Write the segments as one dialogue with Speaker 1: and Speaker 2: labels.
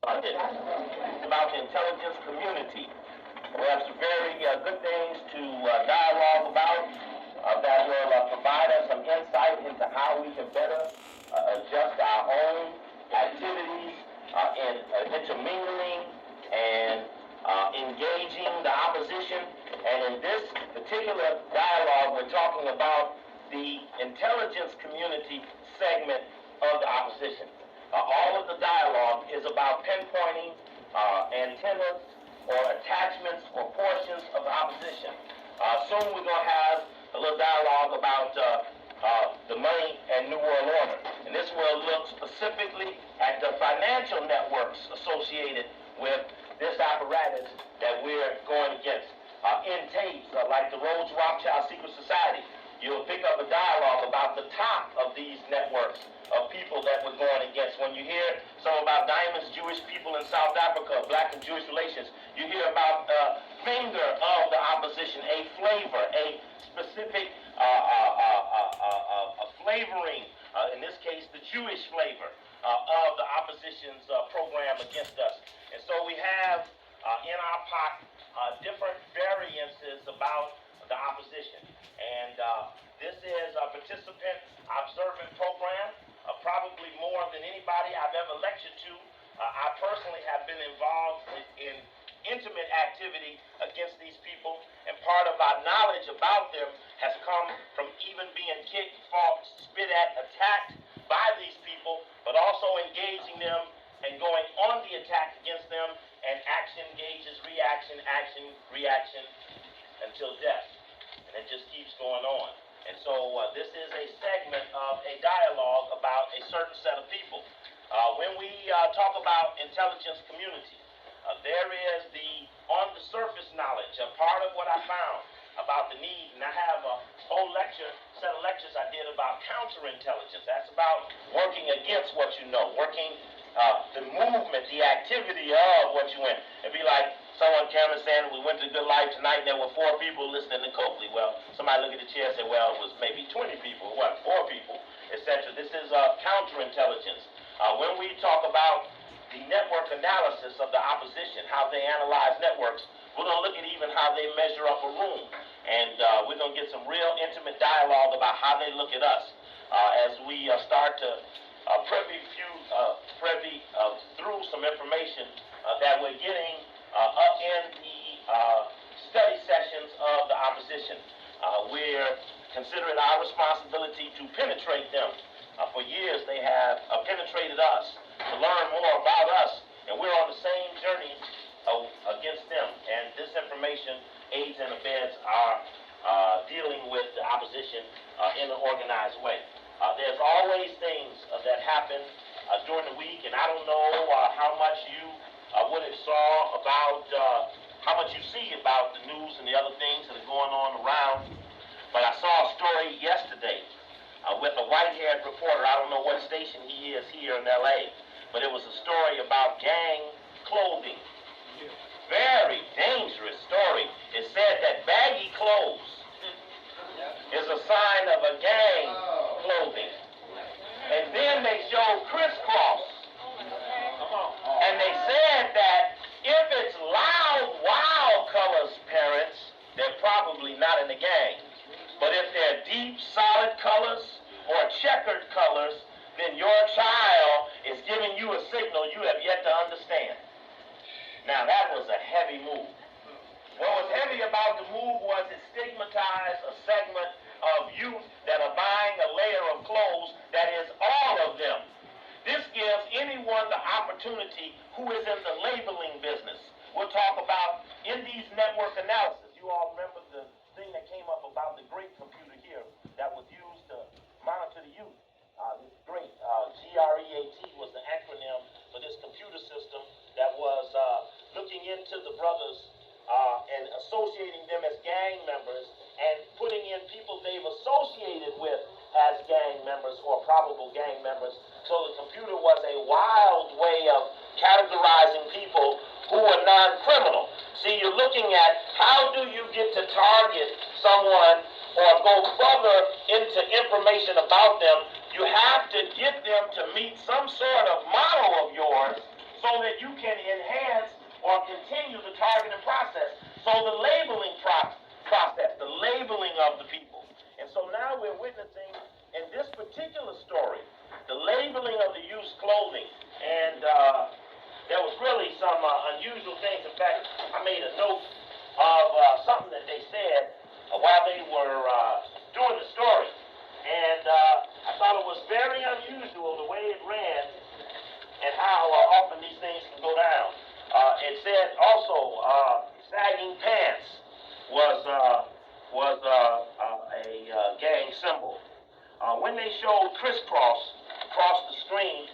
Speaker 1: about the intelligence community. We have some very good things to dialogue about that will provide us some insight into how we can better adjust our own activities in intermingling and engaging the opposition. And in this particular dialogue, we're talking about the intelligence community segment of the opposition. All of the dialogue is about pinpointing antennas or attachments or portions of the opposition. Soon we're going to have a little dialogue about the money and New World Order. And this will look specifically at the financial networks associated with this apparatus that we're going against. In tapes like the Rhodes Rothschild Secret Society, you'll pick up a dialogue about the top of these networks of people that we're going against. When you hear some about Diamond's Jewish people in South Africa, black and Jewish relations, you hear about the finger of the opposition, a flavor, a specific flavoring, in this case the Jewish flavor of the opposition's program against us. And so we have in our pot different variances about the opposition. And this is a participant observant program, probably more than anybody I've ever lectured to. I personally have been involved in intimate activity against these people, and part of our knowledge about them has come from even being kicked, fought, spit at, attacked by these people, but also engaging them and going on the attack against them, and action engages reaction, action, reaction, until death. And it just keeps going on. And so this is a segment of a dialogue about a certain set of people. When we talk about intelligence community, there is the on-the-surface knowledge. Part of what I found about the need, and I have a whole set of lectures I did about counterintelligence. That's about working against what you know, working the movement, the activity of what you went. It'd be like someone came and saying, we went to Good Life tonight and there were 4 people listening to COKELY. Well, somebody look at the chair and say, well, it was maybe 20 people, it wasn't 4 people, etc. This is counterintelligence. When we talk about the network analysis of the opposition, how they analyze networks, we're going to look at even how they measure up a room. And we're going to get some real intimate dialogue about how they look at us as we start to privy through some information that we're getting up in the study sessions of the opposition. We're considering our responsibility to penetrate them. For years they have penetrated us to learn more about us, and we're on the same journey against them. And this information aids and abets our dealing with the opposition in an organized way. There's always things that happen during the week, and I don't know how much you would have saw about, how much you see about the news and the other things that are going on around, but I saw a story yesterday with a white-haired reporter. I don't know what station he is here in L.A., but it was a story about gang clothing. Very dangerous story. It said that baggy clothes is a sign of a gang clothing. And then they showed crisscross. And they said that if it's loud, wild colors, parents, they're probably not in the gang. But if they're deep, solid colors or checkered colors, then your child is giving you a signal you have yet to understand. Now that was a heavy move. What was heavy about the move was it stigmatized a segment of youth that are buying a layer of clothes that is all of them. This gives anyone the opportunity who is in the labeling business. We'll talk about in these network analysis. You all remember the thing that came up about the great computer here that was used to monitor the youth. This great GREAT was the acronym for this computer system that was looking into the brothers and associating them as gang members and putting in people they've associated with as gang members or probable gang members. So the computer was a wild way of categorizing people who were non-criminal. See, you're looking at how do you get to target someone or go further into information about them. You have to get them to meet some sort of model of yours so that you can enhance or continue the targeting process. So the labeling process, the labeling of the people. And so now we're witnessing in this particular story, the labeling of the used clothing. And there was really some unusual things. In fact, I made a note of something that they said while they were doing the story. And I thought it was very unusual the way it ran and how often these things can go down. It said also sagging pants was a gang symbol. When they showed crisscross across the screen,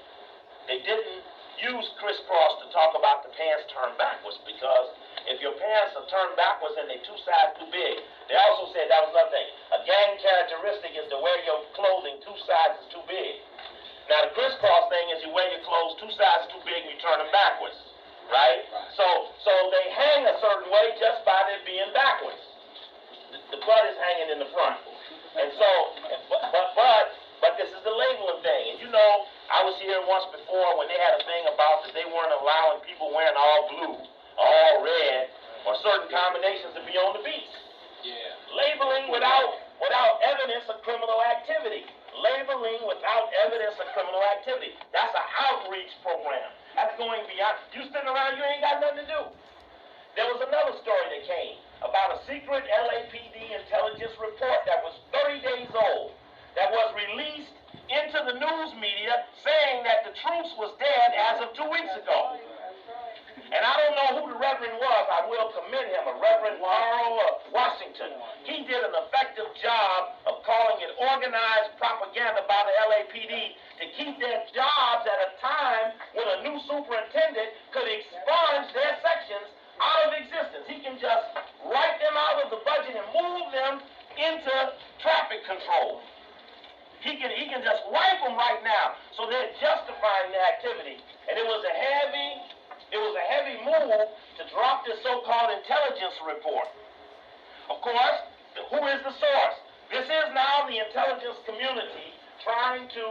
Speaker 1: they didn't use crisscross to talk about the pants turned backwards, because if your pants are turned backwards and they're two sizes too big, they also said that was another thing. A gang characteristic is to wear your clothing two sizes too big. Now the crisscross thing is you wear your clothes two sizes too big and you turn them backwards, right? So they hang a certain way just by their being backwards. The butt is hanging in the front. And so, but this is the labeling thing. And you know, I was here once before when they had a thing about that they weren't allowing people wearing all blue, all red, or certain combinations to be on the beach. Yeah. Labeling without evidence of criminal activity. Labeling without evidence of criminal activity. That's an outreach program. That's going beyond. You sitting around, you ain't got nothing to do. There was another story that came about a secret LAPD intelligence report that was 30 days old, that was released into the news media saying that the truce was dead as of 2 weeks ago. And I don't know who the reverend was. I will commend him, a Reverend Carl Washington. He did an effective job of calling it organized propaganda by the LAPD to keep their jobs at a time when a new superintendent could expunge their sections out of existence. He can just write them out of the budget and move them into traffic control. He can just wipe them right now. So they're justifying the activity. And it was a heavy move to drop this so-called intelligence report. Of course, who is the source? This is now the intelligence community trying to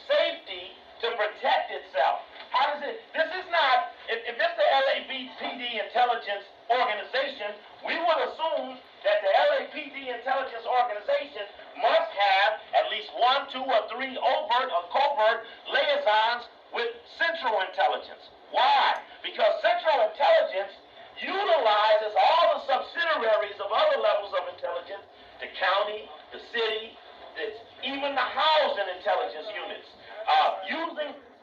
Speaker 1: safety to protect itself. How does it? This is not, if this is the LAPD intelligence organization, we would assume that the LAPD intelligence organization must have at least 1, 2, or 3 overt or covert liaisons with Central Intelligence. Why? Because Central Intelligence utilizes all the subsidiaries of other levels of intelligence, the county, the city, even the housing intelligence units.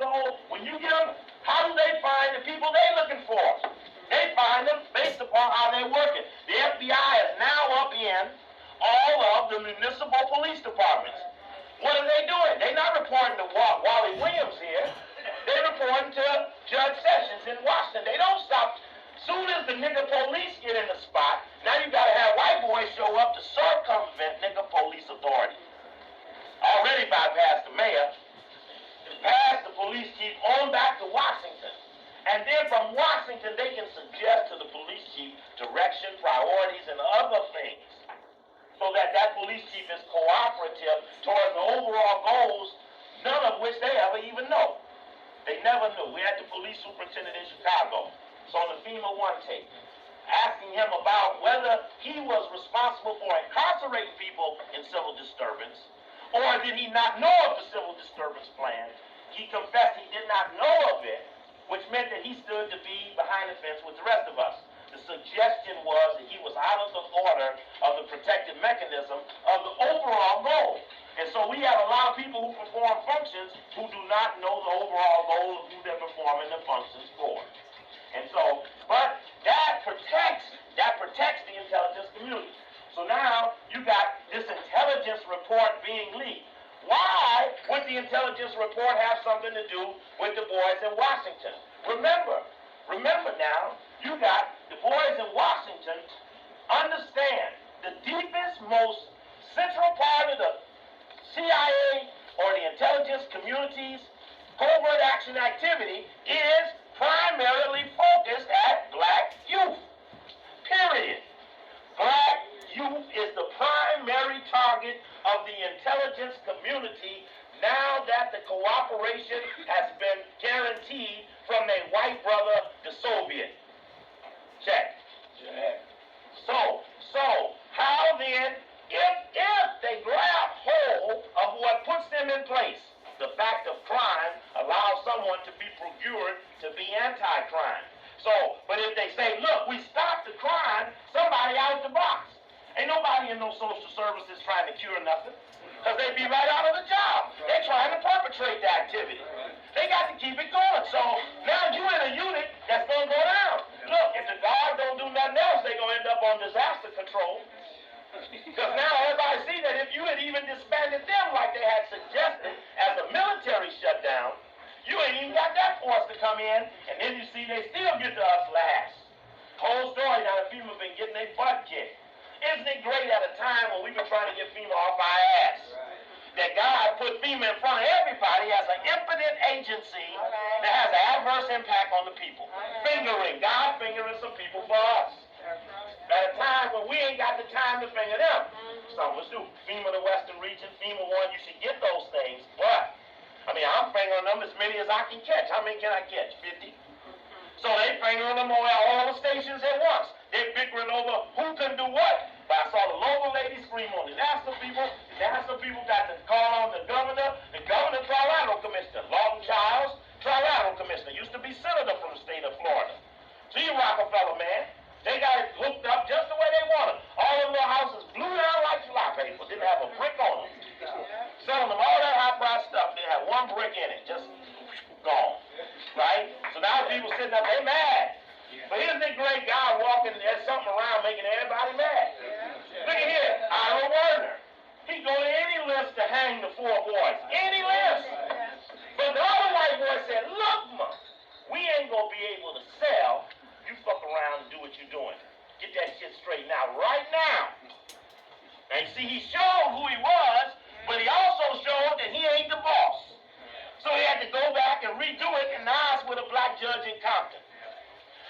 Speaker 1: So when you get them, how do they find the people they're looking for? They find them based upon how they're working. The FBI is now up in all of the municipal police departments. What are they doing? They're not reporting to Wally Williams here. They're reporting to Judge Sessions in Washington. They don't stop. Soon as the nigger police get in the spot, now you got to have white boys show up to circumvent nigger police authority. Already bypassed the mayor, passed the police chief on back to Washington. And then from Washington, they can suggest to the police chief direction, priorities, and other things, so that police chief is cooperative towards the overall goals, none of which they ever even know. They never knew. We had the police superintendent in Chicago. It's on the FEMA 1 tape, asking him about whether he was responsible for incarcerating people in civil disturbance, or did he not know of the civil disturbance plan. He confessed he did not know of it, which meant that he stood to be behind the fence with the rest of us. The suggestion was that he was out of the order of the protective mechanism of the overall goal. And so we have a lot of people who perform functions who do not know the overall goal of who they're performing the functions for. And so, but that protects the intelligence community. So now you got this intelligence report being leaked. Why would the intelligence report have something to do with the boys in Washington? Remember now, you got the boys in Washington understand the deepest, most central part of the CIA or the intelligence community's covert action activity is primarily focused at black youth. Period. Black youth is the primary target of the intelligence community now that the cooperation has been guaranteed from from their white brother, the Soviet. Check. So, how then, if they grab hold of what puts them in place, the fact of crime allows someone to be procured to be anti-crime. So, but if they say, look, we stopped the crime, somebody out the box. Ain't nobody in no social services trying to cure nothing, because they'd be right out of the job. They're trying to perpetrate the activity. They got to keep it going. So now you in a unit that's going to go down. Look, if the guard don't do nothing else, they're going to end up on disaster control. Because now everybody see that if you had even disbanded them like they had suggested as a military shutdown, you ain't even got that force to come in, and then you see they still get to us last. Whole story now, the people have been getting their butt kicked. Isn't it great at a time when we've been trying to get FEMA off our ass? That God put FEMA in front of everybody as an impotent agency that has an adverse impact on the people. God fingering some people for us. At a time when we ain't got the time to finger them. Some of us do. FEMA the Western region, FEMA 1, you should get those things, but I'm fingering them as many as I can catch. How many can I catch? 50? So they fingering them over all the stations at once. They're bickering over who can do what. But I saw the local lady scream on the national people. The national people got to call on the governor trilateral commissioner. Lawton Childs, trilateral commissioner. Used to be senator from the state of Florida. See, Rockefeller, man. They got it hooked up just the way they wanted. All the little houses blew down like fly paper. Didn't have a brick on them. Selling them all that high-priced stuff. They had one brick in it. Just gone. Right? So now people sitting up, they mad. But isn't it great God walking, there's something around making everybody mad? Look at here, Ira Werner. He go to any list to hang the 4 boys. Any list. But the other white boy said, look, ma, we ain't going to be able to sell. You fuck around and do what you're doing. Get that shit straightened out right now. And see, he showed who he was, but he also showed that he ain't the boss. So he had to go back and redo it, and now it's with a black judge in Compton.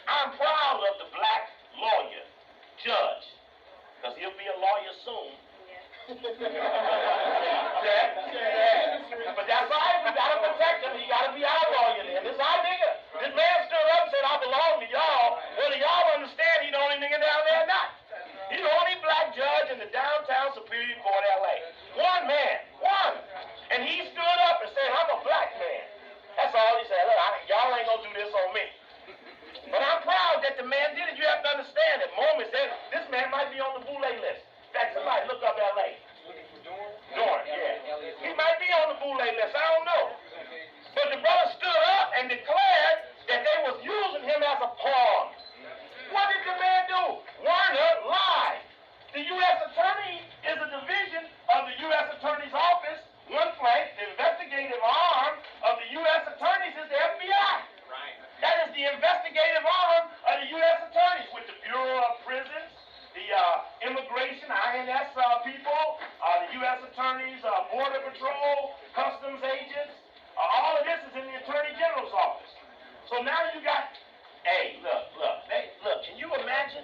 Speaker 1: I'm proud of the black lawyer, judge, because he'll be a lawyer soon. But that's right, we got to protect him. He got to be our lawyer then. This our nigga. This man stood up and said, I belong to y'all. Whether y'all understand he the only nigga down there or not. He's the only black judge in the downtown Superior Court, L.A. One man. One. And he stood up and said, I'm a black man. That's all he said. Look, y'all ain't going to do this on me. But I'm proud that the man did it. You have to understand that moments that this man might be on the Boulay list. In fact, somebody look up L.A. Dorn, yeah. He might be on the Boulay list. I don't know. But the brother stood up and declared that they was using him as a pawn. What did the man do? Werner lied. The U.S. Attorney is a division of the U.S. Attorney's Office. One flank, the investigative arm of the U.S. Attorneys is the FBI. Right. That is the investigative arm of the U.S. Attorneys with the Bureau of Prisons, the immigration, INS people, the U.S. Attorneys, Border Patrol, Customs agents. All of this is in the Attorney General's office. So now you got, hey, look, can you imagine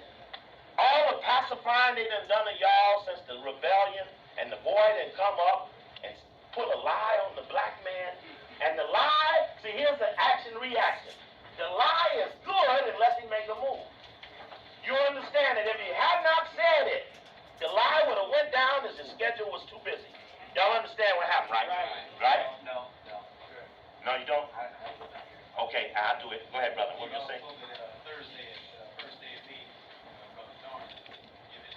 Speaker 1: all the pacifying they done to y'all since the rebellion, and the boy done come up and put a lie on the black man, and the lie, see, here's the action-reaction. The lie is good unless he make a move. You understand that if he had not said it, the lie would have went down as his schedule was too busy. Y'all understand what happened, right? Right? No. No, you don't? Okay, I'll do it. Go ahead, brother. What you say?
Speaker 2: Thursday, first day of meeting, Brother Dorn, give his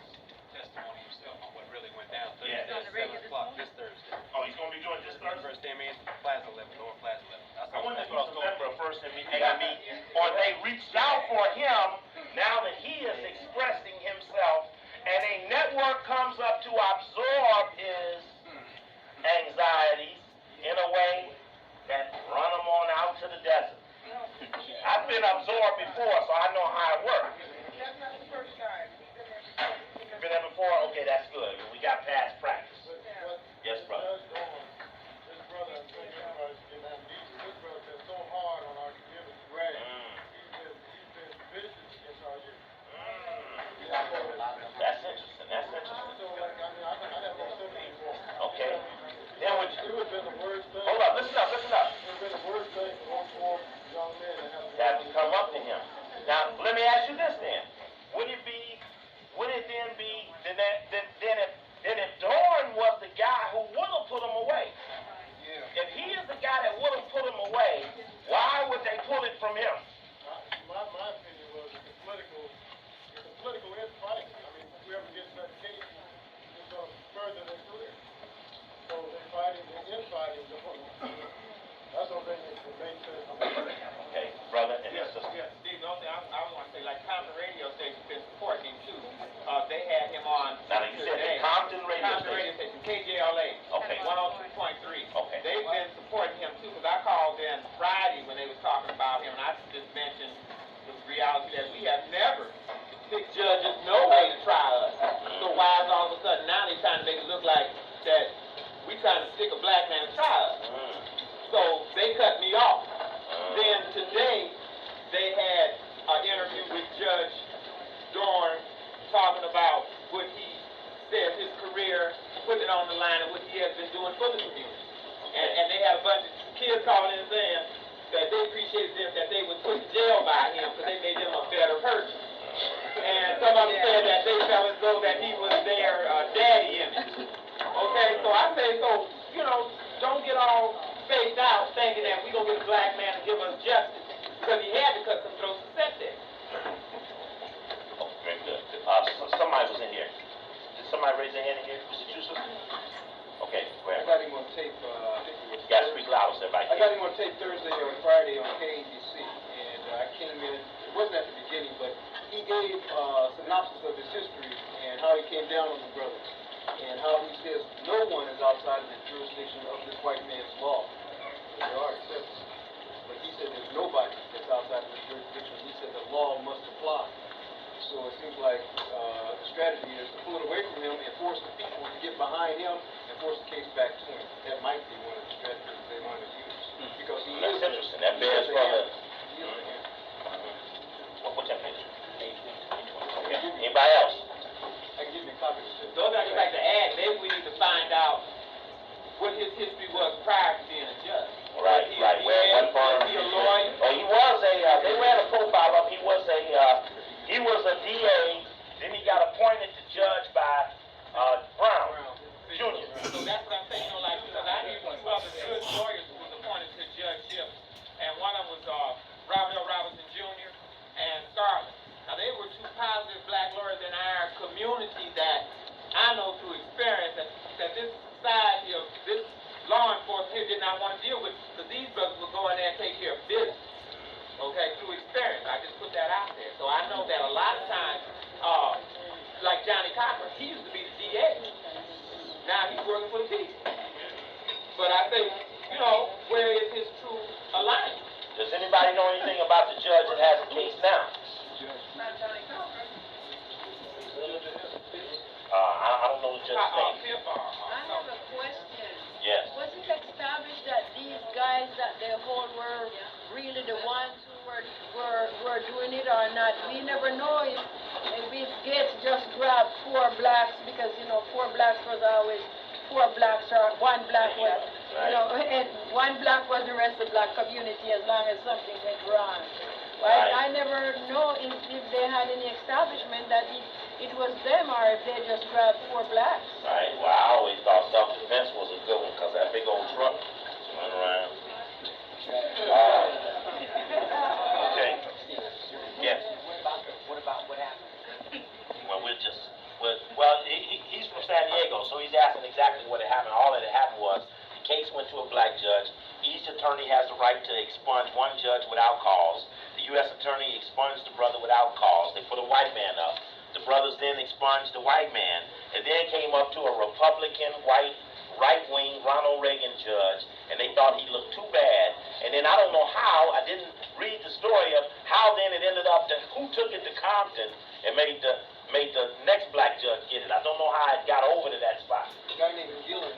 Speaker 2: testimony himself on what really went down. Thursday at 7 o'clock this Thursday.
Speaker 1: Oh, he's going to be doing this Thursday?
Speaker 2: First day of meeting, Plaza 11, Lower Plaza 11.
Speaker 1: I wonder if he's a member of First and or they reached out for him now that he is expressing himself, and a network comes up to absorb his anxieties in a way that run him on out to the desert. I've been absorbed before, so I know how it works.
Speaker 3: That's not the first time.
Speaker 1: You've been there before? Okay, that's good. We got past practice. Yes, brother.
Speaker 4: This brother, I'm saying, this brother been so hard on our community. Right. He's been vicious against our youth.
Speaker 1: That's interesting.
Speaker 4: So, like, I never done something before.
Speaker 1: Okay. Then
Speaker 4: It would have been the worst thing.
Speaker 1: hold up, listen up.
Speaker 4: It would have been the worst thing for young men to have
Speaker 5: Yeah, Steve, the only thing I want to say, like Compton radio station been supporting him too. They had him on
Speaker 1: Now, you said the Compton radio station.
Speaker 5: KJLA.
Speaker 1: Okay.
Speaker 5: 102.3.
Speaker 1: Okay.
Speaker 5: They've been supporting him too, because I called in Friday when they was talking about him, and I just mentioned the reality that we have never picked judges no way to try us. So why is all of a sudden now they trying to make it look like that we trying to stick a black man to try us? So they cut me off. Then today they had an interview with Judge Dorn talking about what he says his career, putting it on the line, and what he has been doing for the community. And they had a bunch of kids calling in saying that they appreciated them, that they was put in jail by him because they made him a better person. And some of them said that they felt as though that he was their daddy image. Okay, so I say, so, you know, don't get all spaced out thinking that we're going to get a black man to give us justice, because he had to cut some throats to set there.
Speaker 1: Oh, very good. Somebody was in here. Did somebody raise their hand in here? Was it you, sister? Okay, go
Speaker 4: I
Speaker 1: ahead.
Speaker 4: got him on tape, I think it was.
Speaker 1: You gotta speak loud so everybody
Speaker 4: I got
Speaker 1: can.
Speaker 4: him on tape Thursday or Friday on KABC, and I came in, it wasn't at the beginning, but he gave a synopsis of his history and how he came down on the brothers, and how he says no one is outside of the jurisdiction of this white man's law. There are exceptions, but he said there's nobody that's outside of the jurisdiction. He said the law must apply. So it seems like the strategy is to pull it away from him and force the people to get behind him and force the case back to him. That might be one of the strategies they want to use. Because he
Speaker 1: That's
Speaker 4: is
Speaker 1: interesting. That
Speaker 4: he
Speaker 1: bears
Speaker 4: is
Speaker 1: for
Speaker 4: the
Speaker 1: the.
Speaker 4: he is the hand.
Speaker 1: What temperature? Okay. Anybody else?
Speaker 4: I can give you a copy of this.
Speaker 5: Those I just like to add, maybe we need to find out what his history was prior to being a judge.
Speaker 1: Right, right. What firm?
Speaker 5: Was he a lawyer?
Speaker 1: Oh, he was a. They ran a profile up. He was a. He was a DA. Then he got appointed to judge by Brown Jr.
Speaker 5: So that's what I'm saying, you know, like, because I knew two other good lawyers who was appointed to judgeship, and one of them was Robert L. Robinson Jr. and Scarlett. Now, they were two positive black lawyers in our community that I know through experience that this society of this law enforcement here did not want to deal with, because these brothers would go in there and take care of business. Okay, through experience. I just put that out there. So I know that a lot of times, like Johnny Cochran, he used to be the DA. Now he's working for the people. But I say, you know, where is his true alignment?
Speaker 1: Does anybody know anything about the judge that has the case now?
Speaker 3: Not Johnny Cochran.
Speaker 1: I don't know the judge's name.
Speaker 3: I have a question.
Speaker 1: Yes.
Speaker 3: Was it established that these guys that they hold were really the ones who were doing it or not? We never know if Gates just grabbed 4 blacks because, you know, 4 blacks was always 4 blacks or 1 black was, you know, and 1 black was the rest of the black community as long as something went wrong. Right? I never know if they had any establishment that it was them or if they just grabbed 4 blacks.
Speaker 1: Right. Well, I always thought self-defense was a good one because that big old truck running around. Okay. Yes.
Speaker 6: What about what happened?
Speaker 1: Well, he's from San Diego, so he's asking exactly what had happened. All that had happened was the case went to a black judge. Each attorney has the right to expunge one judge without cause. The U.S. attorney expunged the brother without cause. They put a white man up. The brothers then expunged the white man. It then came up to a Republican, white, right-wing Ronald Reagan judge, and they thought he looked too bad. And then I don't know how, I didn't read the story of how then it ended up that who took it to Compton and made the next black judge get it. I don't know how it got over to that spot.
Speaker 4: A guy named Gillen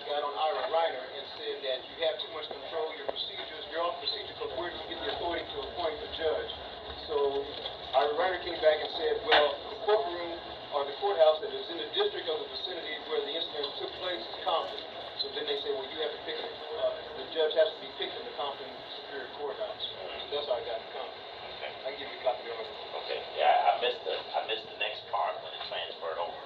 Speaker 4: got on Ira Reiner and said that you have too much control of your procedures, your own procedure, because where do you get the authority to appoint a judge? So Ira Reiner came back and said, well, the courtroom or the courthouse that is in the district of the vicinity where the incident took place is Compton. So then they say, well, you have to pick the judge has to be picked in the Compton Superior Courthouse. So that's how I got to Compton.
Speaker 1: Okay.
Speaker 4: I can give you a copy of it.
Speaker 1: Okay. Yeah, I missed the next part when it transferred over.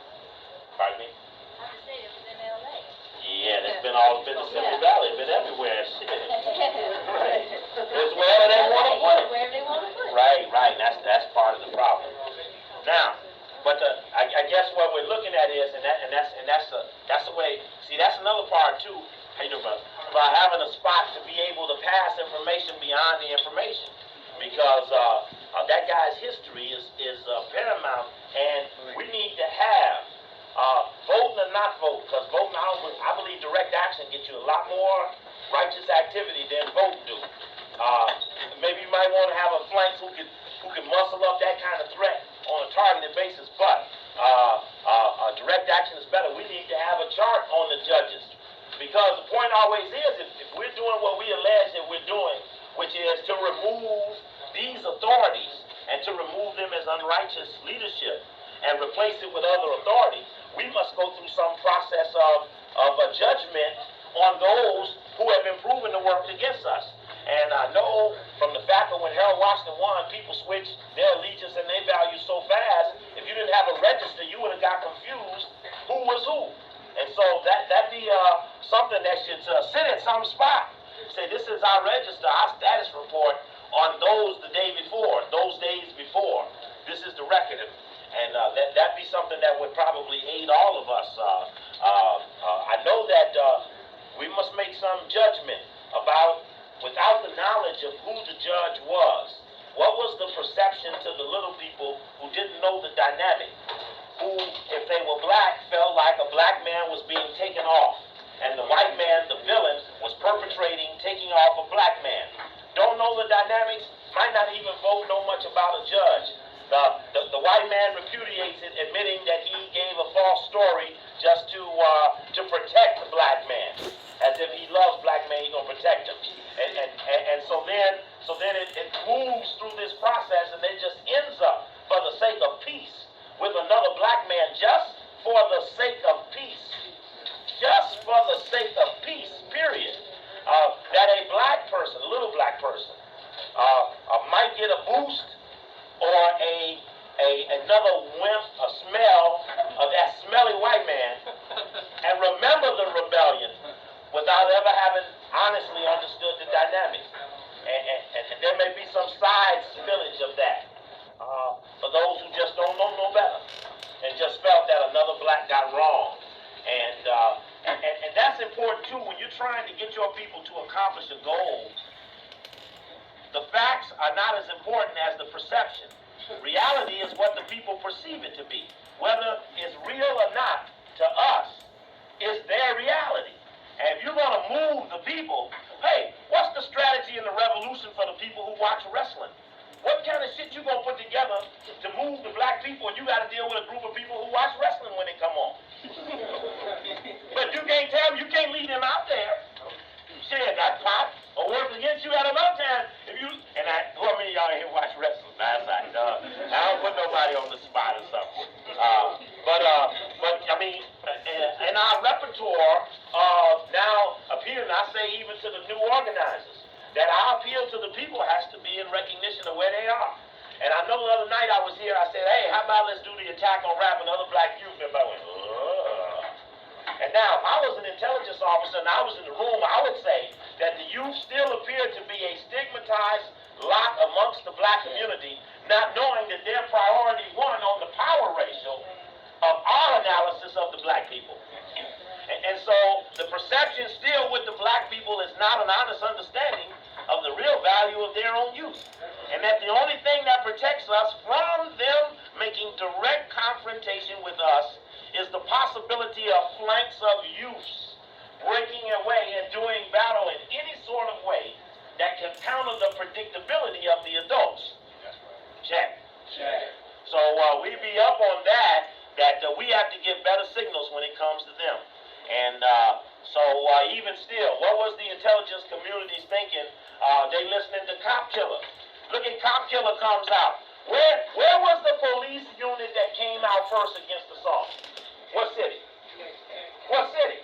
Speaker 1: Pardon me?
Speaker 3: I would say it was in L.A.
Speaker 1: Yeah, it's been all been the Central Valley, been everywhere. Shit. Right. It's wherever they want to put it.
Speaker 3: Wherever they want to put it.
Speaker 1: Right, right. That's part of the problem. Now, but I guess what we're looking at is, and that's the way. See, that's another part too. Hey, about having a spot to be able to history is paramount, and we need to have voting or not voting, because voting, I believe direct action gets you a lot more righteous activity than voting do. Maybe you might want to have a flank who can muscle up that kind of threat on a targeted basis, but direct action is better. We need to have a chart on the judges, because the point always is, if we're doing what we allege that we're doing, which is to remove these authorities and to remove them as unrighteous leadership and replace it with other authority, we must go through some process of a judgment on those who have been proven to work against us. And I know from the fact that when Harold Washington won, people switched their allegiance and their values so fast, if you didn't have a register, you would have got confused who was who. And so that'd be something that should sit at some spot. Say, this is our register, our status report on those the day before, those days before. This is the record. And that'd be something that would probably aid all of us. I know that we must make some judgment about, without the knowledge of who the judge was, what was the perception to the little people who didn't know the dynamic, who, if they were black, felt like a black man was being taken off, and the white man, the villain, was perpetrating, taking off a black man. Don't know the dynamics, might not even know much about a judge. The white man repudiates it, admitting that he gave a false story just to protect the black man, as if he loves black men, he's gonna protect him. And so then it moves through this process, and then just ends up, for the sake of peace, with another black man, just for the sake of peace. Just for the sake of peace, period. That a black person, a little black person, might get a boost or another whiff, a smell of that smelly white man, and remember the rebellion without ever having honestly understood the dynamics. And there may be some side spillage of that for those who just don't know no better and just felt that another black got wrong. And that's important too when you're trying to get your people to accomplish a goal. The facts are not as important as the perception. Reality is what the people perceive it to be. Whether it's real or not, to us, is their reality. And if you're going to move the people, hey, what's the strategy in the revolution for the people who watch wrestling? What kind of shit you going to put together to move the black people, and you got to deal with a group of people who watch wrestling when they come on? But you can't tell them, you can't lead them out there. Shit, that pop or work against you at another time. If you, and who many of y'all here watch wrestling? That's I don't put nobody on the spot or something. But I mean, in our repertoire now appealing, I say even to the new organizers, that our appeal to the people has to be in recognition of where they are. And I know the other night I was here, I said, hey, how about let's do the attack on rap and other black youth? Everybody went, ugh. And now, if I was an intelligence officer and I was in the room, I would say that the youth still appear to be a stigmatized lot amongst the black community, not knowing that their priority one on the power ratio of our analysis of the black people. And so the perception still with the black people is not an honest understanding of the real value of their own youth. And that the only thing that protects us from them making direct confrontation with us is the possibility of flanks of youths breaking away and doing battle in any sort of way that can counter the predictability of the adults. Check. So we be up on that we have to get better signals when it comes to them. And so even still, what was the intelligence community's thinking? They listening to Cop Killer. Look at Cop Killer comes out. Where was the police unit that came out first against the song? What city? What city?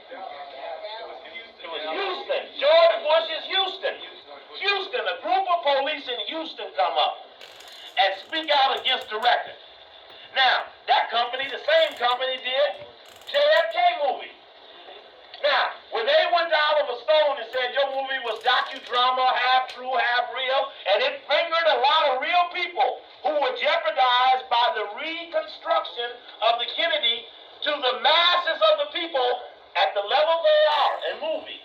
Speaker 1: It was Houston. George Bush's Houston. Houston, a group of police in Houston come up and speak out against the record. Now, that company, the same company did JFK movie. Now, when they went to Oliver Stone and said your movie was docudrama, half true, half real, and it fingered a lot of real people who were jeopardized by the reconstruction of the Kennedy to the masses of the people at the level they are in movie.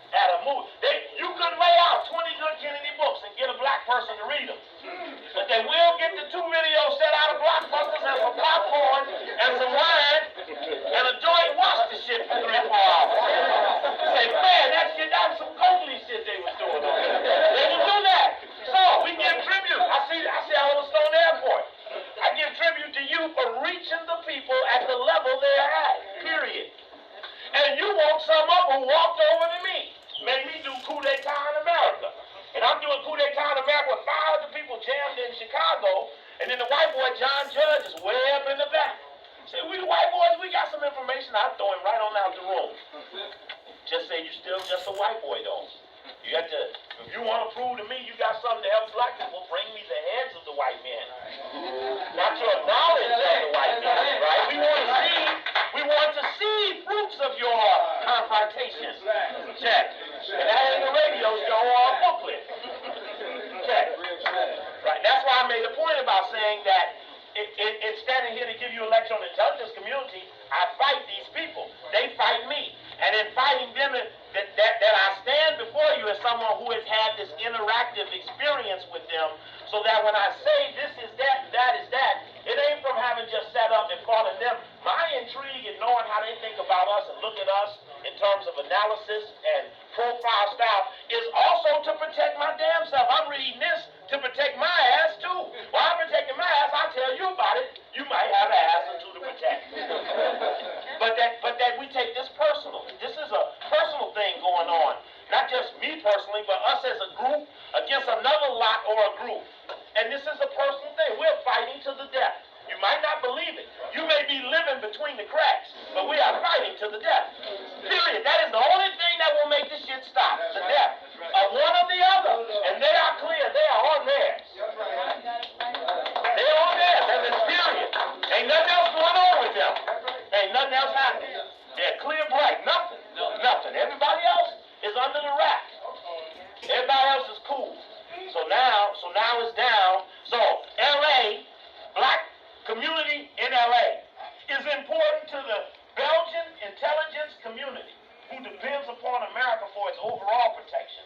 Speaker 1: At a movie. You couldn't lay out 20 good Kennedy books and get a black person to read them. But they will get the 2 popcorn and some wine and a joint, watch the shit for 3 or 4 hours. Say, man, that was some COKELY shit they was doing on there. They can do that. So we give tribute. I see Stone Airport. I give tribute to you for reaching the people at the level they're at, period. And you woke some up who walked over to me, made me do coup d'etat in America. And I'm doing coup d'etat in America with 500 people jammed in Chicago, and then the white boy, John Judge, is way up in the back. Say, we the white boys, we got some information. I throw him right on out the room. Just say you still just a white boy, though. You have to, if you want to prove to me you got something to help black people, bring me the heads of the white men. Not your knowledge of the white men, right? We want to see fruits of your confrontation. Check. And that ain't a radio show or a booklet. Check. Right. That's why I made a point about saying that in standing here to give you a lecture on the intelligence community, I fight these people. They fight me. And in fighting them, that I stand before you as someone who has had this interactive experience with them, so that when I say this is that and that is that, it ain't from having just sat up and fought them. My intrigue in knowing how they think about us and look at us in terms of analysis and profile style is also to protect my damn self. I'm reading this to protect my ass too. While I'm protecting my ass, I'll tell you about it. You might have an ass or two to protect. But that we take this personal. This is a personal thing going on. Not just me personally, but us as a group against another lot or a group. And this is a personal thing. We're fighting to the death. You might not believe it. You may be living between the cracks, but we are fighting to the death. Period. That is the only thing that will make this shit stop. The death. One or the other. And they are clear. They are on theirs. They're on theirs. And it's period. Ain't nothing else going on with them. Ain't nothing else happening. They're clear bright. Nothing. Nothing. Everybody else is under the rack. Everybody else is cool. So now it's down. So LA, black community in LA, is important to the Belgian intelligence community, who depends upon America for its overall protection,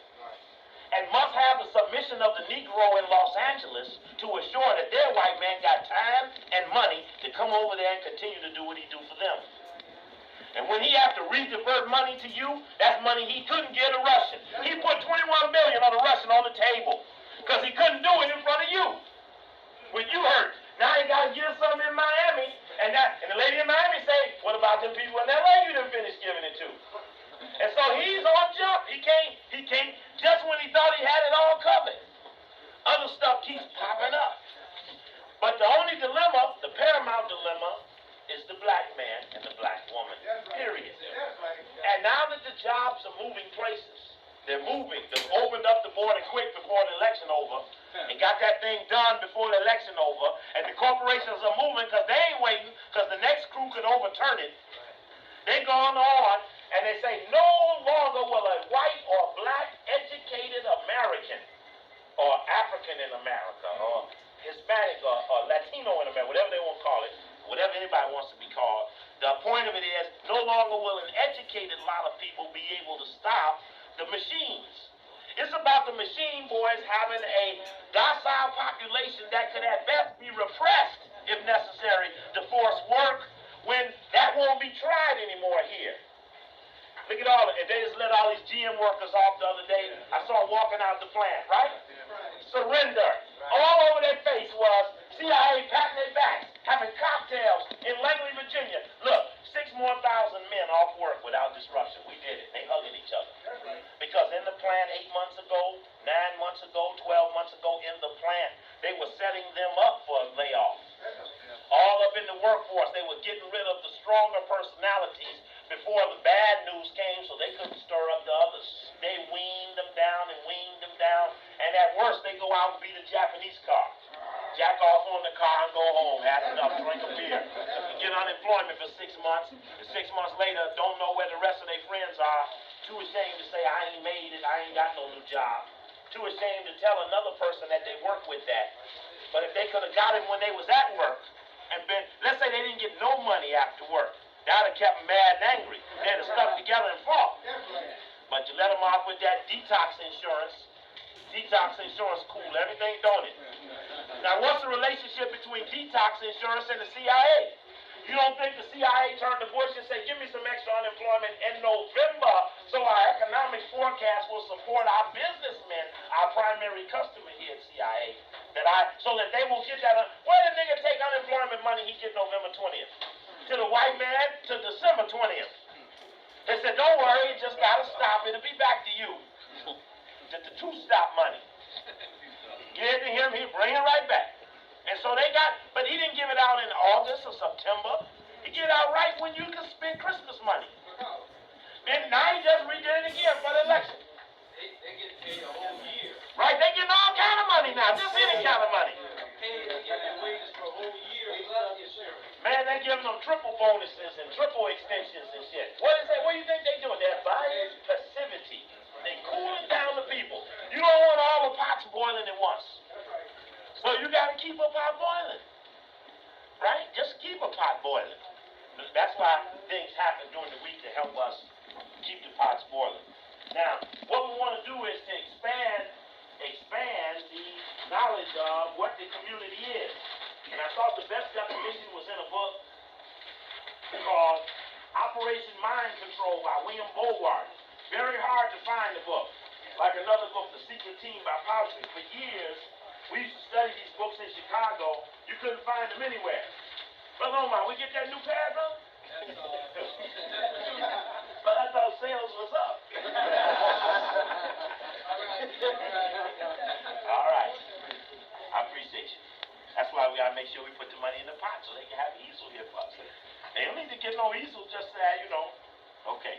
Speaker 1: and must have the submission of the Negro in Los Angeles to assure that their white man got time and money to come over there and continue to do what he do for them. And when he have to redivert money to you, that's money he couldn't get a Russian. He put $21 billion on the Russian on the table because he couldn't do it in front of you. When you hurt, now he got to give some in Miami, and the lady in Miami say, "What about them people in LA you didn't finish giving it to?" And so he's on jump. He can't. Just when he thought he had it all covered, other stuff keeps popping up. But the only dilemma, the paramount dilemma, is the black man and the black woman, period. And now that the jobs are moving places, they're moving. They've opened up the border quick before the election over and got that thing done before the election over, and the corporations are moving because they ain't waiting because the next crew could overturn it. They gone on and they say no longer will a white or black educated American or African in America or Hispanic or Latino in America, whatever they want to call it, whatever anybody wants to be called. The point of it is, no longer will an educated lot of people be able to stop the machines. It's about the machine boys having a docile population that could at best be repressed, if necessary, to force work when that won't be tried anymore here. Look at all of it. They just let all these GM workers off the other day. I saw them walking out the plant, right? Surrender. All over their face was CIA patting their backs, having cocktails in Langley, Virginia. Look, 6,000 more men off work without disruption. We did it. They hugging each other. Because in the plant 8 months ago, 9 months ago, 12 months ago, in the plant, they were setting them up for a layoff. All up in the workforce, they were getting rid of the stronger personalities before the bad news came, so they couldn't stir up the others. They weaned them down, and at worst, they go out and beat a Japanese car. Jack off on the car and go home, have enough, drink a beer. Get unemployment for 6 months, and 6 months later, don't know where the rest of their friends are. Too ashamed to say, I ain't made it, I ain't got no new job. Too ashamed to tell another person that they work with that. But if they could have got him when they was at work, and been, let's say they didn't get no money after work, that would have kept them mad and angry. They'd have stuck together and fought. But you let them off with that detox insurance. Detox insurance cool everything, don't it? Now, what's the relationship between detox insurance and the CIA? You don't think the CIA turned to Bush and said, give me some extra unemployment in November so our economic forecast will support our businessmen, our primary customer here at CIA, so that they will get that. Where did nigga take unemployment money he get November 20th? To the white man to December 20th. They said, don't worry, it just gotta stop. It'll be back to you. The two-stop money. Give it to him, he'll bring it right back. And so they got, but he didn't give it out in August or September. He gave it out right when you could spend Christmas money. Then now he just redid it again for the election.
Speaker 2: They get paid a whole year.
Speaker 1: Right, they getting all kind of money now, just any kind of money.
Speaker 2: They get their wages for a whole year plus insurance.
Speaker 1: Man, they giving them triple bonuses and triple extensions and shit. What is that? What do you think they doing? They're buying passivity. They cooling down the people. You don't want all the pots boiling at once. So you got to keep a pot boiling. Right? Just keep a pot boiling. That's why things happen during the week to help us keep the pots boiling. Now, what we want to do is to expand the knowledge of what the community is. And I thought the best definition was in a book called Operation Mind Control by William Bowart. Very hard to find the book. Like another book, The Secret Team by Paulson. For years, we used to study these books in Chicago. You couldn't find them anywhere. Brother Omar, we get that new pad, brother? But I thought sales was up. All right. I appreciate you. That's why we gotta make sure we put the money in the pot so they can have easel here for us. They don't need to get no easel, just okay.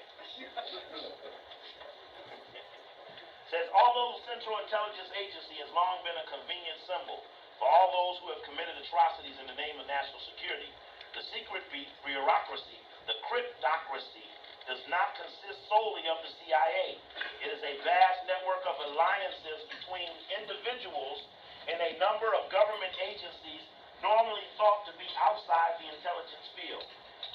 Speaker 1: Says, although the Central Intelligence Agency has long been a convenient symbol for all those who have committed atrocities in the name of national security, the secret bureaucracy, the cryptocracy, does not consist solely of the CIA. It is a vast network of alliances between individuals in a number of government agencies normally thought to be outside the intelligence field.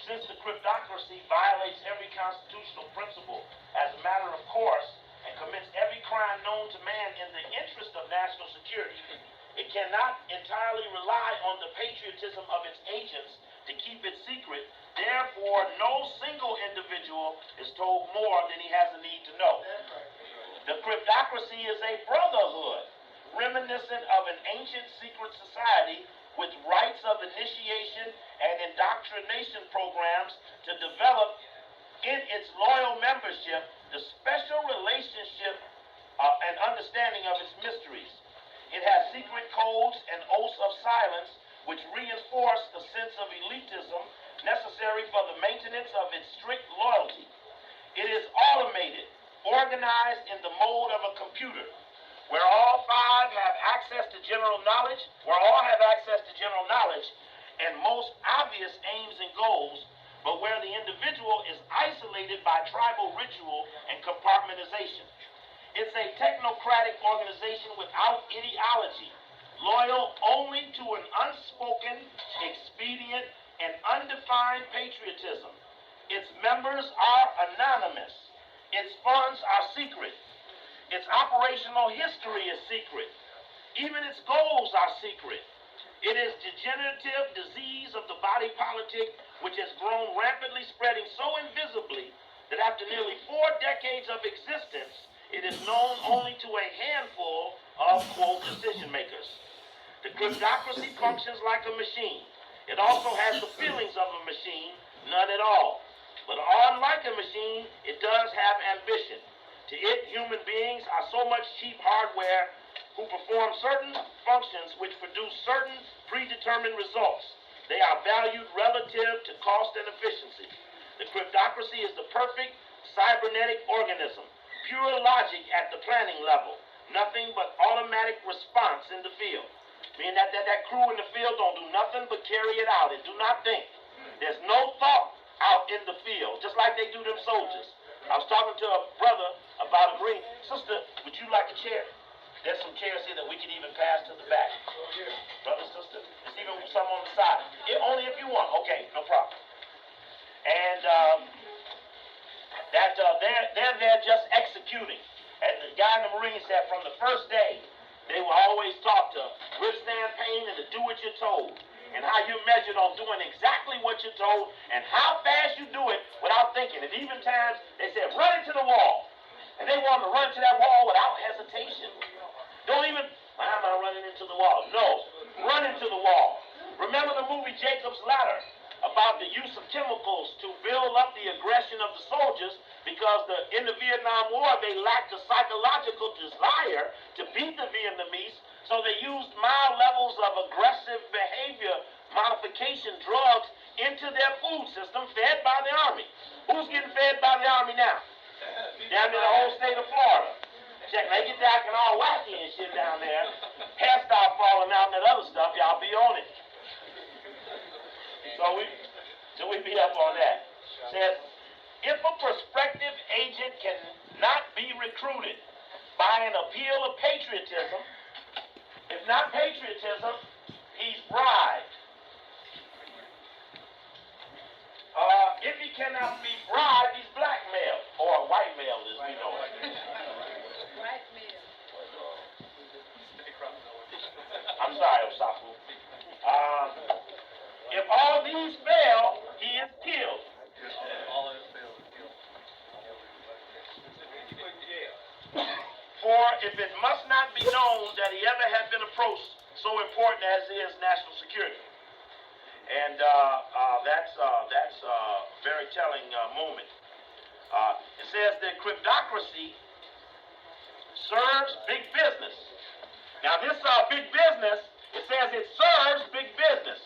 Speaker 1: Since the cryptocracy violates every constitutional principle as a matter of course and commits every crime known to man in the interest of national security, it cannot entirely rely on the patriotism of its agents to keep it secret. Therefore, no single individual is told more than he has a need to know. The cryptocracy is a brotherhood, reminiscent of an ancient secret society with rites of initiation and indoctrination programs to develop in its loyal membership the special relationship and understanding of its mysteries. It has secret codes and oaths of silence which reinforce the sense of elitism necessary for the maintenance of its strict loyalty. It is automated, organized in the mode of a computer, where all have access to general knowledge, and most obvious aims and goals, but where the individual is isolated by tribal ritual and compartmentalization. It's a technocratic organization without ideology, loyal only to an unspoken, expedient, and undefined patriotism. Its members are anonymous. Its funds are secret. Its operational history is secret. Even its goals are secret. It is degenerative disease of the body politic which has grown rapidly, spreading so invisibly that after nearly 4 decades of existence, it is known only to a handful of, quote, decision makers. The cryptocracy functions like a machine. It also has the feelings of a machine, none at all. But unlike a machine, it does have ambition. To it, human beings are so much cheap hardware who perform certain functions which produce certain predetermined results. They are valued relative to cost and efficiency. The cryptocracy is the perfect cybernetic organism, pure logic at the planning level, nothing but automatic response in the field. Meaning that crew in the field don't do nothing but carry it out and do not think. There's no thought out in the field, just like they do them soldiers. I was talking to a brother about a Marine. Sister, would you like a chair? There's some chairs here that we can even pass to the back. Brother, sister, there's even some on the side. Only if you want. Okay, no problem. And they're there just executing. And the guy in the Marine said from the first day, they were always taught to withstand pain and to do it what you're told, and how you're measured on doing exactly what you're told, and how fast you do it without thinking. And even times they said, run into the wall. And they want to run to that wall without hesitation. Don't even, why am I running into the wall? No, run into the wall. Remember the movie Jacob's Ladder about the use of chemicals to build up the aggression of the soldiers because in the Vietnam War they lacked the psychological desire to beat the Vietnamese, so they used mild levels of aggressive behavior modification drugs into their food system fed by the Army. Who's getting fed by the Army now? Down in the whole state of Florida. Check, they get acting all wacky and shit down there. Hair start falling out and that other stuff, y'all be on it. So we be up on that. Says, if a prospective agent cannot be recruited by an appeal of patriotism, if not patriotism, he's bribed. If he cannot be bribed, he's blackmailed, or white mail as we know it.
Speaker 3: White male.
Speaker 1: I'm sorry, Osaku. If all these fail, he is killed. For if it must not be known that he ever had been approached, so important as is national security. And that's a very telling moment. It says that cryptocracy serves big business. Now this big business, it says it serves big business.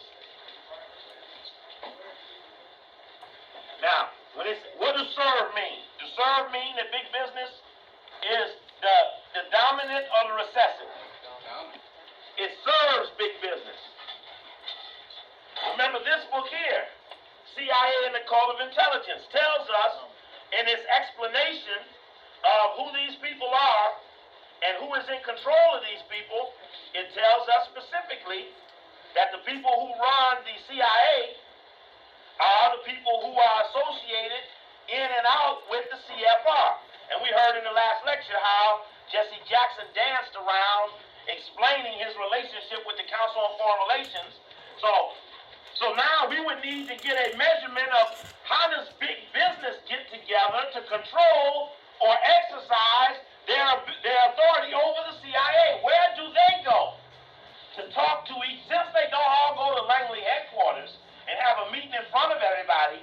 Speaker 1: Now, what does serve mean? Does serve mean that big business is the dominant or the recessive? It serves big business. Remember this book here, CIA and the Code of Intelligence, tells us in its explanation of who these people are and who is in control of these people, it tells us specifically that the people who run the CIA are the people who are associated in and out with the CFR. And we heard in the last lecture how Jesse Jackson danced around explaining his relationship with the Council on Foreign Relations. So now we would need to get a measurement of how does big business get together to control or exercise their authority over the CIA. Where do they go to talk to each, since they don't all go to Langley headquarters and have a meeting in front of everybody?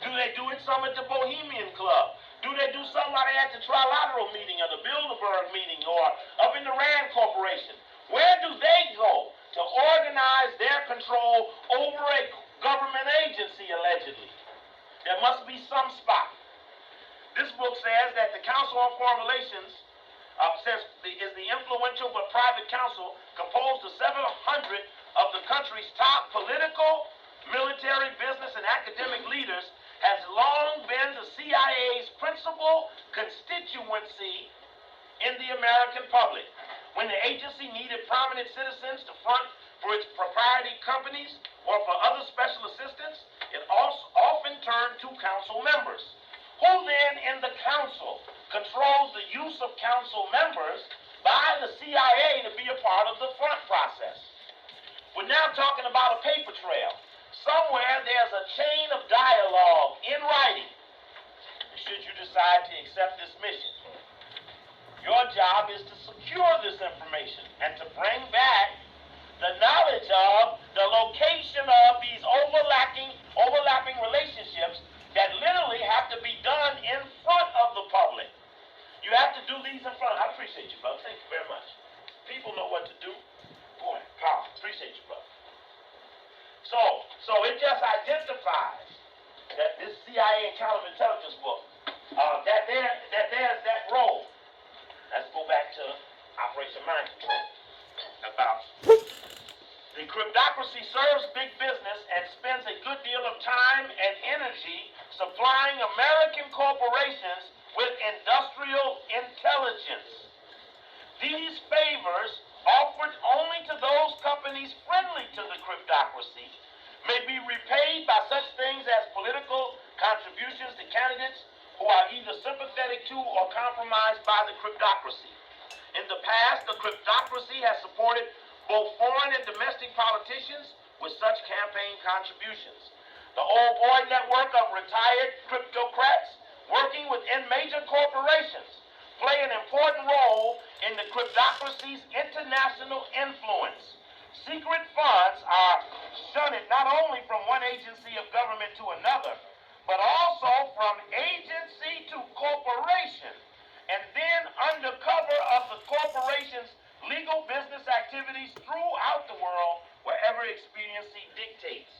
Speaker 1: Do they do it some at the Bohemian Club? Do they do somebody at the Trilateral meeting or the Bilderberg meeting or up in the Rand Corporation? Where do they go to organize their control over a government agency, allegedly? There must be some spot. This book says that the Council on Foreign Relations is the influential but private council composed of 700 of the country's top political, military, business, and academic leaders, has long been the CIA's principal constituency in the American public. When the agency needed prominent citizens to front for its proprietary companies or for other special assistance, it often turned to council members. Who then in the council controls the use of council members by the CIA to be a part of the front process? We're now talking about a paper trail. Somewhere there's a chain of dialogue in writing, should you decide to accept this mission. Your job is to secure this information and to bring back the knowledge of the location of these overlapping relationships that literally have to be done in front of the public. You have to do these in front. I appreciate you, brother. Thank you very much. People know what to do. Boy, powerful. Appreciate you, brother. So it just identifies that this CIA and counterintelligence book, that there's that role. Let's go back to Operation Mind Control. About the cryptocracy serves big business and spends a good deal of time and energy supplying American corporations with industrial intelligence. These favors, offered only to those companies friendly to the cryptocracy, may be repaid by such things as political contributions to candidates who are either sympathetic to or compromised by the cryptocracy. In the past, the cryptocracy has supported both foreign and domestic politicians with such campaign contributions. The Old Boy network of retired cryptocrats working within major corporations play an important role in the cryptocracy's international influence. Secret funds are shunted not only from one agency of government to another, but also from agency to corporation, and then under cover of the corporation's legal business activities throughout the world wherever expediency dictates.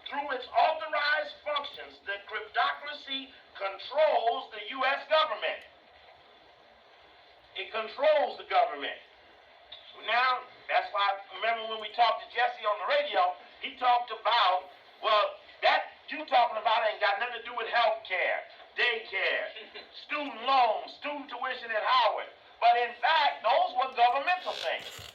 Speaker 1: Through its authorized functions, the cryptocracy controls the U.S. government. It controls the government. Now, that's why, remember when we talked to Jesse on the radio, he talked about, well, that you talking about ain't got nothing to do with health care, daycare, student loans, student tuition at Howard. But in fact, those were governmental things.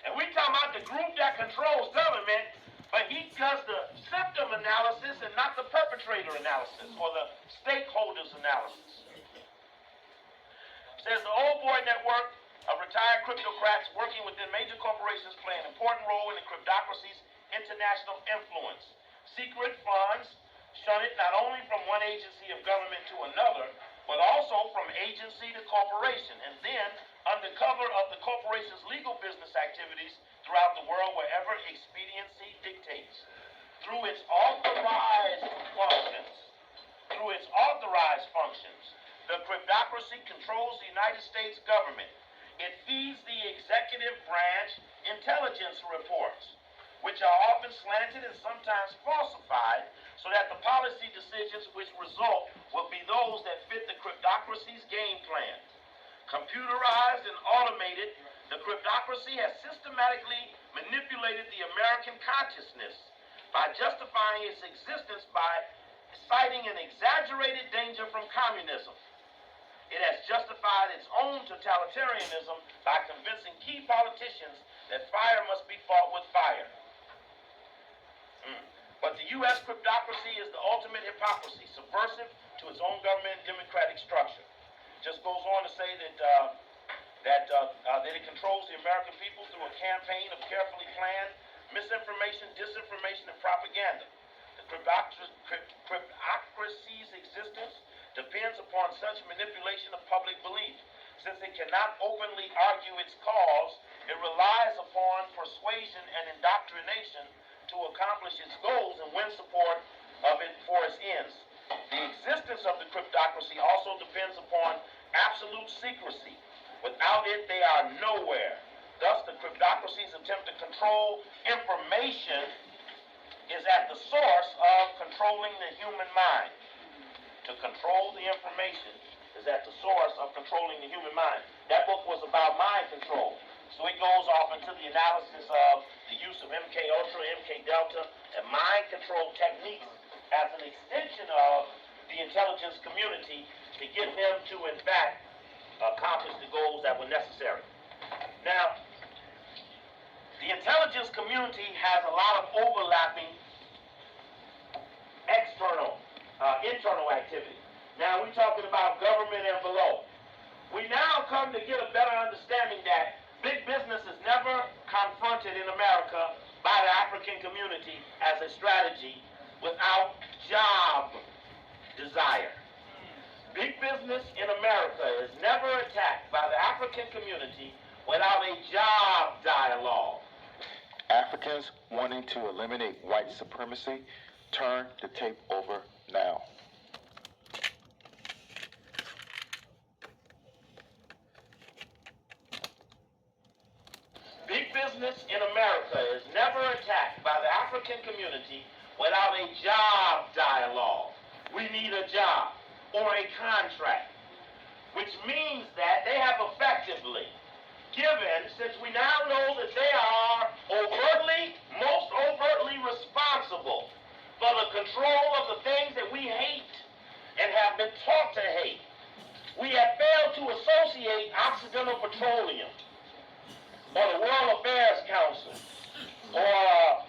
Speaker 1: And we talking about the group that controls government, but he does the symptom analysis and not the perpetrator analysis or the stakeholders analysis. It says the Old Boy network of retired cryptocrats working within major corporations play an important role in the cryptocracy's international influence. Secret funds shunted not only from one agency of government to another, but also from agency to corporation, and then under cover of the corporation's legal business activities throughout the world wherever expediency dictates. Through its authorized functions, the cryptocracy controls the United States government. It feeds the executive branch intelligence reports, which are often slanted and sometimes falsified, so that the policy decisions which result will be those that fit the cryptocracy's game plan. Computerized and automated, the cryptocracy has systematically manipulated the American consciousness by justifying its existence by citing an exaggerated danger from communism. It has justified its own totalitarianism by convincing key politicians that fire must be fought with fire. But the U.S. cryptocracy is the ultimate hypocrisy, subversive to its own government and democratic structure. Just goes on to say that it controls the American people through a campaign of carefully planned misinformation, disinformation, and propaganda. The cryptocracy's existence depends upon such manipulation of public belief. Since it cannot openly argue its cause, it relies upon persuasion and indoctrination to accomplish its goals and win support of it for its ends. The existence of the cryptocracy also depends upon absolute secrecy. Without it, they are nowhere. Thus, the cryptocracy's attempt to control information is at the source of controlling the human mind. To control the information is at the source of controlling the human mind. That book was about mind control. So it goes off into the analysis of the use of MK Ultra, MK Delta, and mind control techniques as an extension of the intelligence community to get them to, in fact, accomplish the goals that were necessary. Now, the intelligence community has a lot of overlapping internal activity. Now, we're talking about government and below. We now come to get a better understanding that big business is never confronted in America by the African community as a strategy without job desire. Big business in America is never attacked by the African community without a job dialogue.
Speaker 7: Africans wanting to eliminate white supremacy, turn the tape over now.
Speaker 1: Big business in America is never attacked by the African community without a job dialogue. We need a job or a contract, which means that they have effectively given, since we now know that they are most overtly responsible for the control of the things that we hate and have been taught to hate. We have failed to associate Occidental Petroleum or the World Affairs Council or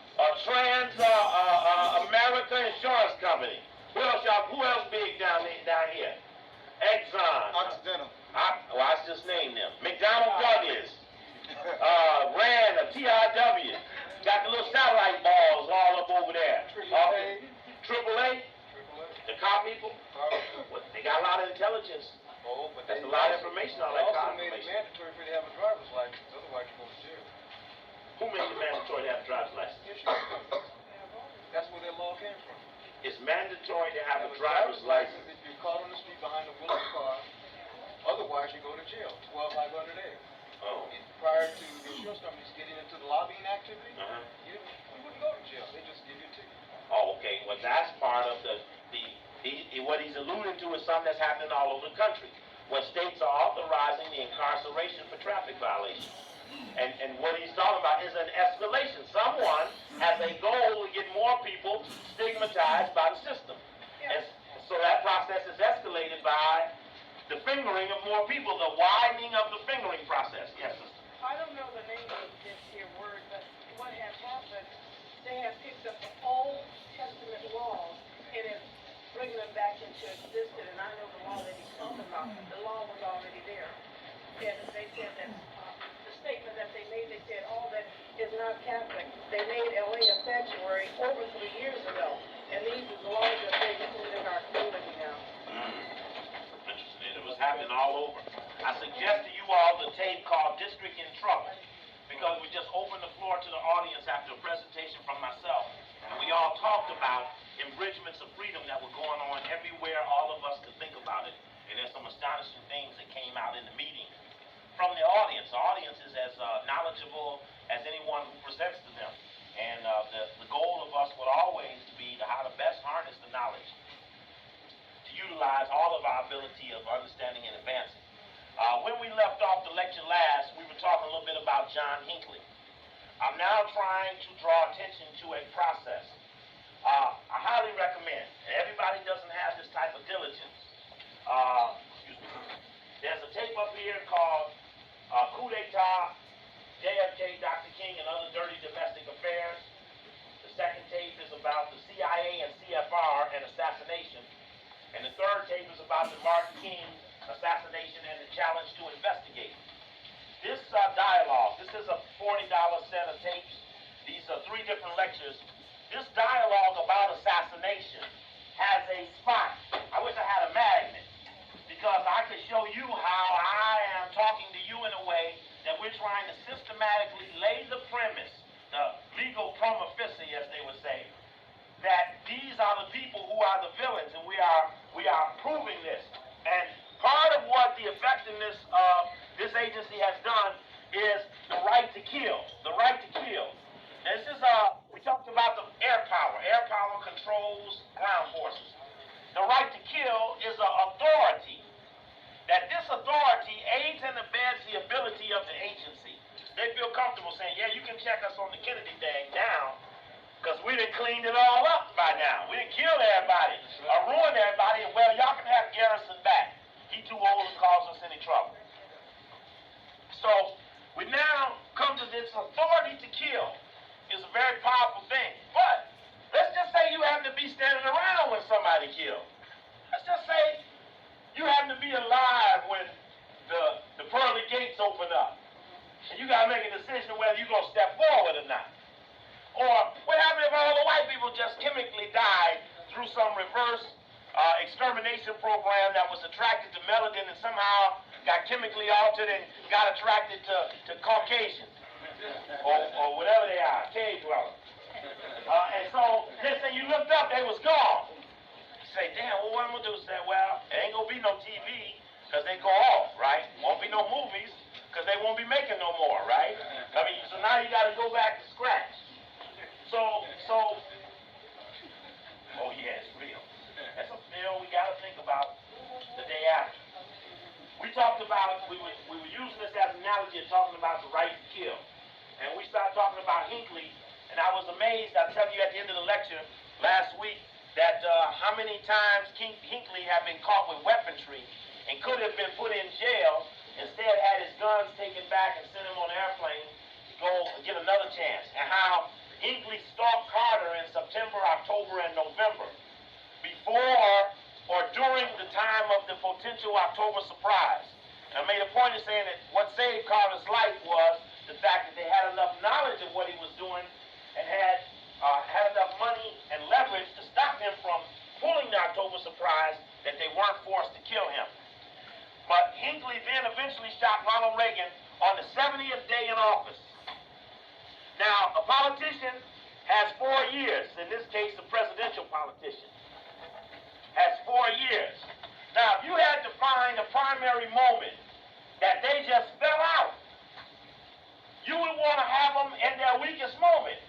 Speaker 1: Trans-America Insurance Company. Who else big down here? Exxon.
Speaker 4: Occidental.
Speaker 1: I just named them. McDonnell Douglas. Rand, TI little satellite balls all up over there. AAA, the car people, well, they got a lot of intelligence.
Speaker 4: Oh, but
Speaker 1: That's a lot of information on that car
Speaker 4: also made it
Speaker 1: information.
Speaker 4: mandatory for you to have a driver's license, otherwise you go to jail.
Speaker 1: Who made it mandatory to have a driver's license?
Speaker 4: That's where that law came from.
Speaker 1: It's mandatory to have a driver's license.
Speaker 4: If you're caught on the street behind a wheel of a car, otherwise you go to jail, 12,500 days.
Speaker 1: Oh.
Speaker 4: Prior to the insurance companies getting into the lobbying activity,
Speaker 1: Uh-huh.
Speaker 4: you wouldn't go to jail. They just give you a ticket.
Speaker 1: Oh, okay. Well, that's part of what he's alluding to is something that's happening all over the country, when states are authorizing the incarceration for traffic violations. And what he's talking about is an escalation. Someone has a goal to get more people stigmatized by the system. And so that process is escalated by the fingering of more people, the widening of the fingering process. Yes, sister.
Speaker 8: I don't know the name of this here word, but what has happened, they have picked up the Old Testament laws and have bringing them back into existence, and I know the law that he's talking about, the law was already there. And they said that, the statement that they made, they said all that is not Catholic, they made LA a sanctuary over 3 years ago, and these are the laws that they include in our community now.
Speaker 1: Interesting. It was happening all over. I suggest to you all the tape called District in Trouble, because we just opened the floor to the audience after a presentation from myself, and we all talked about abridgments of freedom that were going on everywhere all of us could think about it. And there's some astonishing things that came out in the meeting from the audience. The audience is as knowledgeable as anyone who presents to them. And the goal of us would always be to how to best harness the knowledge, to utilize all of our ability of understanding and advancing. When we left off the lecture last, we were talking a little bit about John Hinckley. I'm now trying to draw attention to a process. I highly recommend, and everybody doesn't have this type of diligence. There's a tape up here called Coup d'etat, JFK, Dr. King, and Other Dirty Domestic Affairs. The second tape is about the CIA and CFR and assassination. And the third tape is about the Martin King assassination and the challenge to investigate. This dialogue, this is a $40 set of tapes. These are 3 different lectures. This dialogue about assassination has a spot. I wish I had a magnet, because I could show you how I am talking to you in a way that we're trying to systematically lay the premise, the legal prima facie, as they would say, that these are the people who are the villains, and we are proving this. And part of what the effectiveness of this agency has done is the right to kill. The right to kill. This is we talked about the air power. Air power controls ground forces. The right to kill is an authority. That this authority aids and abets the ability of the agency. They feel comfortable saying, yeah, you can check us on the Kennedy thing now, because we done cleaned it all up by now. We done killed everybody, or ruined everybody, and well, y'all can have Garrison back. He too old to cause us any trouble. So, we now come to this authority to kill. Is a very powerful thing. But, let's just say you happen to be standing around when somebody killed. Let's just say you happen to be alive when the pearly gates open up. And you got to make a decision whether you're going to step forward or not. Or, what happened if all the white people just chemically died through some reverse extermination program that was attracted to melanin and somehow got chemically altered and got attracted to Caucasians? Or whatever they are, cave dwellers. And so, let's say you looked up, they was gone. You say, damn, well, what I'm going to do? Say, well, it ain't going to be no TV, because they go off, right? Won't be no movies, because they won't be making no more, right? I mean, so now you got to go back to scratch. So, oh yeah, it's real. That's a bill we got to think about the day after. We talked about, we were using this as an analogy of talking about the right to kill. And we started talking about Hinckley, and I was amazed, I tell you at the end of the lecture last week, that how many times Hinckley had been caught with weaponry and could have been put in jail, instead had his guns taken back and sent him on an airplane to go and get another chance. And how Hinckley stalked Carter in September, October, and November, before or during the time of the potential October surprise. And I made a point of saying that what saved Carter's life was the fact that they had enough knowledge of what he was doing and has 4 years. In this case, a presidential politician has 4 years. Now, if you had to find a primary moment that they just fell out, you would want to have them in their weakest moment.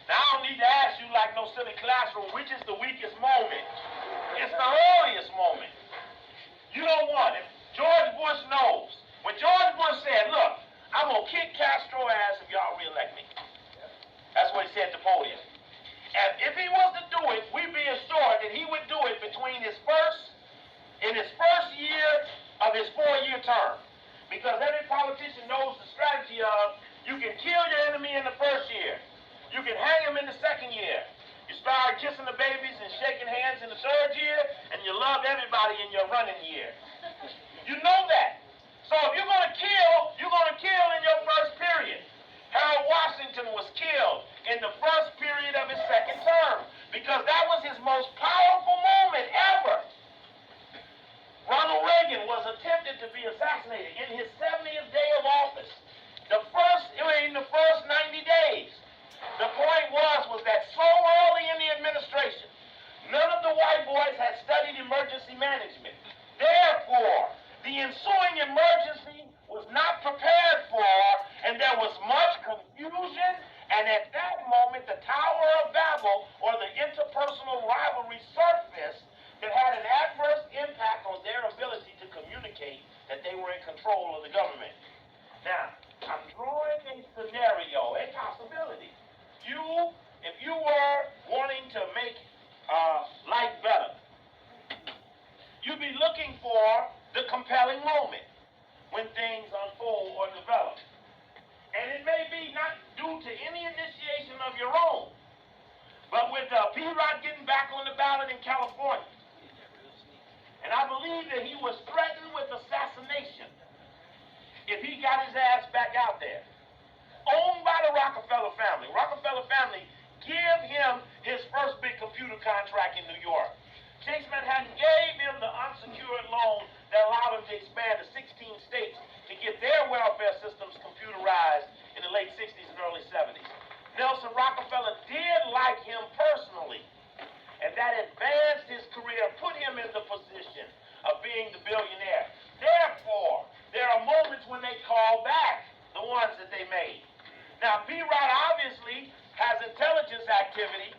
Speaker 1: Now, I don't need to ask you like no silly classroom, which is the weakest moment? It's the earliest moment. You don't want it. George Bush knows. When George Bush said, look, I'm going to kick Castro ass if y'all reelect me. That's what he said at the podium. And if he was to do it, we'd be assured that he would do it in his first year of his 4-year term. Because every politician knows the strategy of, you can kill your enemy in the first year. You can hang him in the second year. You start kissing the babies and shaking hands in the 3rd year, and you love everybody in your running year. You know that. So if you're going to kill in your first period. Harold Washington was killed in the first period of his 2nd term because that was his most powerful moment ever. Ronald Reagan was attempted to be assassinated in his 70th day of office. In the first 90 days. The point was that so early in the administration, none of the white boys had studied emergency management. Therefore, the ensuing emergency was not prepared for, and there was much confusion, and at that moment, the Tower of Babel, or the interpersonal rivalry, surfaced that had an adverse impact on their ability to communicate that they were in control of the government. Now, I'm drawing a scenario, a possibility. If you were wanting to make life better, you'd be looking for the compelling moment when things unfold or develop. And it may be not due to any initiation of your own, but with P-Rod getting back on the ballot in California, and I believe that he was threatened with assassination if he got his ass back out there. Owned by the Rockefeller family. Rockefeller family give him his first big computer contract in New York. Chase Manhattan gave him the unsecured loan that allowed him to expand to 16 states to get their welfare systems computerized in the late 60s and early 70s. Nelson Rockefeller did like him personally, and that advanced his career, put him in the position of being the billionaire. Therefore, there are moments when they call back the ones that they made. Now, P-Rod obviously has intelligence activity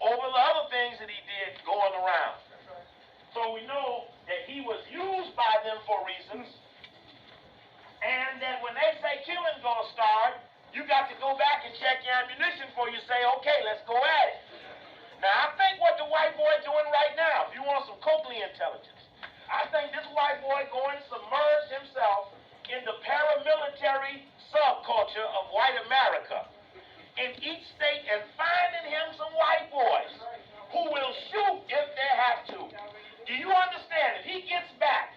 Speaker 1: over the other things that he did going around. So we know that he was used by them for reasons, and that when they say killing's gonna start, you got to go back and check your ammunition before you say, okay, let's go at it. Now, I think what the white boy doing right now, if you want some COKELY intelligence, I think this white boy going to submerge himself in the paramilitary subculture of white America in each state and finding him some white boys who will shoot if they have to. Do you understand? If he gets back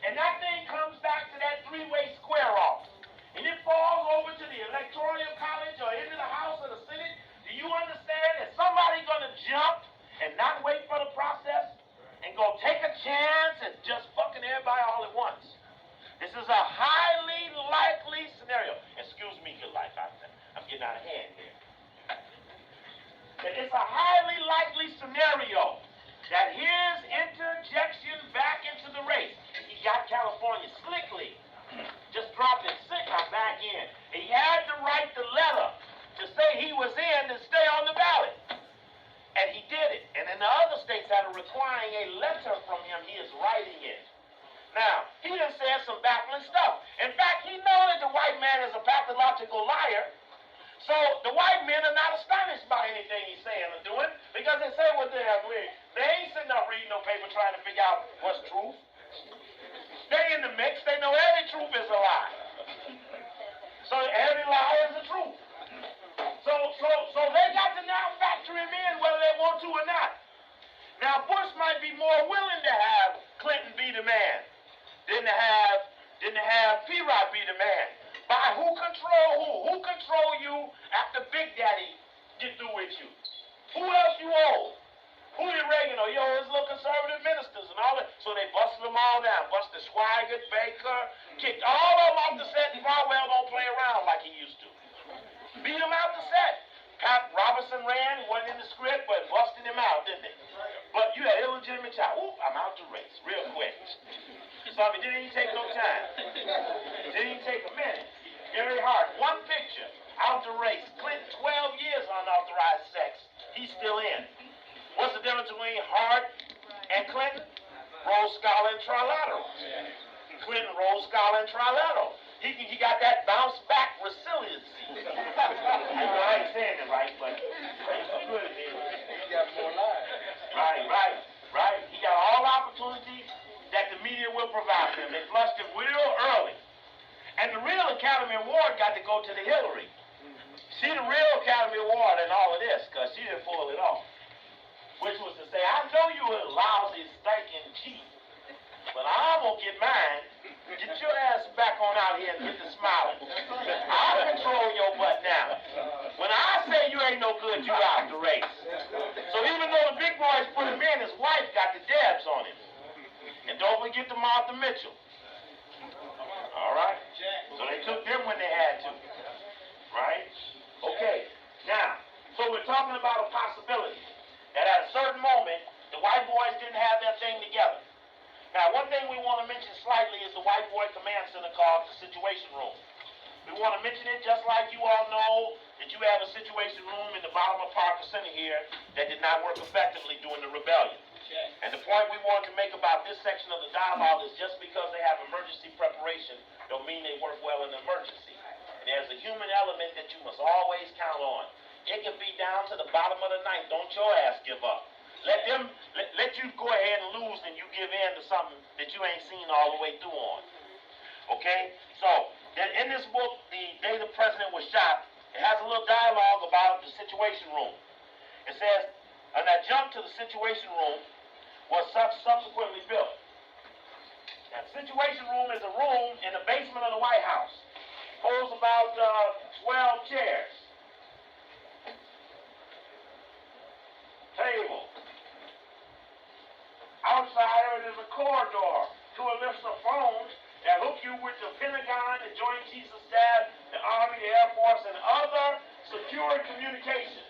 Speaker 1: and that thing comes back to that 3-way square off and it falls over to the electoral college or into the House or the Senate, do you understand that somebody's going to jump and not wait for the process and go take a chance and just fucking everybody all at once? This is a highly likely scenario. Excuse me, good life, I'm getting out of hand here. It's a highly likely scenario that his interjection back into the race, he got California slickly, just dropped his back in. He had to write the letter to say he was in to stay on the ballot. And he did it. And then the other states that are requiring a letter from him, he is writing it. Now, he done said some baffling stuff. In fact, he knows that the white man is a pathological liar. So the white men are not astonished by anything he's saying or doing because they say what they have read. They ain't sitting up reading no paper trying to figure out what's truth. They in the mix. They know every truth is a lie. So every lie is the truth. So they got to now factor him in whether they want to or not. Now Bush might be more willing to have Clinton be the man than to have P-Rod be the man. By who control who? Who control you after Big Daddy get through with you? Who else you owe? Who did Reagan owe? You owe his little conservative ministers and all that. So they busted them all down. Busted Swigert, Baker, kicked all of them off the set, and Farwell don't play around like he used to. Beat him out the set. the child. Oop, I'm out the race real quick. So I mean, didn't even take no time. Didn't even take a minute. Gary Hart, one picture, out the race. Clinton, 12 years unauthorized sex. He's still in. What's the difference between Hart and Clinton? Rhodes Scholar and trilateral. Clinton, Rhodes Scholar and trilateral. He got that bounce back resiliency. I ain't saying it right, but it's good at it.
Speaker 4: He got more lives.
Speaker 1: Right. He got all opportunities that the media will provide him. They flushed him real early. And the real Academy Award got to go to the Hillary. She the real Academy Award in all of this, because she didn't pull it off. Which was to say, I know you a lousy, stinking cheat, but I'm going to get mine. Get your ass back on out here and get to smiling. I'll control your butt now. When I say you ain't no good, you out the race. So even though the big boys put him in, his wife got the dabs on him. And don't forget the Martha Mitchell. All right? So they took them when they had to. Right? Okay. Now, so we're talking about a possibility that at a certain moment, the white boys didn't have their thing together. Now, one thing we want to mention slightly is the White Boy Command Center called the Situation Room. We want to mention it just like you all know that you have a situation room in the bottom of Parker Center here that did not work effectively during the rebellion. And the point we want to make about this section of the dialogue is just because they have emergency preparation don't mean they work well in an emergency. There's a human element that you must always count on. It can be down to the bottom of the ninth. Don't your ass give up. Let you go ahead and lose and you give in to something that you ain't seen all the way through on. Okay? So, in this book, The Day the President Was Shot, it has a little dialogue about the Situation Room. It says, an adjunct to the Situation Room was subsequently built. Now, the Situation Room is a room in the basement of the White House. Holds about 12 chairs. Table. Outside of it is a corridor to a list of phones that hook you with the Pentagon, the Joint Chiefs of Staff, the Army, the Air Force, and other secure communication.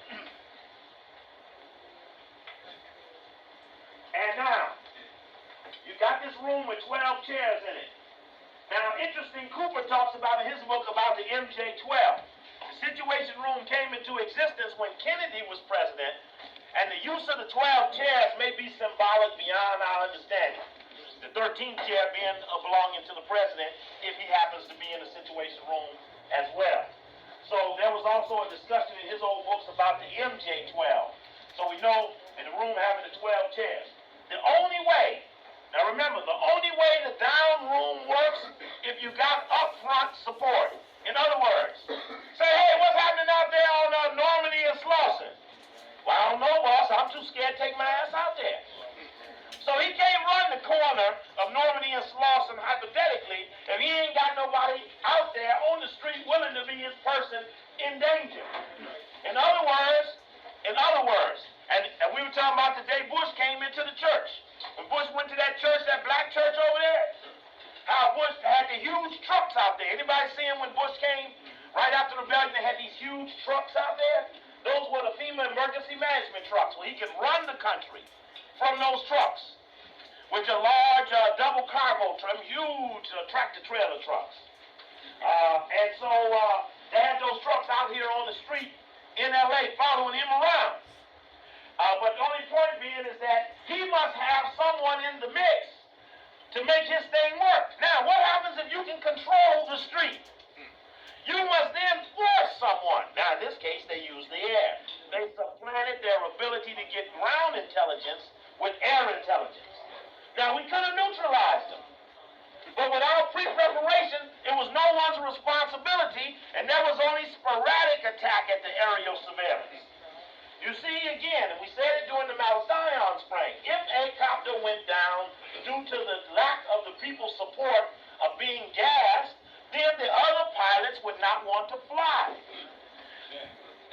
Speaker 1: And now, you got this room with 12 chairs in it. Now, interesting, Cooper talks about in his book about the MJ-12. The Situation Room came into existence when Kennedy was president, and the use of the 12 chairs may be symbolic beyond our understanding. The 13th chair being belonging to the president if he happens to be in the Situation Room as well. So there was also a discussion in his old books about the MJ-12. So we know in the room having the 12 chairs. The only way, now remember, the only way the down room works if you got up-front support. In other words, say, hey, what's happening out there on Normandy and Slauson? Well, I don't know, boss. I'm too scared to take my ass out there. So he can't run the corner of Normandy and Slauson, hypothetically, if he ain't got nobody out there on the street willing to be his person in danger. In other words, and we were talking about the day Bush came into the church. When Bush went to that church, that black church over there, how Bush had the huge trucks out there. Anybody see him when Bush came? Right after the rebellion, they had these huge trucks out there. Those were the FEMA emergency management trucks, where he could run the country from those trucks, which are large double cargo trim, huge tractor-trailer trucks. And so they had those trucks out here on the street in L.A. following him around. But the only point being is that he must have someone in the mix to make his thing work. Now, what happens if you can control the street? You must then force someone. Now, in this case, they used the air. They supplanted their ability to get ground intelligence with air intelligence. Now, we could have neutralized them. But without pre-preparation, it was no one's responsibility, and there was only sporadic attack at the aerial surveillance. You see, again, and we said it during the Malathion spring, if a copter went down due to the lack of the people's support of being gassed, then the other pilots would not want to fly.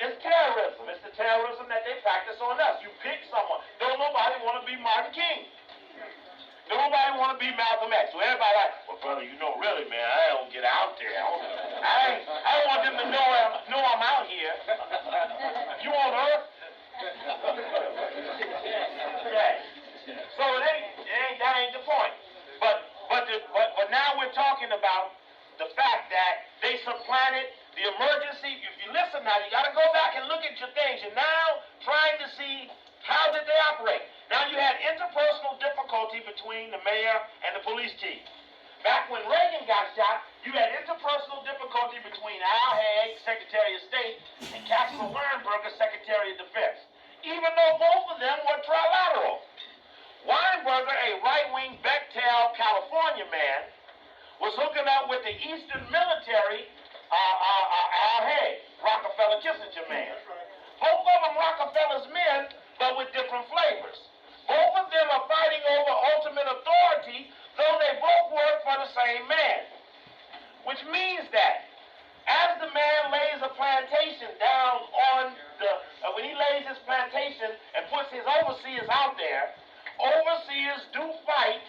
Speaker 1: It's terrorism. It's the terrorism that they practice on us. You pick someone. Don't nobody want to be Martin King. Don't nobody want to be Malcolm X. So everybody like, well, brother, you know, really, man, I don't get out there. I don't want them to know I'm out here. You on Earth? Okay. So to see how did they operate. Now you had interpersonal difficulty between the mayor and the police chief. Back when Reagan got shot, you had interpersonal difficulty between Al Haig, Secretary of State, and Casper Weinberger, Secretary of Defense, even though both of them were trilateral. Weinberger, a right-wing Bechtel, California man, was hooking up with the Eastern military, Al Haig, Rockefeller Kissinger man. Both of them Rockefeller's men, but with different flavors. Both of them are fighting over ultimate authority, though they both work for the same man. Which means that as the man lays a plantation down on the, when he lays his plantation and puts his overseers out there, overseers do fight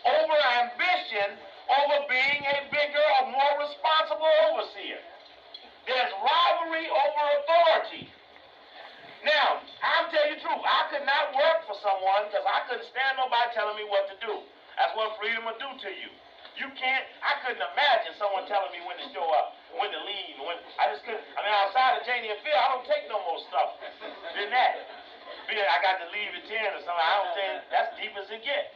Speaker 1: over ambition, over being a bigger or more responsible overseer. There's rivalry over authority. Now, I'll tell you the truth, I could not work for someone because I couldn't stand nobody telling me what to do. That's what freedom will do to you. You can't, I couldn't imagine someone telling me when to show up, when to leave, when, I just couldn't, I mean, outside of Janie and Phil, I don't take no more stuff than that. I got to leave at 10 or something, I don't think, that's deep as it gets.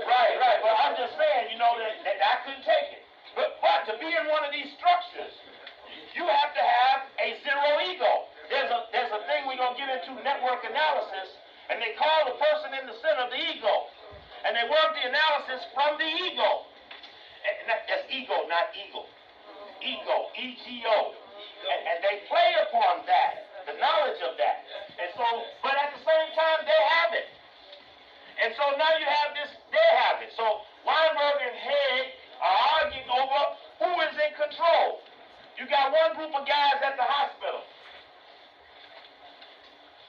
Speaker 1: Right, but I'm just saying, you know, that I couldn't take it. But to be in one of these structures, you have to have a zero ego. There's a thing we're going to get into, network analysis, and they call the person in the center the ego. And they work the analysis from the ego. And that's ego, not eagle. Ego, E-G-O. And they play upon that, the knowledge of that. And so, but at the same time, they have it. And so now you have this, they have it. So Weinberg and Haig are arguing over who is in control. You got one group of guys at the hospital.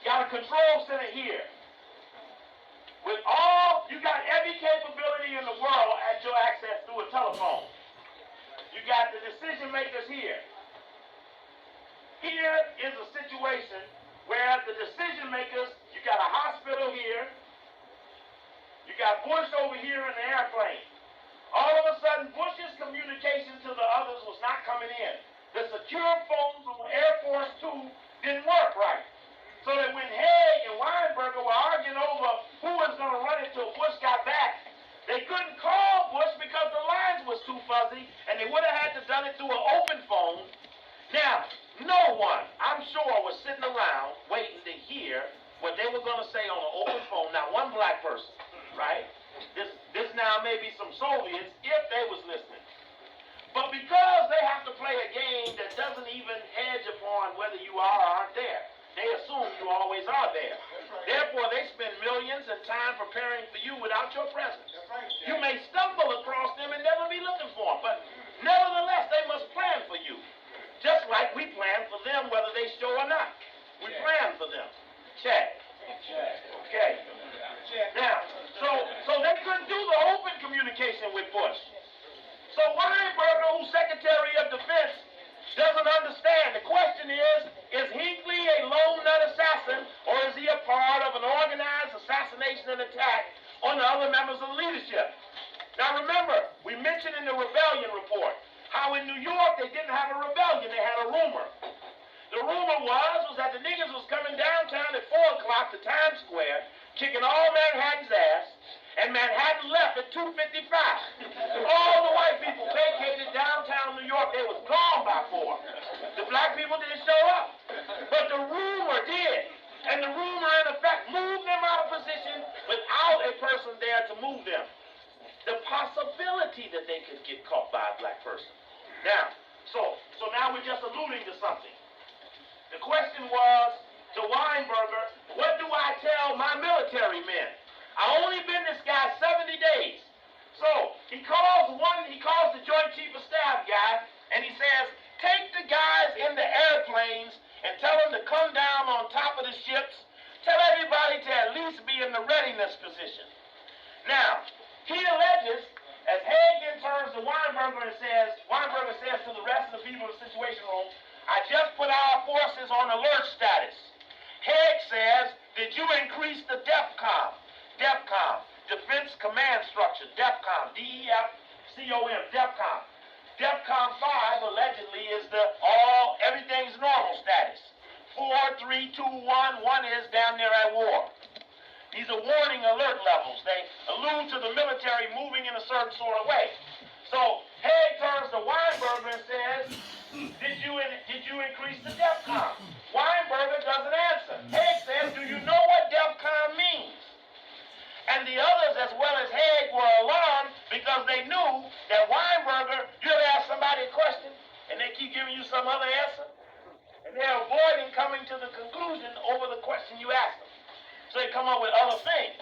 Speaker 1: Got a control center here. With all, you got every capability in the world at your access through a telephone. You got the decision makers here. Here is a situation where the decision makers, you got a hospital here, you got Bush over here in the airplane. All of a sudden, Bush's communication to the others was not coming in. The secure phones on Air Force 2 didn't work right. So that when Haig and Weinberger were arguing over who was going to run it till Bush got back, they couldn't call Bush because the lines was too fuzzy, and they would have had to done it through an open phone. Now, no one, I'm sure, was sitting around waiting to hear what they were going to say on an open phone. Not one black person, right? This now may be some Soviets if they was listening. But because they have to play a game that doesn't even hedge upon whether you are or aren't there, they assume you always are there. Therefore, they spend millions and time preparing for you without your presence. You may stumble across them and never be looking for them, but nevertheless, they must plan for you. Just like we plan for them whether they show or not. We plan for them. Check. Okay. Now, so they couldn't do the open communication with Bush. So Weinberger, who's Secretary of Defense, doesn't understand. The question is Hinckley a lone nut assassin, or is he a part of an organized assassination and attack on the other members of leadership? Now remember, we mentioned in the rebellion report how in New York they didn't have a rebellion, they had a rumor. The rumor was that the niggas was coming downtown at 4 o'clock to Times Square, kicking all Manhattan's ass, and Manhattan left at 2:55. All the white people vacated downtown New York. They was gone by 4. The black people didn't show up. But the rumor did. And the rumor, in effect, moved them out of position without a person there to move them. The possibility that they could get caught by a black person. Now, so now we're just alluding to something. The question was to Weinberger, what do I tell my military men? I only been this guy 70 days. So he calls the Joint Chief of Staff guy, and he says, take the guys in the airplanes and tell them to come down on top of the ships. Tell everybody to at least be in the readiness position. Now, he alleges, as Haig then turns to Weinberger and says, Weinberger says to the rest of the people in the Situation Room, I just put our forces on alert status. Haig says, did you increase the DEFCON? DEFCON, Defense Command Structure, DEFCON, D-E-F-C-O-M, DEFCON. DEFCON 5 allegedly is the everything's normal status. 4, 3, 2, 1. One is down there at war. These are warning alert levels. They allude to the military moving in a certain sort of way. So Haig turns to Weinberger and says, did you increase the DEFCON? Weinberger doesn't answer. Haig says, do you know what DEFCON means? And the others, as well as Haig, were alarmed because they knew that Weinberger, you ever ask somebody a question and they keep giving you some other answer? And they're avoiding coming to the conclusion over the question you ask them. So they come up with other things.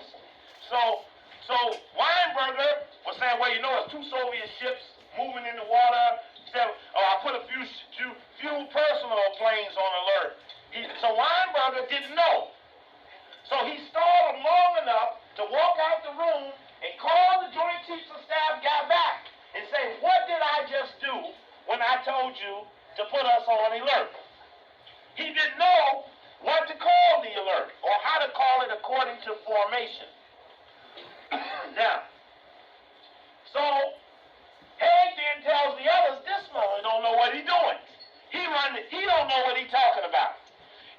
Speaker 1: So Weinberger was saying, well, you know, it's 2 Soviet ships moving in the water. He said, oh, I put a few personal planes on alert. So Weinberger didn't know. So he stalled him long enough to walk out the room and call the Joint Chiefs of Staff guy back and say, what did I just do when I told you to put us on alert? He didn't know what to call the alert or how to call it according to formation. Now, so Haig then tells the others, this man don't know what he's doing. He don't know what he's talking about.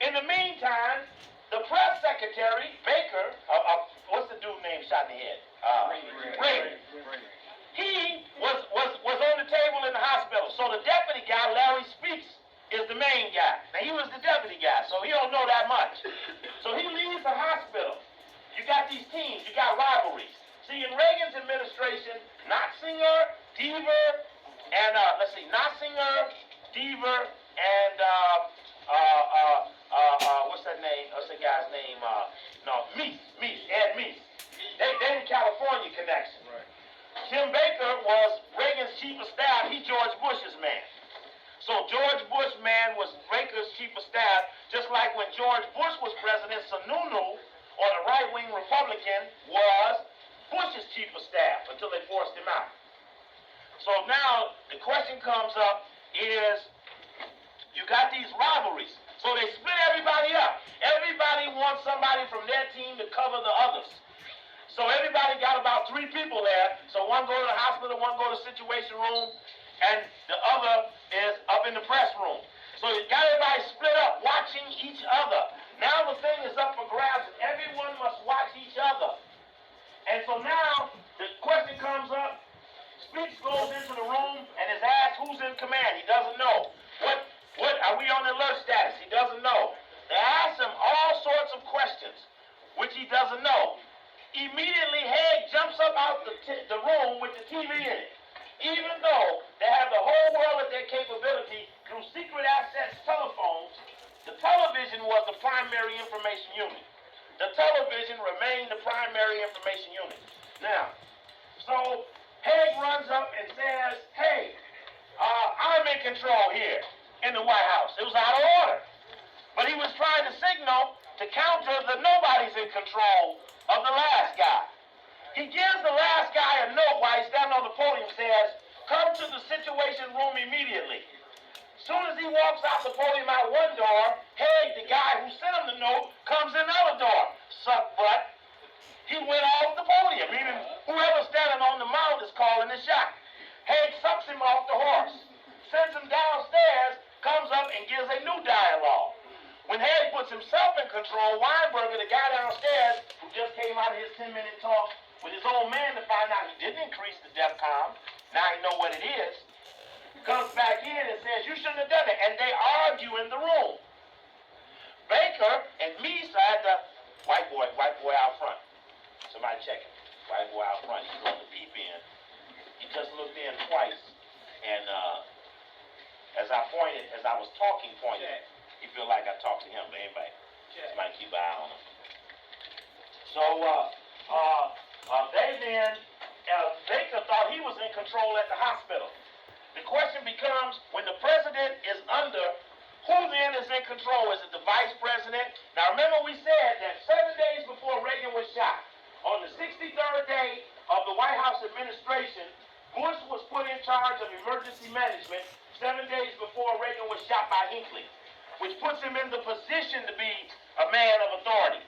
Speaker 1: In the meantime, the press secretary, Baker, what's the dude name shot in the head? Brady. He was on the table in the hospital. So the deputy guy, Larry Speaks, is the main guy. Now he was the deputy guy, so he don't know that much. So he leaves the hospital. You got these teams, you got rivalries. See, in Reagan's administration, Notzinger, Deaver, and Notzinger, Deaver, and what's that name? What's the guy's name? Ed Meese. They in California connection.
Speaker 4: Right.
Speaker 1: Tim Baker was Reagan's chief of staff. He George Bush's man. So George Bush man was Baker's chief of staff, just like when George Bush was president, Sununu, or the right-wing Republican, was Bush's chief of staff until they forced him out. So now the question comes up is, you got these rivalries. So they split everybody up. Everybody wants somebody from their team to cover the others. So everybody got about 3 people there. So one go to the hospital, one go to the situation room, and the other is up in the press room. So you got everybody split up, watching each other. Now the thing is up for grabs, and everyone must watch each other. And so now the question comes up. Speaks goes into the room and is asked who's in command. He doesn't know. What are we on alert status? He doesn't know. They ask him all sorts of questions, which he doesn't know. Immediately, Haig jumps up out the room with the TV in it. Even though they have the whole world at their capability through secret access telephones, the television was the primary information unit. The television remained the primary information unit. Now, so Haig runs up and says, hey, I'm in control here in the White House. It was out of order. But he was trying to signal to counter the nobody's in control of the last guy. He gives the last guy a note while he's standing on the podium, says, come to the situation room immediately. As soon as he walks out the podium out one door, Haig, the guy who sent him the note, comes in the other door. Suck butt. He went off the podium, meaning whoever's standing on the mound is calling the shot. Haig sucks him off the horse, sends him downstairs, comes up and gives a new dialogue. When Haig puts himself in control, Weinberger, the guy downstairs, who just came out of his 10-minute talk with his old man to find out he didn't increase the DEFCON, now he know what it is, comes back in and says, you shouldn't have done it. And they argue in the room. Baker and Meese had the white boy out front. Somebody check him. White boy out front. He's going to peep in. He just looked in twice. And as I was talking, he feel like I talked to him, but anybody. Somebody keep an eye on him. So Baker thought he was in control at the hospital. The question becomes, when the president is under, who then is in control? Is it the vice president? Now remember we said that 7 days before Reagan was shot, on the 63rd day of the White House administration, Bush was put in charge of emergency management 7 days before Reagan was shot by Hinckley, which puts him in the position to be a man of authority,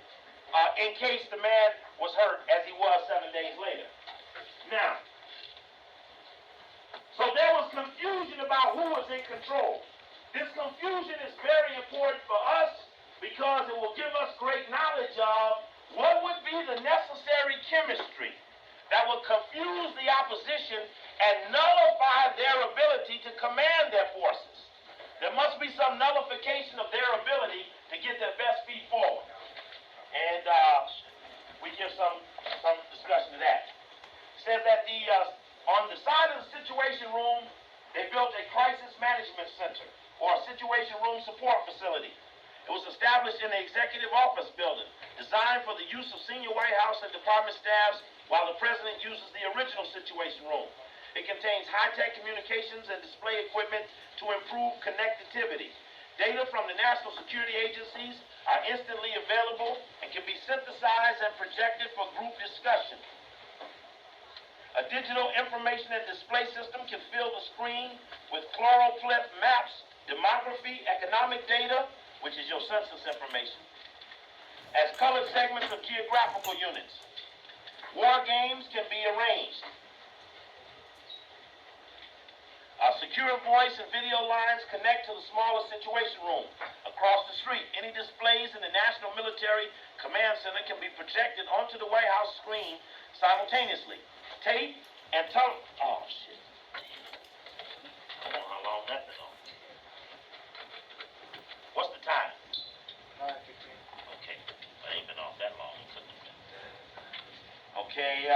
Speaker 1: in case the man was hurt as he was 7 days later. Now, so there was confusion about who was in control. This confusion is very important for us us great knowledge of what would be the necessary chemistry that would confuse the opposition and nullify their ability to command their forces. There must be some nullification of their ability to get their best feet forward. And we give some discussion to that. It says that on the side of the Situation Room, they built a crisis management center or a Situation Room support facility. It was established in the Executive Office Building, designed for the use of senior White House and department staffs while the President uses the original Situation Room. It contains high-tech communications and display equipment to improve connectivity. Data from the national security agencies are instantly available and can be synthesized and projected for group discussion. A digital information and display system can fill the screen with chlorophyll maps, demography, economic data, which is your census information, as colored segments of geographical units. War games can be arranged. Secure voice and video lines connect to the smaller Situation Room. Across the street, any displays in the National Military Command Center can be projected onto the White House screen simultaneously. Tape and oh shit. I don't know how long that's been on. What's the time?
Speaker 4: 9:15.
Speaker 1: Okay, I ain't been off that long. Okay,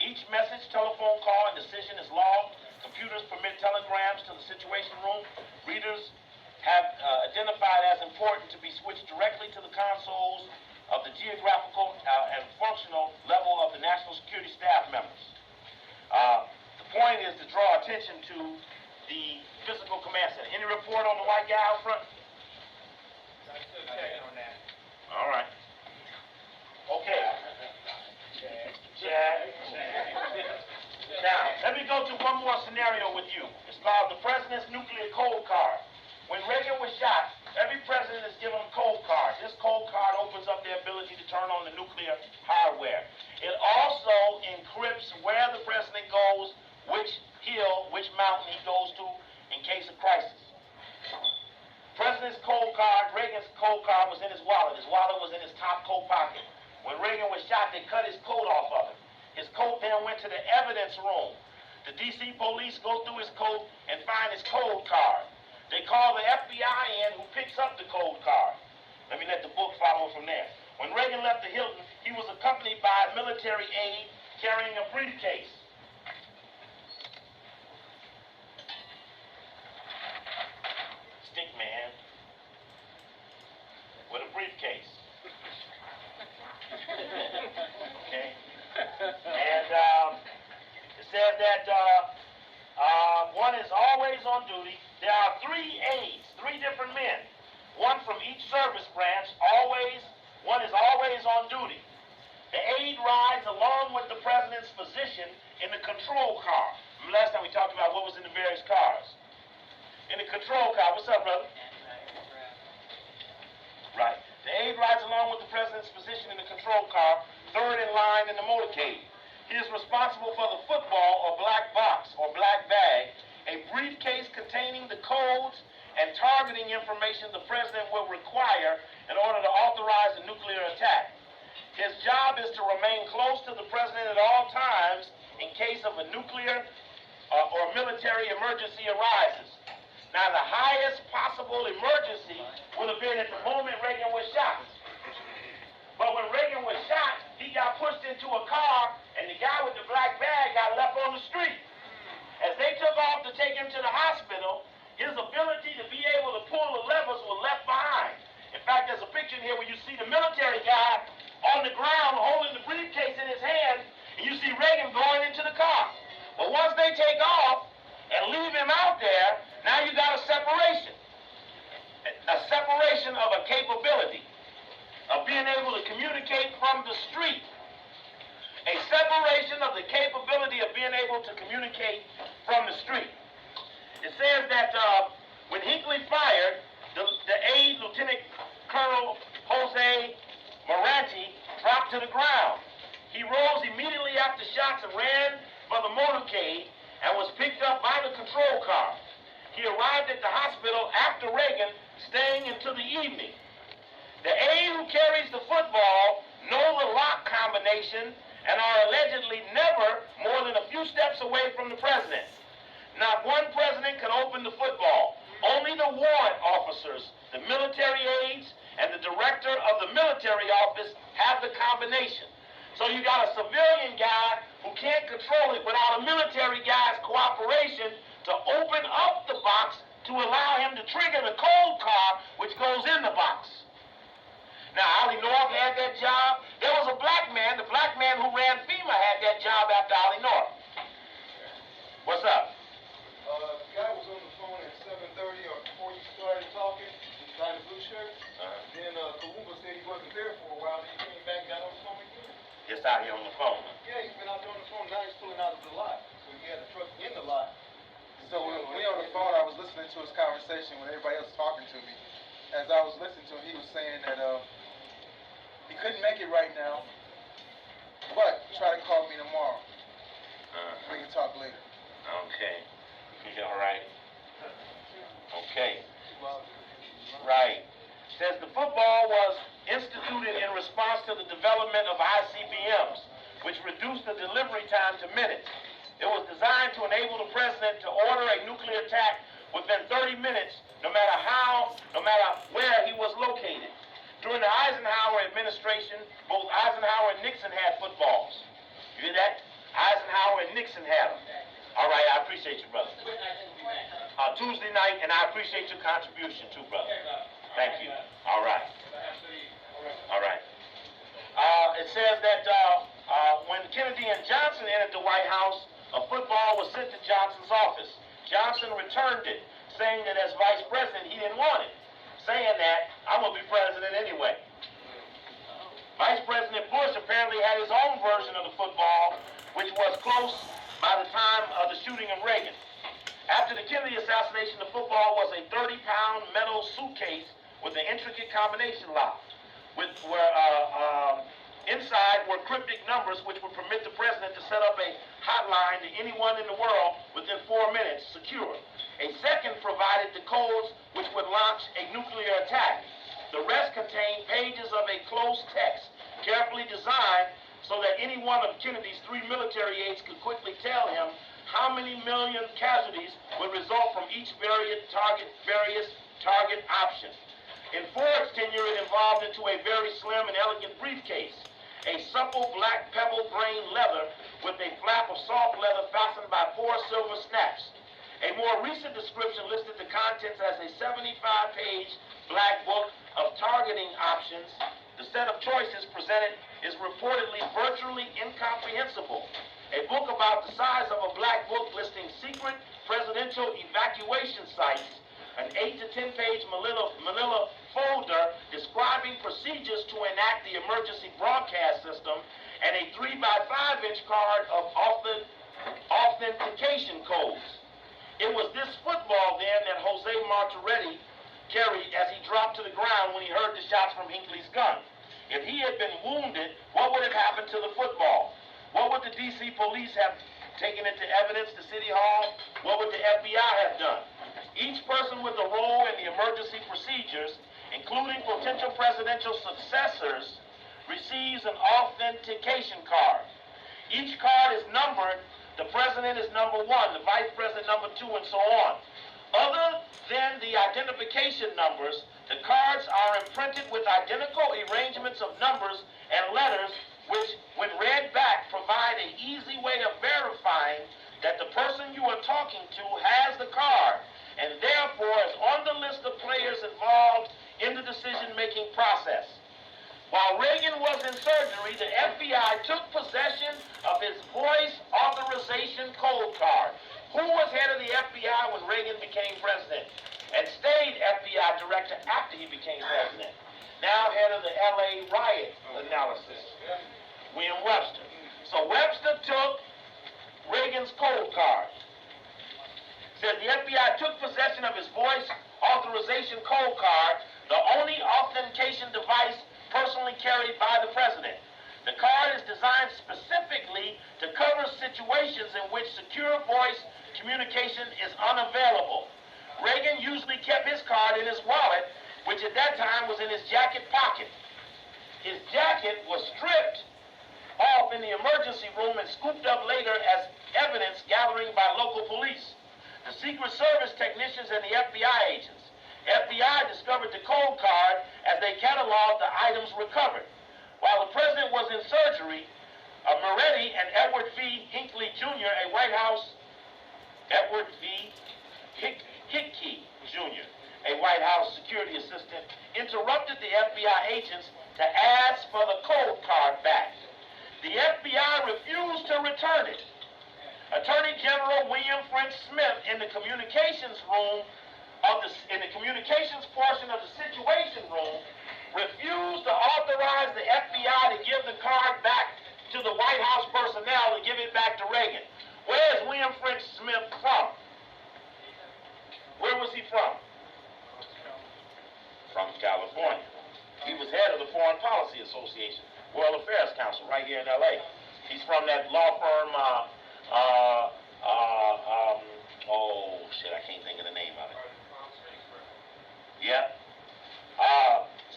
Speaker 1: each message, telephone call, and decision is logged. Computers permit telegrams to the Situation Room. Readers have identified as important to be switched directly to the consoles of the geographical and functional level of the national security staff members. The point is to draw attention to the physical command center. Any report on the white guy out front?
Speaker 2: I still checking on that.
Speaker 1: All right. Okay. Chad. Now, let me go to one more scenario with you. It's called the President's Nuclear Code Card. When Reagan was shot, every president is given a code card. This code card opens up their ability to turn on the nuclear hardware. It also encrypts where the president goes, which hill, which mountain he goes to in case of crisis. President's code card, Reagan's code card was in his wallet. His wallet was in his top coat pocket. When Reagan was shot, they cut his coat off of him. His coat then went to the evidence room. The D.C. police go through his coat and find his code card. They call the FBI in, who picks up the code card. Let me let the book follow from there. When Reagan left the Hilton, he was accompanied by a military aide carrying a briefcase. Stick man with a briefcase. Okay? And it says that one is always on duty. There are 3 aides, 3 different men, one from each service branch. One is always on duty. The aide rides along with the president's physician in the control car. Remember last time we talked about what was in the various cars? In the control car. What's up, brother? Right. The aide rides along with the president's physician in the control car, third in line in the motorcade. He is responsible for the football or black box or black bag, a briefcase containing the codes and targeting information the president will require in order to authorize a nuclear attack. His job is to remain close to the president at all times in case of a nuclear or military emergency arises. Now, the highest possible emergency would have been at the moment Reagan was shot. But when Reagan was shot, he got pushed into a car, and the guy with the black bag got left on the street. As they took off to take him to the hospital, his ability to be able to pull the levers was left behind. In fact, there's a picture in here where you see the military guy on the ground holding the briefcase in his hand, and you see Reagan going into the car. But once they take off and leave him out there, now you got a separation of a capability of being able to communicate from the street. A separation of the capability of being able to communicate from the street. It says that when Hinckley fired, the aide, Lieutenant Colonel Jose Moranti, dropped to the ground. He rose immediately after shots and ran for the motorcade and was picked up by the control car. He arrived at the hospital after Reagan staying into the evening. The aide who carries the football know the lock combination and are allegedly never more than a few steps away from the president. Not one president can open the football. Only the warrant officers, the military aides, and the director of the military office have the combination. So you got a civilian guy who can't control it without a military guy's cooperation to open up the box to allow him to trigger the code card which goes in the box. Now, Ollie North had that job. There was a black man, the black man who ran FEMA had that job after Ollie North. What's up?
Speaker 4: The guy was on the phone at 7:30 or before you started talking, the guy in the blue shirt. Then Kalumba said he wasn't there for a while, then he came back and got on the phone again.
Speaker 1: Just out here on the phone.
Speaker 4: Yeah, he's been out there on the phone, now he's pulling out of the lot. So he had a truck in the lot. So when we on the phone, I was listening to his conversation when everybody else was talking to me. As I was listening to him, he was saying that he couldn't make it right now, but try to call me tomorrow. We can talk later.
Speaker 1: Okay. All right. Okay. Right. Says the football was instituted in response to the development of ICBMs, which reduced the delivery time to minutes. It was designed to enable the president to order a nuclear attack within 30 minutes, no matter where he was located. During the Eisenhower administration, both Eisenhower and Nixon had footballs. You hear that? Eisenhower and Nixon had them. All right, I appreciate you, brother. Tuesday night, and I appreciate your contribution too, brother. Thank you. All right. All right. It says that when Kennedy and Johnson entered the White House, a football was sent to Johnson's office. Johnson returned it, saying that as vice president, he didn't want it. Saying that, I'm going to be president anyway. Vice President Bush apparently had his own version of the football, which was close by the time of the shooting of Reagan. After the Kennedy assassination, the football was a 30-pound metal suitcase with an intricate combination lock, inside were cryptic numbers which would permit the president to set up a hotline to anyone in the world within 4 minutes, secure. A second provided the codes which would launch a nuclear attack. The rest contained pages of a closed text, carefully designed so that any one of Kennedy's 3 military aides could quickly tell him how many million casualties would result from each various target option. In Ford's tenure, it evolved into a very slim and elegant briefcase, a supple black pebble-grain leather with a flap of soft leather fastened by 4 silver snaps. A more recent description listed the contents as a 75-page black book of targeting options. The set of choices presented is reportedly virtually incomprehensible. A book about the size of a black book listing secret presidential evacuation sites, an 8 to 10 page manila folder describing procedures to enact the emergency broadcast system, and a 3 by 5 inch card of authentication codes. It was this football then that Jose Martiretti carried as he dropped to the ground when he heard the shots from Hinckley's gun. If he had been wounded, what would have happened to the football? What would the D.C. police have taken it to evidence to City Hall? What would the FBI have done? Each person with a role in the emergency procedures, including potential presidential successors, receives an authentication card. Each card is numbered. The president is number 1, the vice president number 2, and so on. Other than the identification numbers, the cards are imprinted with identical arrangements of numbers and letters which, when read back, provide an easy way of verifying that the person you are talking to has the card and therefore is on the list of players involved in the decision-making process. While Reagan was in surgery, the FBI took possession of his voice authorization code card. Who was head of the FBI when Reagan became president and stayed FBI director after he became president? Now head of the LA riot analysis, William Webster. So Webster took Reagan's code card. Said the FBI took possession of his voice authorization code card, the only authentication device personally carried by the president. The card is designed specifically to cover situations in which secure voice communication is unavailable. Reagan usually kept his card in his wallet, which at that time was in his jacket pocket. His jacket was stripped off in the emergency room and scooped up later as evidence gathering by local police. The Secret Service technicians and the FBI agents. FBI discovered the code card as they cataloged the items recovered. While the president was in surgery, Moretti and Edward V. Hinckley Jr., a White House, Edward V. Hickey Jr., a White House security assistant, interrupted the FBI agents to ask for the code card back. The FBI refused to return it. Attorney General William French Smith, in the communications portion of the Situation Room, refused to authorize the FBI to give the card back to the White House personnel to give it back to Reagan. Where is William French Smith from? Where was he from? From California. He was head of the Foreign Policy Association, World Affairs Council, right here in LA. He's from that law firm, I can't think of the name of it. Yeah.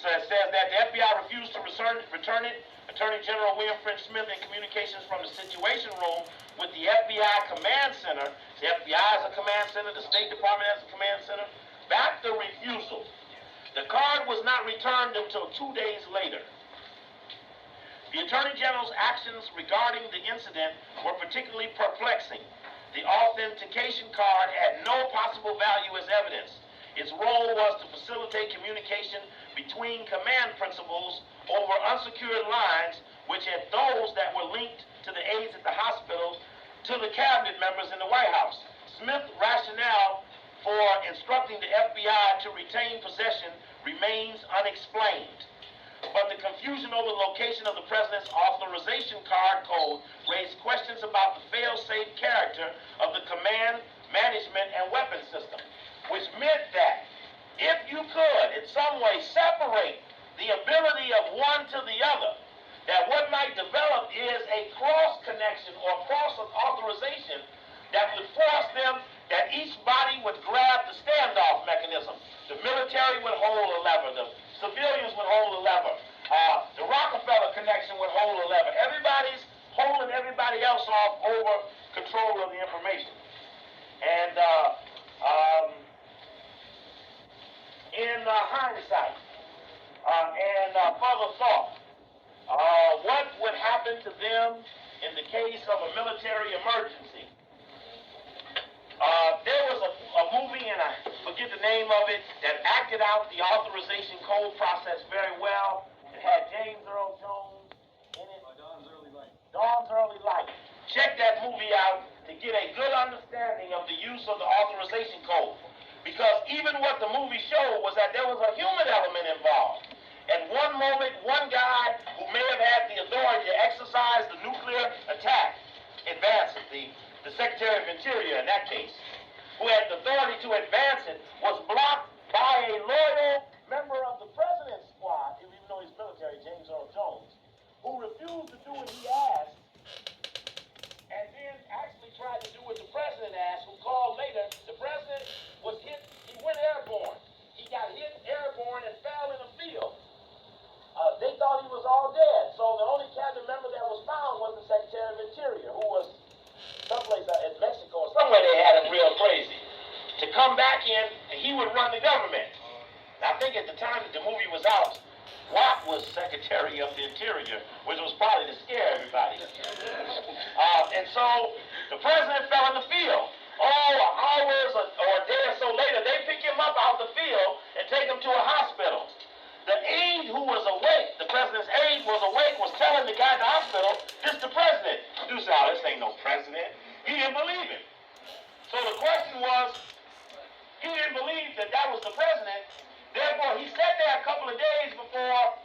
Speaker 1: So it says that the FBI refused to return it. Attorney General William French Smith, in communications from the Situation Room with the FBI Command Center, the FBI has a command center, the State Department has a command center, backed the refusal. The card was not returned until 2 days later. The Attorney General's actions regarding the incident were particularly perplexing. The authentication card had no possible value as evidence. Its role was to facilitate communication between command principals over unsecured lines, which had those that were linked to the aides at the hospital to the cabinet members in the White House. Smith's rationale for instructing the FBI to retain possession remains unexplained. But the confusion over the location of the president's authorization card code raised questions about the fail-safe character of the command, management, and weapons system, which meant that if you could in some way separate the ability of one to the other, that what might develop is a cross-connection or cross-authorization that would force them that each body would grab the standoff mechanism. The military would hold a lever, the civilians would hold a lever, the Rockefeller connection would hold a lever. Everybody's holding everybody else off over control of the information. And in hindsight and further thought, what would happen to them in the case of a military emergency? There was a movie, and I forget the name of it, that acted out the authorization code process very well. It had James Earl Jones in it. Dawn's Early Light. Check that movie out to get a good understanding of the use of the authorization code. Because even what the movie showed was that there was a human element involved. At one moment, one guy who may have had the authority to exercise the nuclear attack advances, the Secretary of Interior in that case, who had the authority to advance it, was blocked by a loyal member of the president's squad, even though he's military, James Earl Jones, who refused to do what he asked, and then actually tried to do what the president asked, who called later. The president was hit, he went airborne. He got hit airborne and fell in a field. They thought he was all dead, so the only cabinet member that was found was the Secretary of Interior, who was someplace in Mexico or somewhere. They had him real crazy to come back in, and he would run the government. And I think at the time that the movie was out, Watt was Secretary of the Interior, which was probably to scare everybody. And so the president fell in the field. Hours or a day or so later, they pick him up out the field and take him to a hospital. The aide who was awake, the president's aide was awake, was telling the guy in the hospital, "This the president." Dude said, "Oh, this ain't no president." He didn't believe it. So the question was, he didn't believe that that was the president. Therefore, he sat there a couple of days before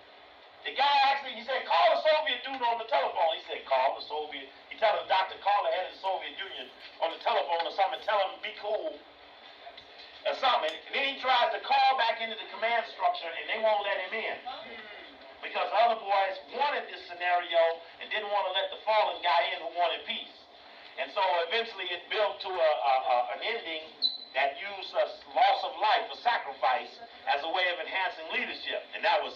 Speaker 1: the guy actually, he said, "Call the Soviet dude on the telephone." He said, "Call the Soviet." He telling the doctor, "Call the head of the Soviet Union on the telephone or something, tell him be cool." Or something. And then he tries to call back into the command structure, and they won't let him in. Because the other boys wanted this scenario and didn't want to let the fallen guy in who wanted peace. And so eventually it built to an ending that used loss of life or sacrifice as a way of enhancing leadership. And that was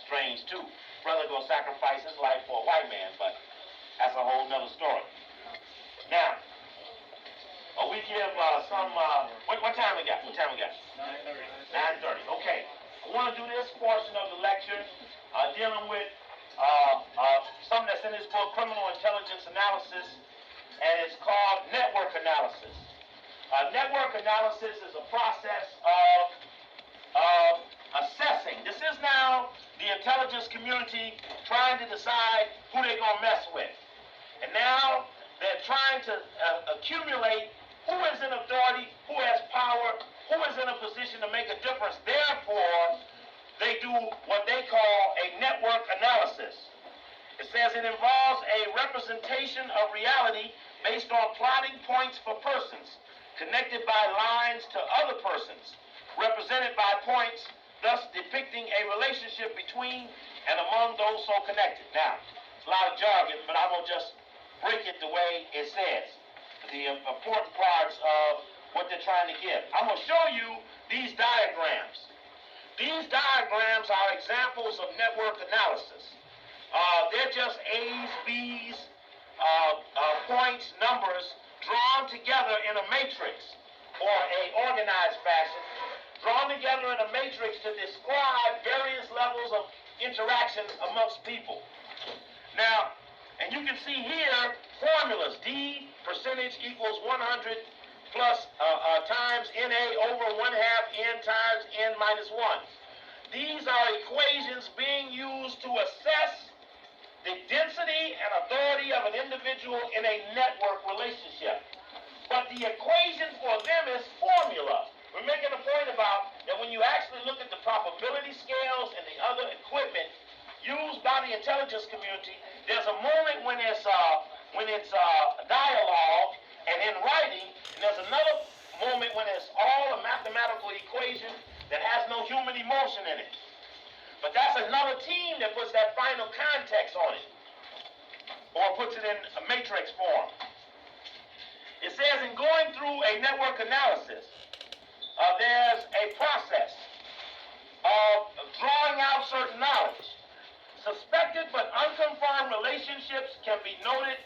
Speaker 1: strange too. Brother gonna sacrifice his life for a white man, but that's a whole nother story. Now, we give what time we got? 9:30. Okay. I want to do this portion of the lecture dealing with something that's in this book, Criminal Intelligence Analysis, and it's called network analysis. Network analysis is a process of assessing. This is now the intelligence community trying to decide who they're going to mess with. And now they're trying to accumulate who is in authority, who has power, who is in a position to make a difference. Therefore, they do what they call a network analysis. It says it involves a representation of reality based on plotting points for persons, connected by lines to other persons, represented by points, thus depicting a relationship between and among those so connected. Now, it's a lot of jargon, but I'm going to just break it the way it says, the important parts of what they're trying to give. I'm going to show you these diagrams. These diagrams are examples of network analysis. They're just A's, B's, points, numbers, drawn together in a matrix or a organized fashion, drawn together in a matrix to describe various levels of interaction amongst people. Now, and you can see here formulas. D percentage equals 100 plus times NA over 1/2 N times N minus 1. These are equations being used to assess the density and authority of an individual in a network relationship. But the equation for them is formula. We're making a point about that when you actually look at the probability scales and the other equipment used by the intelligence community, there's a moment when it's dialogue and in writing, and there's another moment when it's all a mathematical equation that has no human emotion in it. But that's another team that puts that final context on it, or puts it in a matrix form. It says in going through a network analysis, there's a process of drawing out certain knowledge. Suspected but unconfirmed relationships can be noted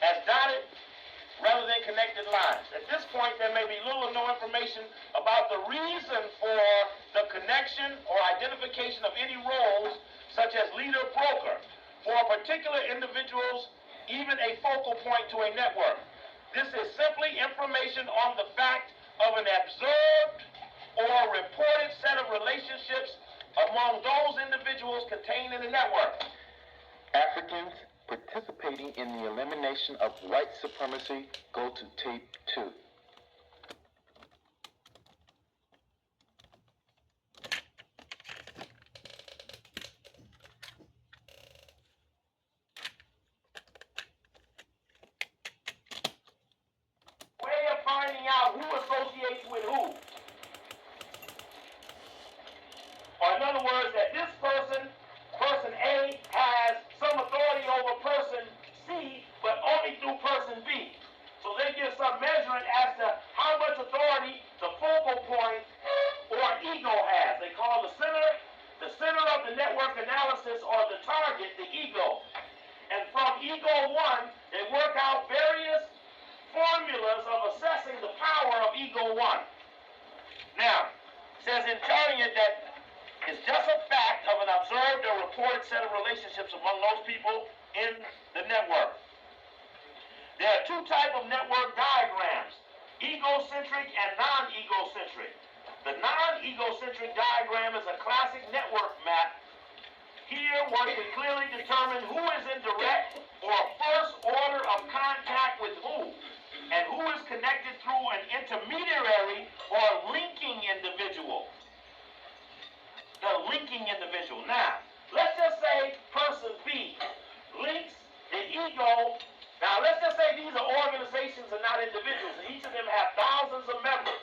Speaker 1: as dotted rather than connected lines. At this point, there may be little or no information about the reason for the connection or identification of any roles, such as leader, broker, for particular individuals, even a focal point to a network. This is simply information on the fact of an observed or reported set of relationships among those individuals contained in the network.
Speaker 7: Africans participating in the elimination of white supremacy, go to tape 2.
Speaker 1: Way of finding out who associates with who. Or in other words, that this person A, has some authority over person C, but only through person B. So they give some measurement as to how much authority the focal point or ego has. They call the center of the network analysis, or the target, the ego. And from ego 1, they work out various formulas of assessing the power of ego 1. Now, it says in charting it that it's just a fact of an observed or reported set of relationships among those people in the network. There are two types of network diagrams, egocentric and non-egocentric. The non-egocentric diagram is a classic network map. Here one can clearly determine who is in direct or first order of contact with who, and who is connected through an intermediary or linking individual. The linking individual. Now, let's just say person B links the ego. Now, let's just say these are organizations and not individuals, and each of them have thousands of members.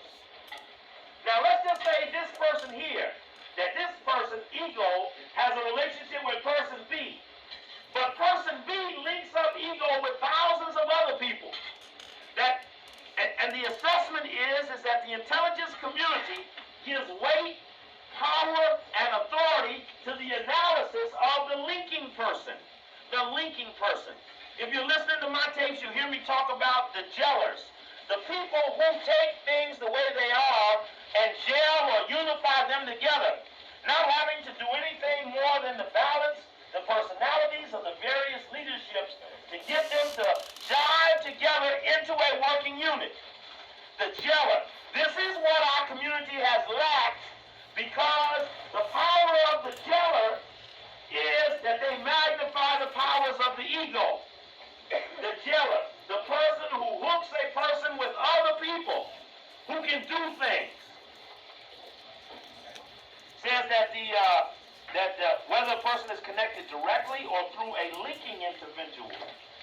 Speaker 1: Now, let's just say this person here, that this person, ego, has a relationship with person B. But person B links up ego with thousands of other people. And the assessment assessment is that the intelligence community gives weight, power, and authority to the analysis of the linking person. The linking person. If you're listening to my tapes, you hear me talk about the gellers. The people who take things the way they are and gel or unify them together. Not having to do anything more than to balance the personalities of the various leaderships to get them to jive together into a working unit. The geller. This is what our community has lacked because the power of the geller is that they magnify the powers of the ego. The geller, the person who hooks a person with other people who can do things. Says that whether a person is connected directly or through a linking individual.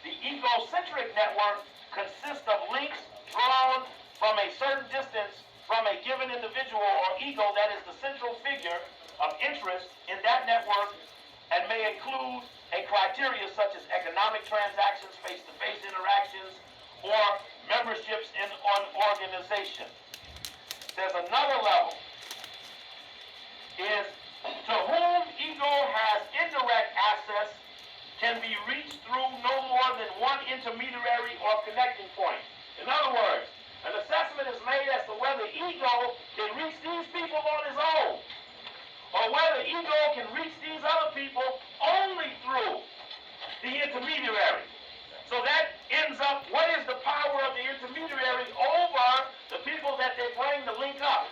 Speaker 1: The egocentric network consists of links drawn from a certain distance from a given individual or ego that is the central figure of interest in that network and may include a criteria such as economic transactions, face-to-face interactions, or memberships in an organization. There's another level, is to whom ego has indirect access can be reached through no more than one intermediary or connecting point. In other words, an assessment is made as to whether ego can reach these people on his own, or whether ego can reach these other people only through the intermediary. So that ends up, what is the power of the intermediary over the people that they bring to link up?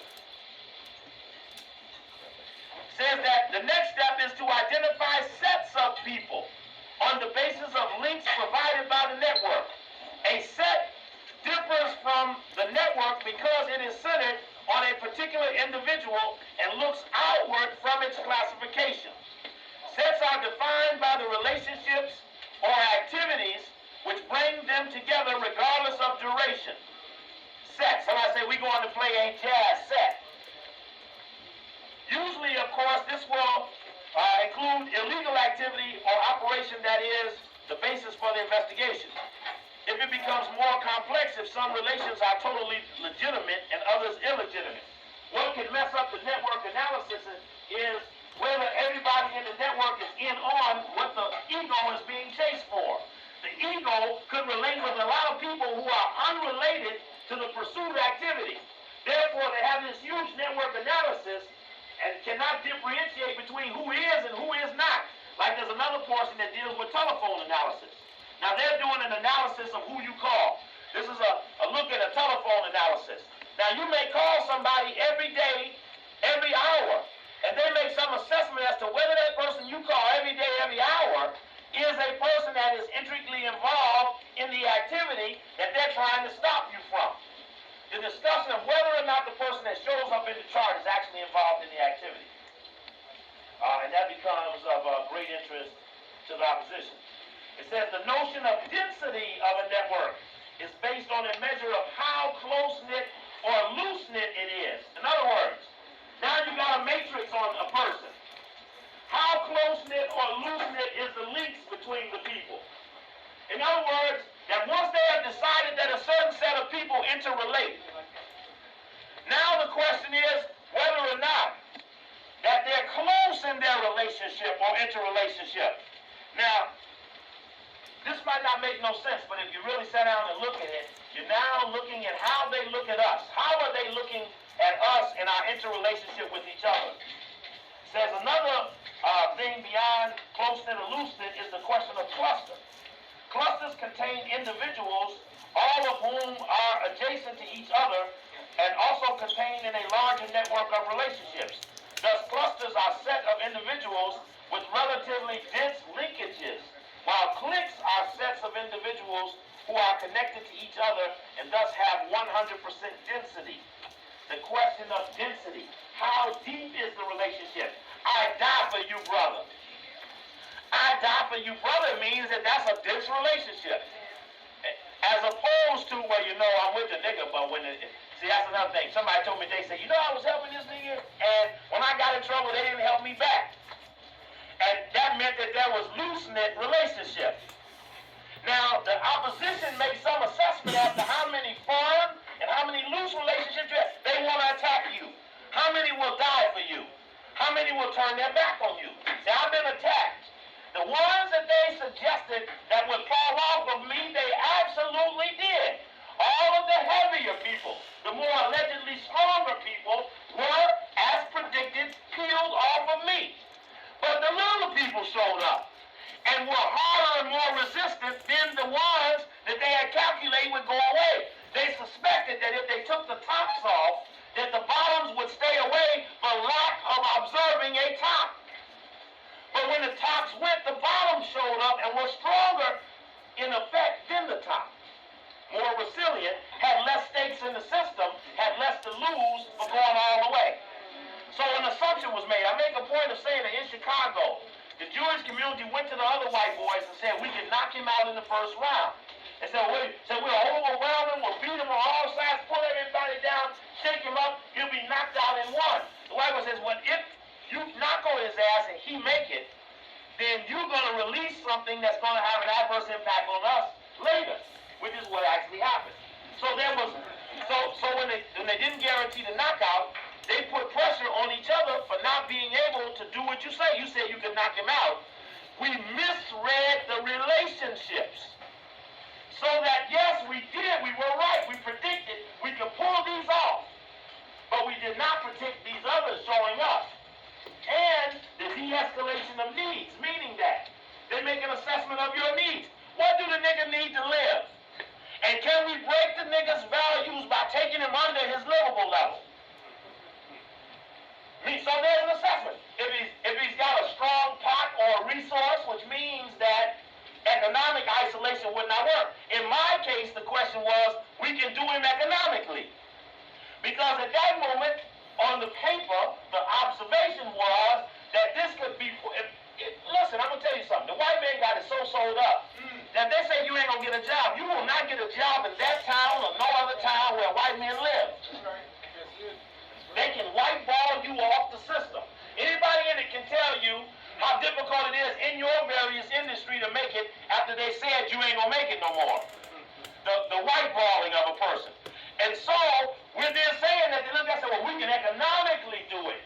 Speaker 1: Says that the next step is to identify sets of people on the basis of links provided by the network. A set differs from the network because it is centered on a particular individual and looks outward from its classification. Sets are defined by the relationships or activities which bring them together regardless of duration. Sets. Somebody say, we're going to play a jazz set. Usually, of course, this will include illegal activity or operation that is the basis for the investigation. If it becomes more complex, if some relations are totally legitimate and others illegitimate. What can mess up the network analysis is whether everybody in the network is in on what the ego is being chased for. The ego could relate with a lot of people who are unrelated to the pursuit activity. Therefore, they have this huge network analysis and cannot differentiate between who is and who is not. Like there's another portion that deals with telephone analysis. Now they're doing an analysis of who you call. This is a look at a telephone analysis. Now you may call somebody every day, every hour, and they make some assessment as to whether that person you call every day, every hour is a person that is intricately involved in the activity that they're trying to stop you from. The discussion of whether or not the person that shows up in the chart is actually involved in the activity. And that becomes of great interest to the opposition. It says the notion of density of a network is based on a measure of how close-knit or loose-knit it is. In other words, now you got a matrix on a person. How close-knit or loose-knit is the links between the people? In other words, that once they have decided that a certain set of people interrelate, now the question is whether or not that they're close in their relationship or interrelationship. Now, this might not make no sense, but if you really sit down and look at it, you're now looking at how they look at us. How are they looking at us in our interrelationship with each other? It says another thing beyond close-knit or loose-knit is the question of cluster. Clusters contain individuals, all of whom are adjacent to each other and also contained in a larger network of relationships. Thus, clusters are a set of individuals with relatively dense linkages, while cliques are sets of individuals who are connected to each other and thus have 100% density. The question of density. How deep is the relationship? I die for you, brother. I die for you, brother means that that's a dense relationship. As opposed to, well, you know, I'm with the nigga, but when it, see, that's another thing. Somebody told me, they said, you know, I was helping this nigga, and when I got in trouble, they didn't help me back. And that meant that there was loose-knit relationship. Now, the opposition made some assessment as to how many firm and how many loose relationships you have. They want to attack you. How many will die for you? How many will turn their back on you? See, I've been attacked. The ones that they suggested that would fall off of me, they absolutely did. All of the heavier people, the more allegedly stronger people, were, as predicted, peeled off of me. But the little people showed up and were harder and more resistant than the ones that they had calculated would go away. They suspected that if they took the tops off, that the bottoms would stay away for lack of observing a top. But when the tops went, the bottoms showed up and were stronger in effect than the top. More resilient, had less stakes in the system, had less to lose for going all the way. So an assumption was made. I make a point of saying that in Chicago, the Jewish community went to the other white boys and said, we can knock him out in the first round. And said, we'll overwhelm him, we'll beat him on all sides, pull everybody down, shake him up, he'll be knocked out in one. The white boy says, well, if you knock on his ass and he make it, then you're going to release something that's going to have an adverse impact on us later, which is what actually happened. So there was, so when they didn't guarantee the knockout, they put pressure on each other for not being able to do what you say. You said you could knock him out. We misread the relationships. So that, yes, we did. We were right. We predicted we could pull these off. But we did not predict these others showing up. And the de-escalation of needs, meaning that they make an assessment of your needs. What do the nigga need to live? And can we break the nigga's values by taking him under his livable level? So there's an assessment. If he's got a strong pot or a resource, which means that economic isolation would not work. In my case, the question was, we can do him economically. Because at that moment, on the paper, the observation was that this could be, listen, I'm going to tell you something. The white man got it so sold up that they say you ain't going to get a job. You will not get a job in that town or no other town where white men live. They can whiteball you off the system. Anybody in it can tell you how difficult it is in your various industry to make it after they said you ain't going to make it no more. The whiteballing of a person. And so, we're then saying that they look at and say, well, we can economically do it.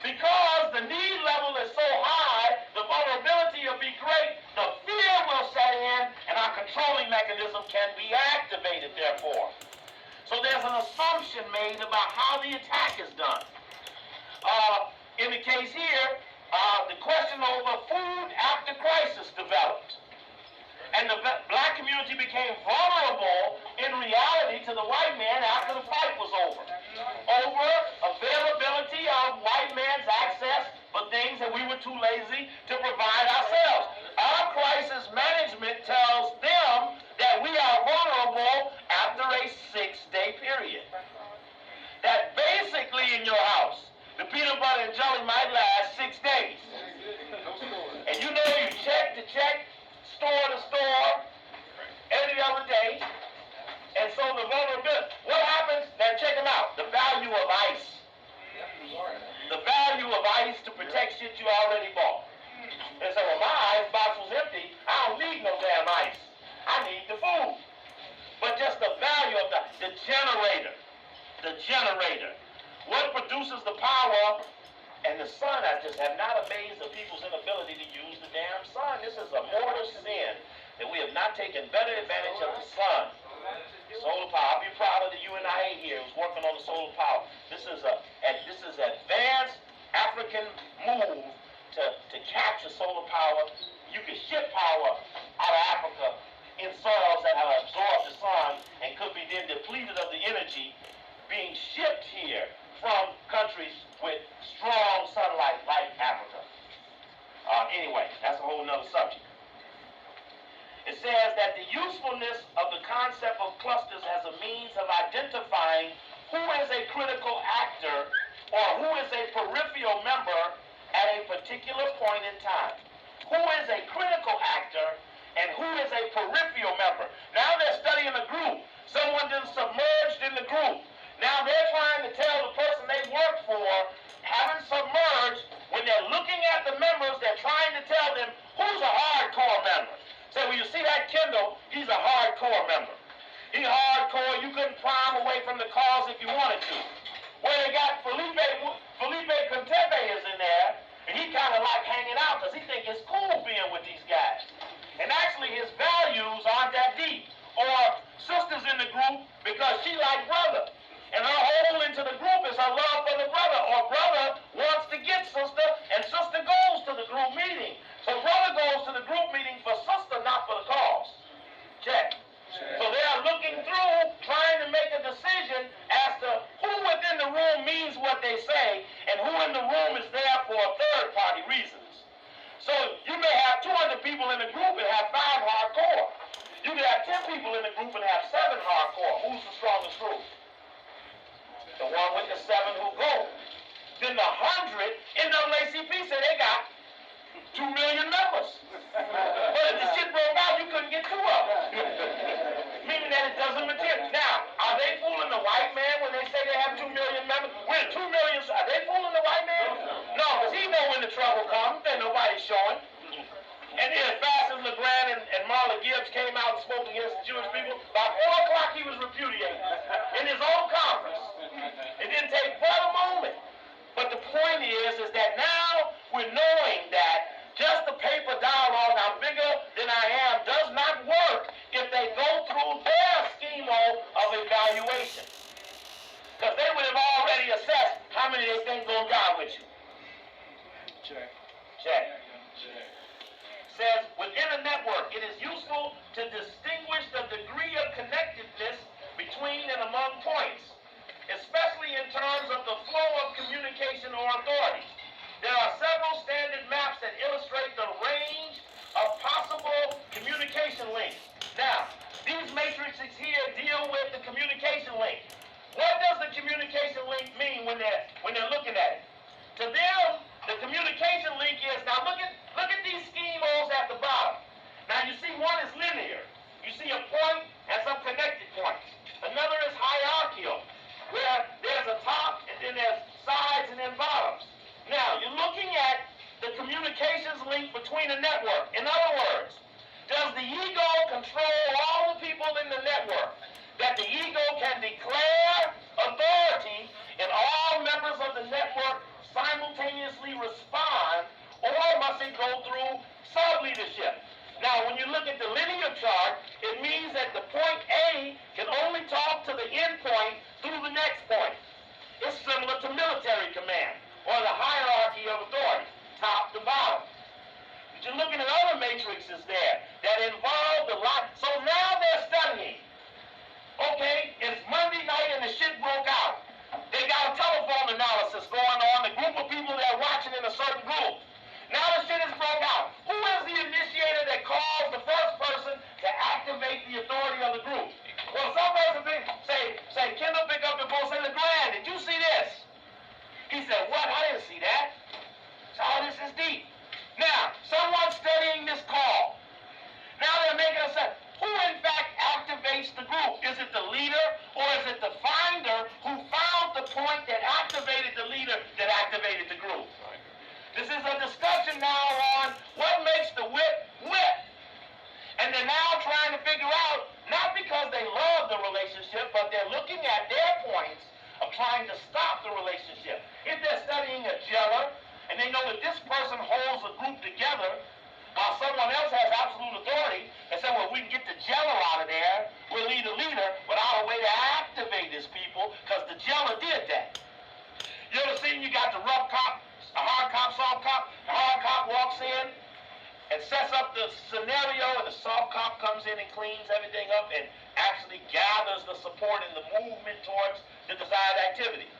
Speaker 1: Because the need level is so high, the vulnerability will be great, the fear will set in, and our controlling mechanism can be activated, therefore. So there's an assumption made about how the attack is done. In the case here, the question over food after crisis developed. And the black community became vulnerable in reality to the white man after the fight was over. Over availability of white man's access for things that we were too lazy to provide ourselves. Our crisis management tells them that we are vulnerable after a 6-day period. That basically in your house, the peanut butter and jelly might last 6 days. And you know you check to check, store to store, every other day. And so the vulnerability, what happens? Now check them out. The value of ice. The value of ice to protect shit you already bought. And so when my ice box was empty, I don't need no damn ice. I need the food. But just the value of the generator. The generator. What produces the power? And the sun, I just have not amazed the people's inability to use the damn sun. This is a mortal sin that we have not taken better advantage of the sun. Solar power. I'll be proud of the UNIA here who's working on the solar power. This is advanced African move to capture solar power. You can ship power out of Africa in soils that have absorbed the sun and could be then depleted of the energy being shipped here from countries with strong sunlight like Africa. Anyway, that's a whole nother subject. It says that the usefulness of the concept of clusters as a means of identifying who is a critical actor or who is a peripheral member at a particular point in time. Who is a critical actor and who is a peripheral member. Now they're studying a group. Someone done submerged in the group. Now they're trying to tell the person they work for, having submerged, when they're looking at the members, they're trying to tell them who's a hardcore member. So when you see that Kendall, he's a hardcore member. He's hardcore hardcore, you couldn't pry them away from the cause if you wanted to. Where they got Felipe Conteve is in there, and he kind of like hanging out because he think it's cool being with these guys. And actually his values aren't that deep. Or sister's in the group because she like brother. And her hole into the group is her love for the brother. Or brother wants to get sister, and sister goes to the group meeting. So brother goes to the group meeting for sister, not for the cause. Check. So they are looking through, trying to make a decision as to who within the room means what they say, and who in the room is there for third-party reasons. So you may have 200 people in the group and have 5 hardcore. You could have 10 people in the group and have 7 hardcore. Who's the strongest group? The one with the 7 who go. Then the 100, NAACP said they got 2 million members. But if the shit broke out, you couldn't get 2 of them. Meaning that it doesn't materialize. Now, are they fooling the white man when they say they have 2 million members? We're 2 million. Are they fooling the white man? No, because he know when the trouble comes, then nobody's showing. And then as fast as LeGrand and Marla Gibbs came out and spoke against the Jewish people, by 4 o'clock he was repudiated in his own conference. It didn't take but a moment. But the point is that now we're knowing that just the paper dialogue, I'm bigger than I am, does not work if they go through their schema of evaluation. Because they would have already assessed how many they think gonna die with you. Check. Says, within a network, it is useful to distinguish the degree of connectedness between and among points, especially in terms of the flow of communication or authority. There are several standard maps that illustrate the range of possible communication links. Now, these matrices here deal with the communication link. What does the communication link mean when they're looking at it? To them, the communication link is, now look at these schemos at the bottom. Now you see one is linear. You see a point and some connected points. Another is hierarchical, where there's a top and then there's sides and then bottoms. Now you're looking at the communications link between a network. In other words, does the ego control all the people in the network? That the ego can declare authority and all members of the network simultaneously respond, or must it go through sub-leadership? Now, when you look at the linear chart, it means that the point A can only talk to the end point through the next point. It's similar to military command, or the hierarchy of authority, top to bottom. But you're looking at other matrices there that involve the lot. So now they're studying. Okay, it's Monday night and the shit broke out. They got a telephone analysis going on, the group of people that are watching in a certain group. Now the shit is broke out. Who is the initiator that calls the first person to activate the authority of the group? Well, some person say, Kendall pick up the phone, say, LeGrand, did you see this? He said, what? I didn't see that. So this is deep. Now, someone's studying this call. Now they're making a set. Who in fact activates the group? Is it the leader or is it the finder who found the point that activated the leader that activated the group? This is a discussion now on what makes the whip whip. And they're now trying to figure out, not because they love the relationship, but they're looking at their points of trying to stop the relationship. If they're studying a jailer, and they know that this person holds a group together, while someone else has absolute authority, and say, well, we can get the jailer out of there, we'll lead the leader without a way to activate his people, because the jailer did that. You ever seen you got the rough cop, a hard cop, soft cop? The hard cop walks in and sets up the scenario, and the soft cop comes in and cleans everything up and actually gathers the support and the movement towards the desired activity.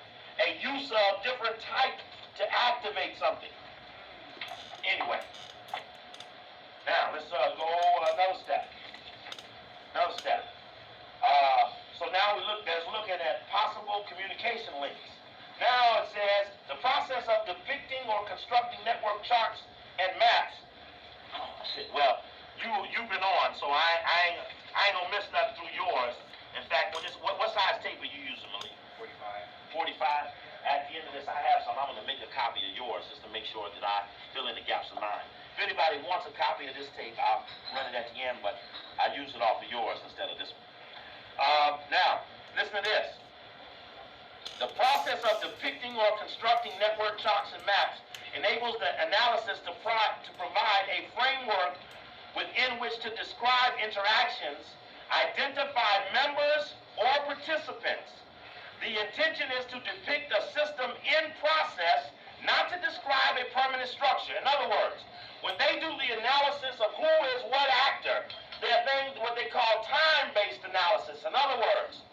Speaker 1: A use of different type to activate something. Anyway. Now, let's go another step. So now we're looking at possible communication links. Now it says, the process of depicting or constructing network charts and maps. Oh, shit. Well, you've been on, so I ain't gonna miss nothing through yours. In fact, what size tape are you using, Malik? 45. 45? At the end of this, I have some. I'm gonna make a copy of yours just to make sure that I fill in the gaps of mine. If anybody wants a copy of this tape, I'll run it at the end, but I use it off of yours instead of this one. Now, listen to this. The process of depicting or constructing network charts and maps enables the analysis to provide a framework within which to describe interactions, identify members or participants. The intention is to depict a system in process, not to describe a permanent structure. In other words, when they do the analysis of who is what actor, they're doing what they call time-based analysis. In other words,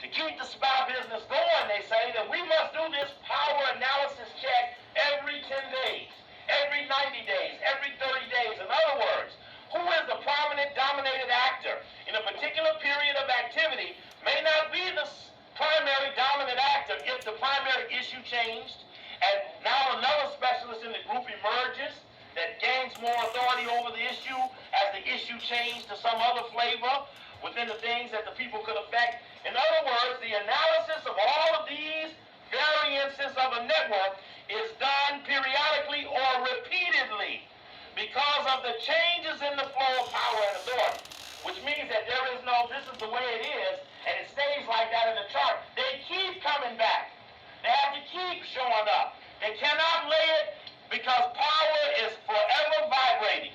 Speaker 1: to keep the spy business going, they say that we must do this power analysis check every 10 days, every 90 days, every 30 days. In other words, who is the prominent dominated actor in a particular period of activity may not be the primary dominant actor if the primary issue changed, and now another specialist in the group emerges that gains more authority over the issue as the issue changed to some other flavor within the things that the people could affect. In other words, the analysis of all of these variances of a network is done periodically or repeatedly because of the changes in the flow of power and authority, which means that there is no, this is the way it is, and it stays like that in the chart. They keep coming back. They have to keep showing up. They cannot lay it because power is forever vibrating.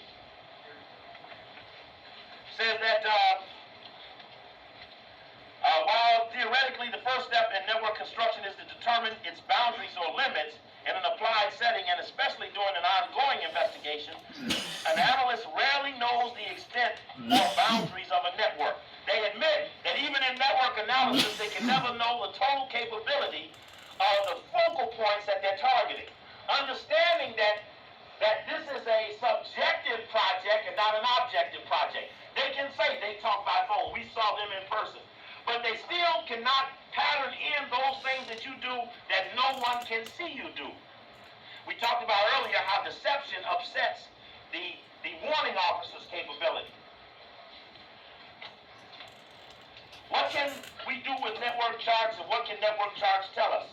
Speaker 1: Says that while theoretically the first step in network construction is to determine its boundaries or limits in an applied setting, and especially during an ongoing investigation, an analyst rarely knows the extent or boundaries of a network. They admit that even in network analysis, they can never know the total capability of the focal points that they're targeting. Understanding that this is a subjective project and not an objective project. They can say they talk by phone, we saw them in person, but they still cannot pattern in those things that you do that no one can see you do. We talked about earlier how deception upsets the warning officer's capability. What can we do with network charts, and what can network charts tell us?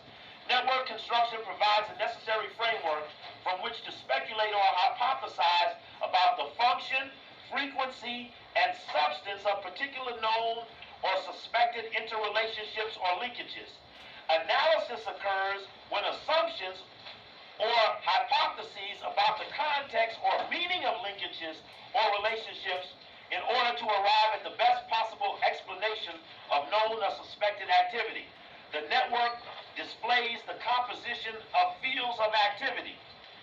Speaker 1: Network construction provides a necessary framework from which to speculate or hypothesize about the function, frequency, and substance of particular known or suspected interrelationships or linkages. Analysis occurs when assumptions or hypotheses about the context or meaning of linkages or relationships in order to arrive at the best possible explanation of known or suspected activity. The network displays the composition of fields of activity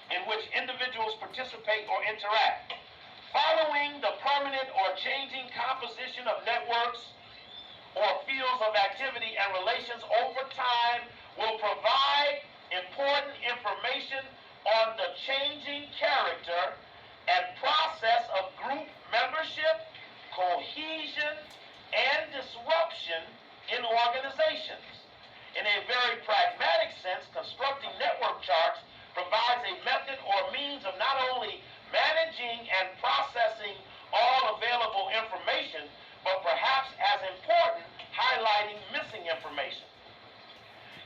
Speaker 1: in which individuals participate or interact. Following the permanent or changing composition of networks or fields of activity and relations over time will provide important information on the changing character and process of group membership, cohesion, and disruption in organizations. In a very pragmatic sense, constructing network charts provides a method or means of not only managing and processing all available information, but perhaps as important, highlighting missing information.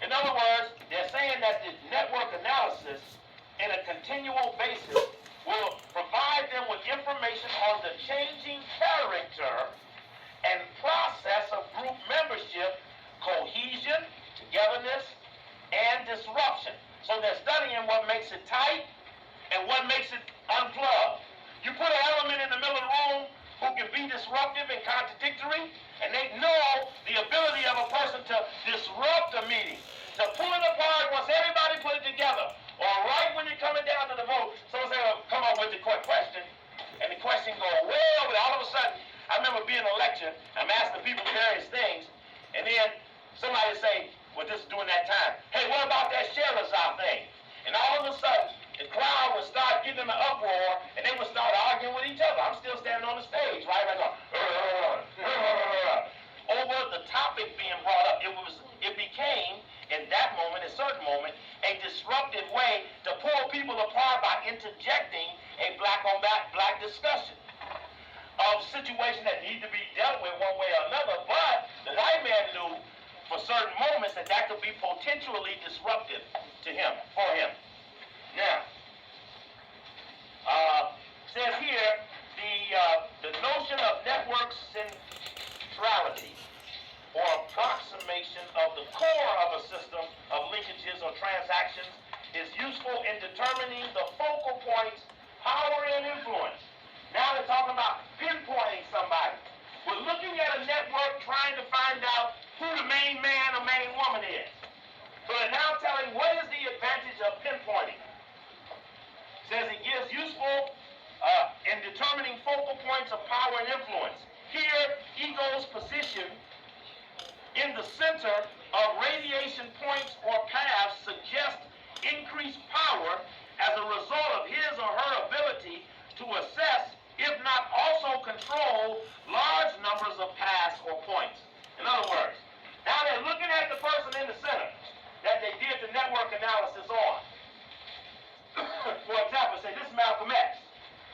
Speaker 1: In other words, they're saying that the network analysis in a continual basis will provide them with information on the changing character and process of group membership, cohesion, togetherness, and disruption. So they're studying what makes it tight and what makes it unplugged. You put an element in the middle of the room who can be disruptive and contradictory, and they know the ability of a person to disrupt a meeting, to pull it apart once everybody put it together, or right when you're coming down to the vote, someone say, well, come up with the question, and the question goes, well, but all of a sudden, I remember being in a lecture, I'm asking people various things, and then somebody say, well, this is during that time, hey, what about that Sherazade thing? And all of a sudden, the crowd would start getting an uproar, and they would start arguing with each other. I'm still standing on the stage, right? Like over the topic being brought up. It became, in that moment, a certain moment, a disruptive way to pull people apart by interjecting a black discussion of situations that need to be dealt with one way or another. But the white man knew for certain moments that could be potentially disruptive to him, for him. Now, says here, the notion of network centrality of the core of a system of linkages or transactions is useful in determining the focal points, power, and influence. Now they're talking about pinpointing somebody. We're looking at a network trying to find out who the main man or main woman is. So they're now telling what is the advantage of pinpointing. It says it gives useful in determining focal points of power and influence. Here, ego's position in the center of radiation points or paths suggests increased power as a result of his or her ability to assess, if not also control, large numbers of paths or points. In other words, now they're looking at the person in the center that they did the network analysis on. For example, say this is Malcolm X.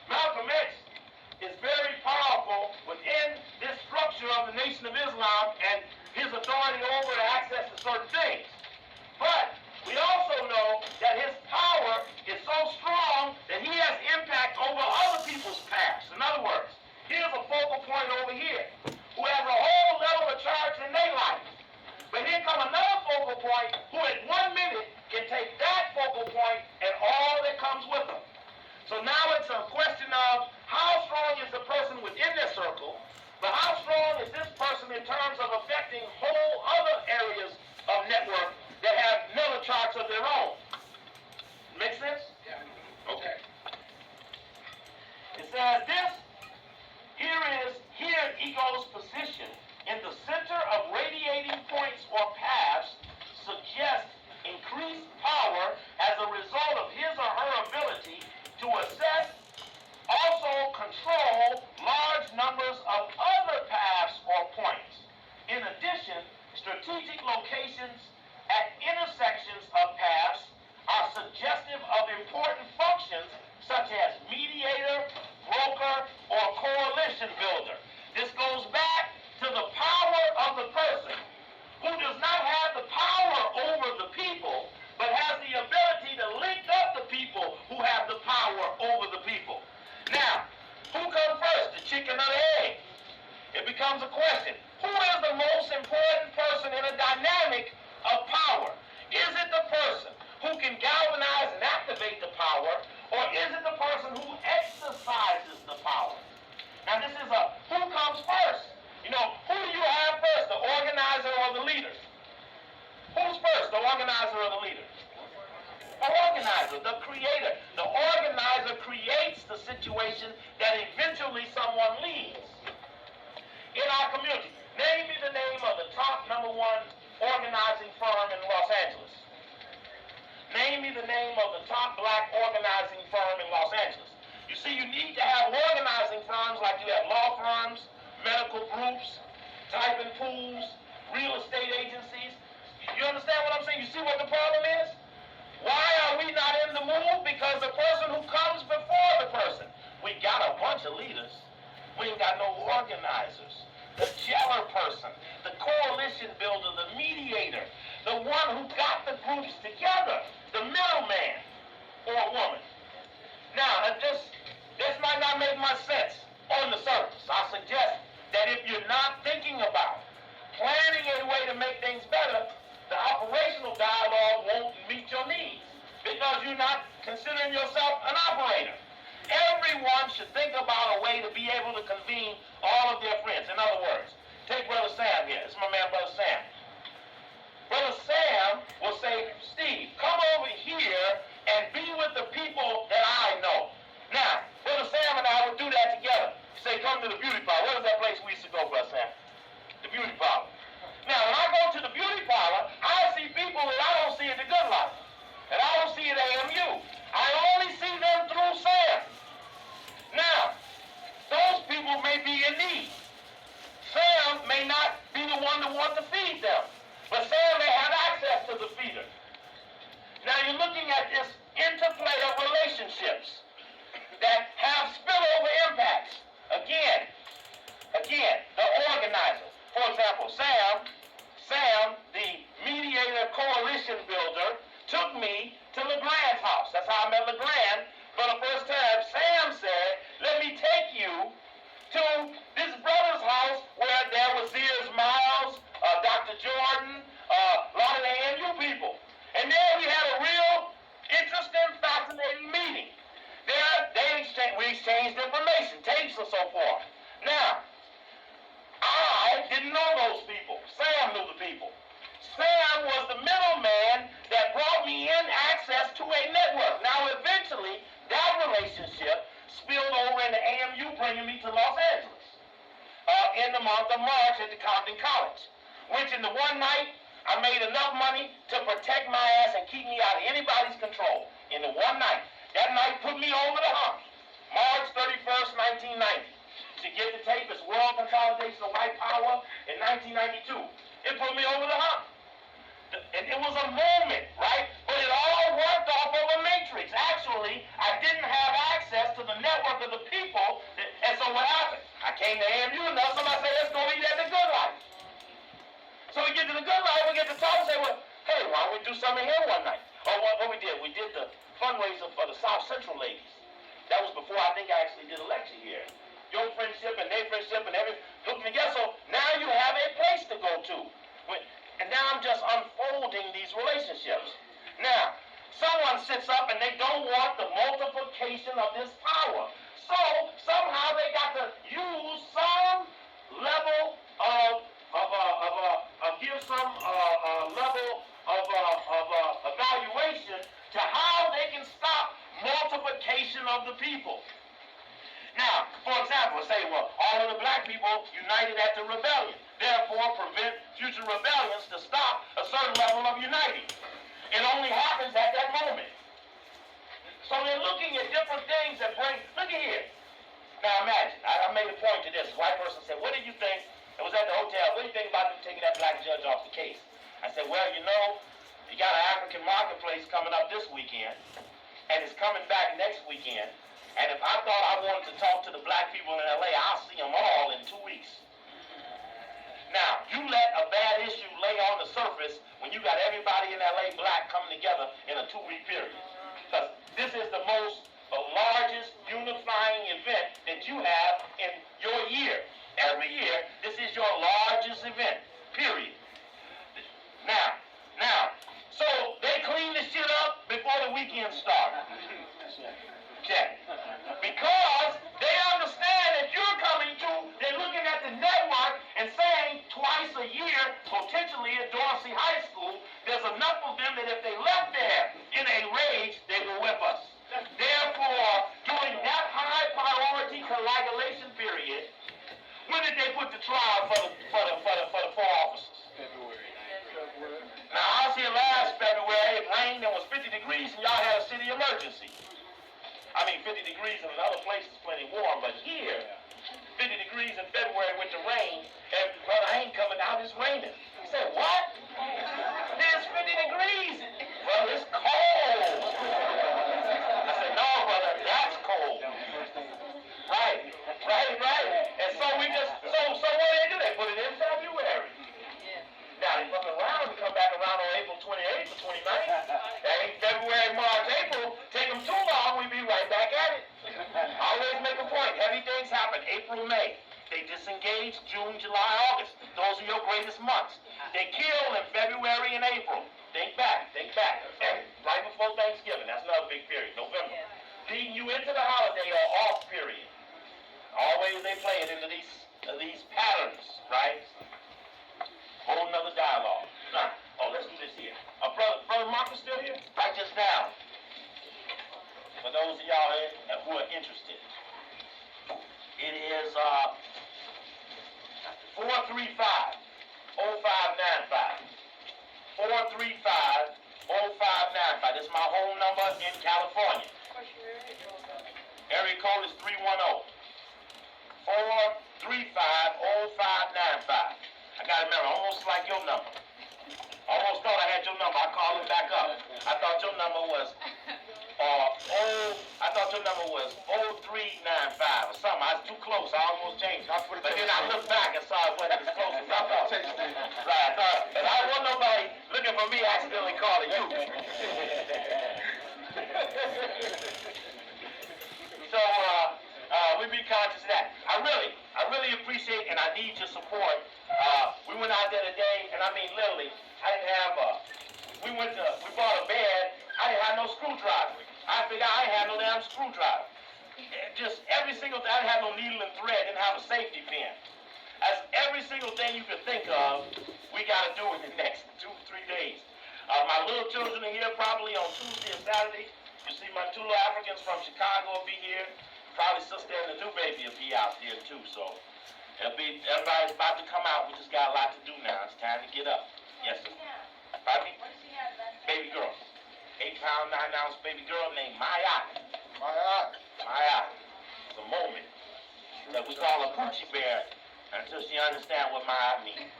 Speaker 1: Malcolm X is very powerful within this structure of the Nation of Islam and his authority over to access to certain things. But we also know that his power is so strong that he has impact over other people's paths. In other words, here's a focal point over here who has a whole level of charge in their life. But here come another focal point who at 1 minute can take that focal point and all that comes with them. So now it's a question of how strong is the person within their circle, but how strong is this person in terms of affecting whole other areas of network that have Miller charts of their own. Make sense?
Speaker 2: Yeah.
Speaker 1: Okay. It says this, here ego's position in the center of radiating points or paths suggests increased power as a result of his or her ability to assess, also control large numbers of other paths or points. In addition, strategic locations at intersections of paths are suggestive of important functions such as mediator, broker, or coalition builder. This goes back to the power of the person who does not have the power over the people, but has the ability to link up the people who have the power over the people. Now, who comes first, the chicken or the egg? It becomes a question. Who is the most important person in a dynamic of power? Is it the person who can galvanize and activate the power, or is it the person who exercises the power? Now this is a who comes first. You know, who do you have first, the organizer or the leader? Who's first, the organizer or the leader? The organizer, the creator. The organizer creates the situation that eventually someone leads. In our community, name me the name of the top #1 organizing firm in Los Angeles. Name me the name of the top black organizing firm in Los Angeles. You see, you need to have organizing firms like you have law firms, medical groups, typing pools, real estate agencies. You understand what I'm saying? You see what the problem is? Why are we not in the move? Because the person who comes before the person. We got a bunch of leaders. We ain't got no organizers. The jeller person, the coalition builder, the mediator, the one who got the groups together, the middleman or woman. Now, this might not make much sense on the surface. I suggest that if you're not thinking about planning a way to make things better, the operational dialogue won't meet your needs because you're not considering yourself an operator. Everyone should think about a way to be able to convene all of their friends. In other words, take Brother Sam here. This is my man, Brother Sam. Brother Sam will say, Steve, come over here and be with the people that I know. Now, Brother Sam and I would do that together. Say, come to the beauty parlor. What is that place we used to go, Brother Sam? The beauty parlor. Now, when I go to the beauty parlor, I see people that I don't see at the Good Life. And I don't see at AMU. I only see them through Sam. Now, those people may be in need. Sam may not be the one to want to feed them, but Sam may have access to the feeder. Now you're looking at this interplay of relationships that have spillover impacts. Again, the organizer. For example, Sam, the mediator coalition builder, took me to LeGrand's house. That's how I met LeGrand. For the first time, Sam said, let me take you to this brother's house where there was Sears Miles, Dr. Jordan, exchanged information, tapes and so forth. Now, I didn't know those people. Sam knew the people. Sam was the middleman that brought me in access to a network. Now, eventually, that relationship spilled over into AMU, bringing me to Los Angeles in the month of March at the Compton College, which in the one night, I made enough money to protect my ass and keep me out of anybody's control. In the one night. That night put me over the hump. March 31st, 1990. To get the tape, it's World Consolidation of White Power in 1992. It put me over the hump. And it was a moment, right? But it all worked off of a matrix. Actually, I didn't have access to the network of the people. And so what happened? I came to AMU and now somebody said, let's go eat at the Good Life. So we get to the Good Life, we get to talk and say, well, hey, why don't we do something here one night? Oh, what we did the fundraiser for the South Central ladies. That was before I think I actually did a lecture here. Your friendship and their friendship and everything hooked together. So now you have a place to go to. And now I'm just unfolding these relationships. Now, someone sits up and they don't want the multiplication of this power. So somehow they got to use some level of give some level of evaluation to how they can stop multiplication of the people. Now, for example, say, well, all of the black people united at the rebellion. Therefore, prevent future rebellions to stop a certain level of uniting. It only happens at that moment. So they're looking at different things that bring, look at here. Now imagine, I made a point to this. A white person said, what did you think? It was at the hotel. What do you think about them taking that black judge off the case? I said, well, you know, you got an African marketplace coming up this weekend, and it's coming back next weekend. And if I thought I wanted to talk to the black people in LA, I'll see them all in 2 weeks. Now, you let a bad issue lay on the surface when you got everybody in LA black coming together in a 2-week period. Because this is the most largest unifying event that you have in your year. Every year, this is your largest event, period. Now, so they clean the shit up before the weekend starts. Check. Because they understand that you're coming to, they're looking at the network and saying twice a year, potentially at Dorsey High School, there's enough of them that if they left there in a rage, they will whip us. Therefore, during that high priority coagulation period, when did they put the trial for the 4 officers?
Speaker 4: February.
Speaker 1: Now, I was here last February, it rained, it was 50 degrees, and y'all had a city emergency. I mean, 50 degrees in other places plenty warm, but here, 50 degrees in February with the rain, and brother, I ain't coming out, it's raining. He said, what? There's 50 degrees. Brother, it's cold. I said, no, brother, that's cold. Right. And so we just, so what they do? They put it in February. Now they fuck around and come back around on April 28th or 29th. That ain't February, March, April. Take them too long, we be right back at it. Always make a point. Heavy things happen. April, May. They disengage June, July, August. Those are your greatest months. They kill in February and April. Think back. And right before Thanksgiving, that's another big period. November. Leading you into the holiday or off period. Always they play it into these patterns, right? Whole nother dialogue. Now, let's do this here. Brother Marcus still here? Write this down. For those of y'all who are interested. It is 435-0595. 435-0595. This is my home number in California. Area code is 310. 435-0595. I got to remember, almost like your number. Almost thought I had your number. I called it back up. I thought your number was 0395 or something. I was too close. I almost changed. But then I looked back and saw it wasn't as close as I thought. Right. I thought, and I don't want nobody looking for me accidentally calling you. So, we be conscious of that. I really appreciate and I need your support. We went out there today, and I mean literally, I didn't have we bought a bed, I didn't have no screwdriver. I figured I ain't had no damn screwdriver. just every single thing. I didn't have no needle and thread, didn't have a safety pin. That's every single thing you can think of, we got to do in the next 2-3 days. My little children are here probably on Tuesday and Saturday. You see my 2 little Africans from Chicago will be here. Probably sister and the new baby will be out there too. So everybody's about to come out. We just got a lot to do now. It's time to get up. Yes, sir. Pardon me? Baby girl. 8-pound, 9-ounce baby girl named Maya. Maya. It's a moment that we call a Poochie Bear until she understands what Maya means.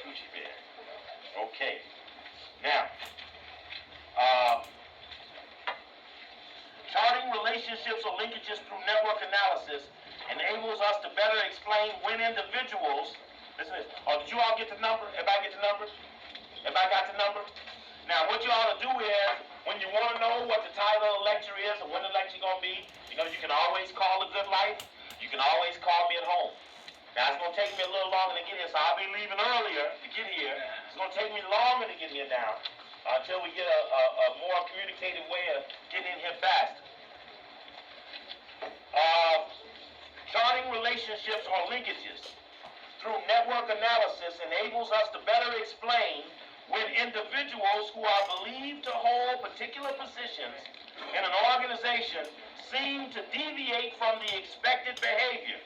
Speaker 1: Poochie Bear. Okay. Now, charting relationships or linkages through network analysis enables us to better explain when individuals, listen to this, did you all get the number? Everybody get the number? Everybody got the number? Now, what you ought to do is, when you want to know what the title of the lecture is or when the lecture is going to be, you know, you can always call A Good Life. You can always call me at home. Now, it's going to take me a little longer to get here, so I'll be leaving earlier to get here. It's going to take me longer to get here now until we get a more communicated way of getting in here faster. Charting relationships or linkages through network analysis enables us to better explain when individuals who are believed to hold particular positions in an organization seem to deviate from the expected behavior.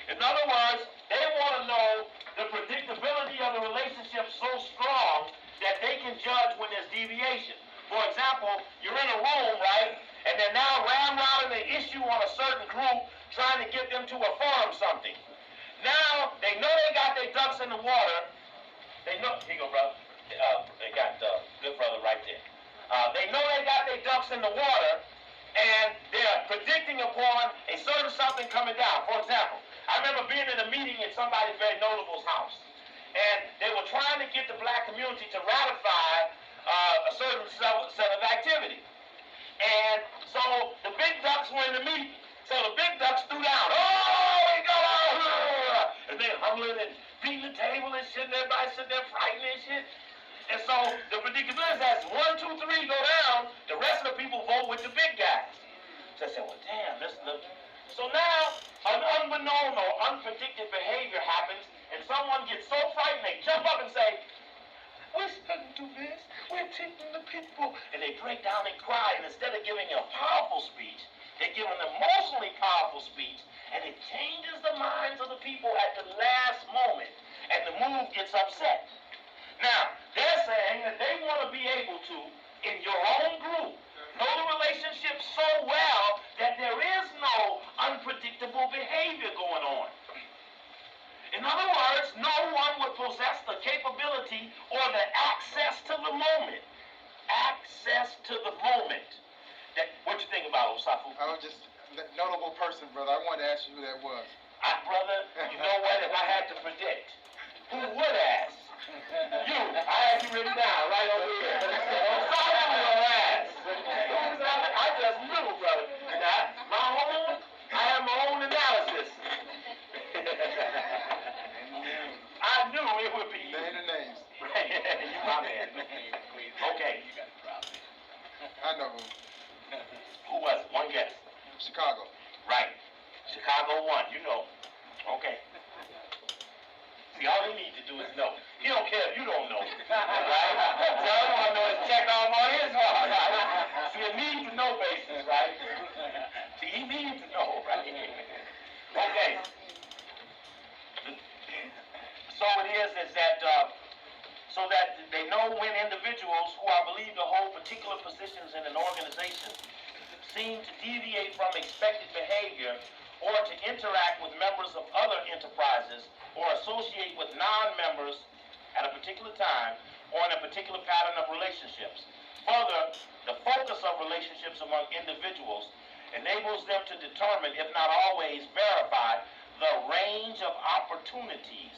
Speaker 1: In other words, they want to know the predictability of the relationship so strong that they can judge when there's deviation. For example, you're in a room, right, and they're now ramrodding an issue on a certain group, trying to get them to affirm something. Now, they know they got their ducks in the water. They know, here you go, brother. They got good brother right there. They know they got their ducks in the water, and they're predicting upon a certain something coming down. For example, I remember being in a meeting at somebody very notable's house, and they were trying to get the black community to ratify a certain set of activity. And so the big ducks were in the meeting. So the big ducks threw down. Oh, we got out! And they're humbling and beating the table and shit, and everybody sitting there frightened and shit. And so the predictability is as 1, 2, 3 go down, the rest of the people vote with the big guys. So I said, well, damn, this is the... So now, an unbeknown or unpredicted behavior happens, and someone gets so frightened, they jump up and say, we shouldn't do this, we're taking the people. And they break down and cry, and instead of giving a powerful speech, they give an emotionally powerful speech, and it changes the minds of the people at the last moment, and the mood gets upset. Now, they're saying that they want to be able to, in your own group, know the relationship so well that there is no unpredictable behavior going on. In other words, no one would possess the capability or the access to the moment. Access to the moment. What you think about Osafu?
Speaker 9: I was just a notable person, brother. I wanted to ask you who that was.
Speaker 1: Brother, you know what? If I had to predict, who would ask? You. I had you written down right over here. Osafu will ask. I just knew, brother. I have my own analysis. I knew it would be you.
Speaker 9: Name the names.
Speaker 1: You my man. Okay.
Speaker 9: I know who.
Speaker 1: Who was it? One guess.
Speaker 9: Chicago.
Speaker 1: Right. Chicago won. You know. Okay. See, all he needs to do is know. He don't care if you don't know. Right? So all I want to know is check off on his heart. Right? See, a need to know basis, right? See, he needs to know, right? Okay. So it is that so that they know when individuals who are believed to hold particular positions in an organization seem to deviate from expected behavior or to interact with members of other enterprises or associate with non-members at a particular time or in a particular pattern of relationships. Further, the focus of relationships among individuals enables them to determine, if not always verify, the range of opportunities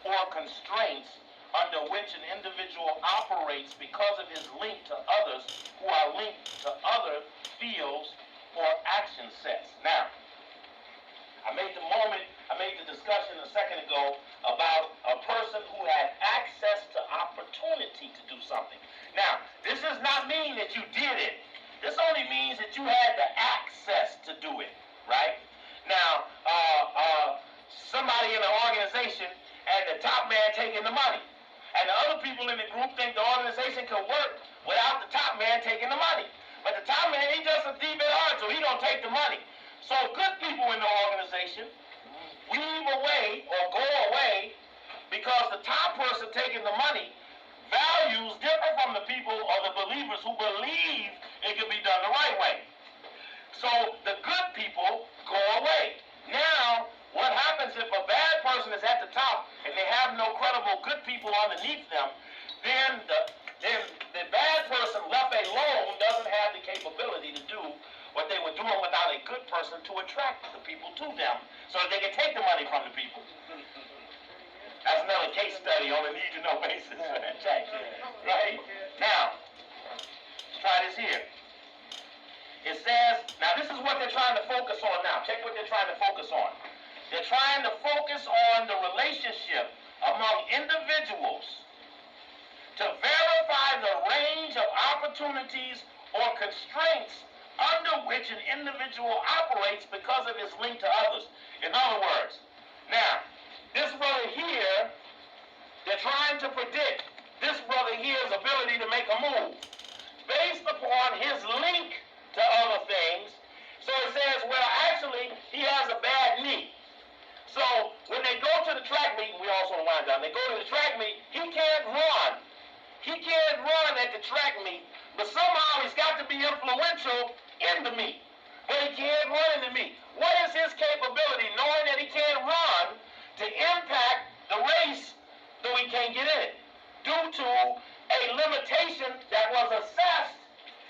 Speaker 1: or constraints under which an individual operates because of his link to others who are linked to other fields or action sets. Now, I made the discussion a second ago about a person who had access to opportunity to do something. Now, this does not mean that you did it. This This only means that you had the access to do it, right? Now, somebody in an organization and the top man taking the money. And the other people in the group think the organization can work without the top man taking the money. But the top man, he just a thief at heart, so he don't take the money. So good people in the organization weave away or go away because the top person taking the money values different from the people or the believers who believe it can be done the right way. So the good people go away. Now, what happens if a bad person is at the top and they have no credible good people underneath them, then the bad person left alone doesn't have the capability to do what they were doing without a good person to attract the people to them so that they can take the money from the people. That's another case study on a need-to-know basis. Right? Now, let's try this here. It says, now this is what they're trying to focus on now. Check what they're trying to focus on. They're trying to focus on the relationship among individuals to verify the range of opportunities or constraints under which an individual operates because of his link to others. In other words, now, this brother here, they're trying to predict this brother here's ability to make a move based upon his link to other things. So it says, well, actually, he has a bad knee. So when they go to the track meet, we also wind down, they go to the track meet, he can't run. He can't run at the track meet, but somehow he's got to be influential in the meet. But he can't run in the meet. What is his capability, knowing that he can't run, to impact the race, though he can't get in it? Due to a limitation that was assessed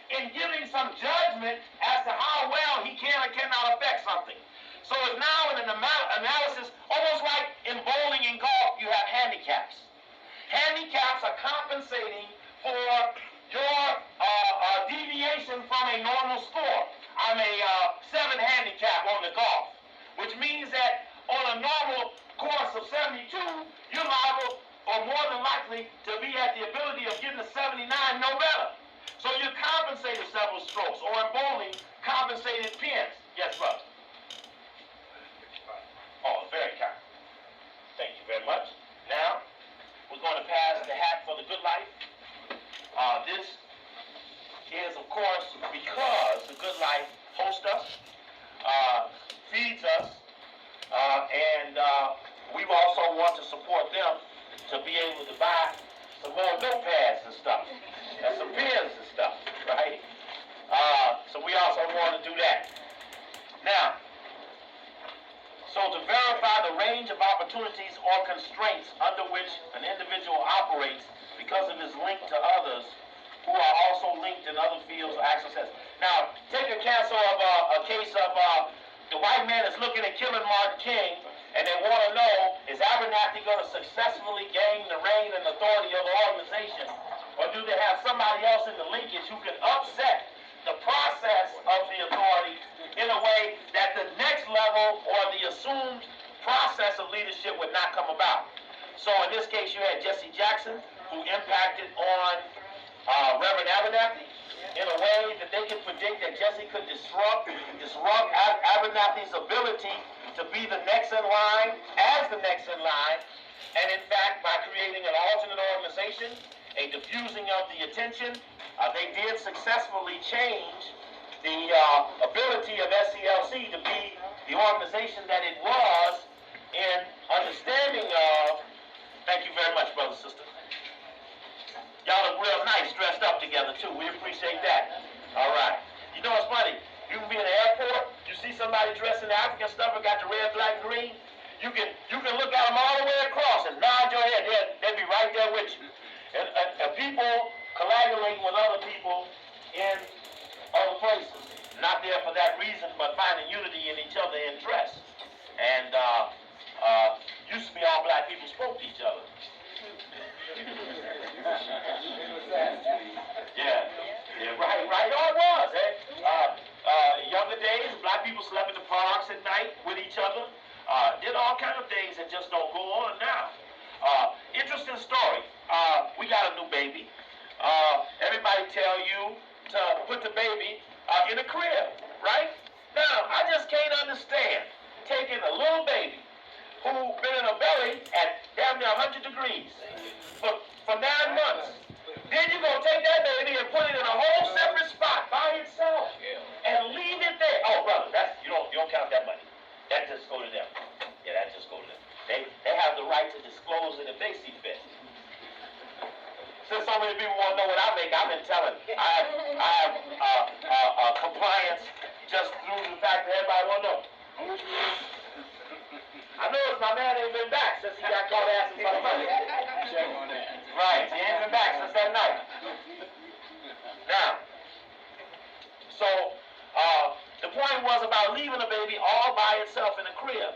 Speaker 1: in giving some judgment as to how well he can or cannot affect something. So it's now in an analysis, almost like in bowling and golf, you have handicaps. Handicaps are compensating for your deviation from a normal score. I'm a 7 handicap on the golf, which means that on a normal course of 72, you're liable or more than likely to be at the ability of getting a 79, no better. So you're compensated several strokes, or in bowling, compensated pins. Yes, brother. Oh, very kind. Thank you very much. Now, we're going to pass the hat for the good life. This is, of course, because the good life hosts us, feeds us, and we also want to support them to be able to buy some more notepads and stuff, and some pens and stuff, right? So we also want to do that. Now, so to verify the range of opportunities or constraints under which an individual operates because of his link to others who are also linked in other fields of access. Now, take a case of the white man is looking at killing Martin King, and they want to know, is Abernathy going to successfully gain the reign and authority of the organization, or do they have somebody else in the linkage who can upset the process of the authority in a way that the next level or the assumed process of leadership would not come about? So in this case, you had Jesse Jackson, who impacted on Reverend Abernathy in a way that they could predict that Jesse could disrupt Abernathy's ability to be the next in line as the next in line, and in fact, by creating an alternate organization, a diffusing of the attention, they did successfully change the ability of SCLC to be the organization that it was in understanding of. Thank you very much, brother and sister. Y'all look real nice dressed up together, too. We appreciate that. All right. You know what's funny? You can be in the airport, you see somebody dressed in the African stuff and got the red, black, and green. You can look at them all the way across and nod your head. They'll be right there with you. And people collaborating with other people in other places. Not there for that reason, but finding unity in each other in dress. And used to be all black people spoke to each other. Yeah, right on it was, eh? Younger days, black people slept in the parks at night with each other, did all kinds of things that just don't go on now. Interesting story. We got a new baby. Everybody tell you to put the baby in a crib, right? Now, I just can't understand taking a little baby who been in a belly at damn near 100 degrees for 9 months. Then you gonna take that baby and put it in a whole separate spot by itself and leave it there. Oh, brother, that's you don't count that money. That just go to them. Yeah, that just go to them. They have the right to disclose it if they see fit. Since so many people want to know what I make, I've been telling. I have compliance just through the fact that everybody want to know. I noticed my man ain't been back since he got caught asking for the money.
Speaker 2: Check on that.
Speaker 1: Right, he ain't been back since that night. Now, so the point was about leaving the baby all by itself in a crib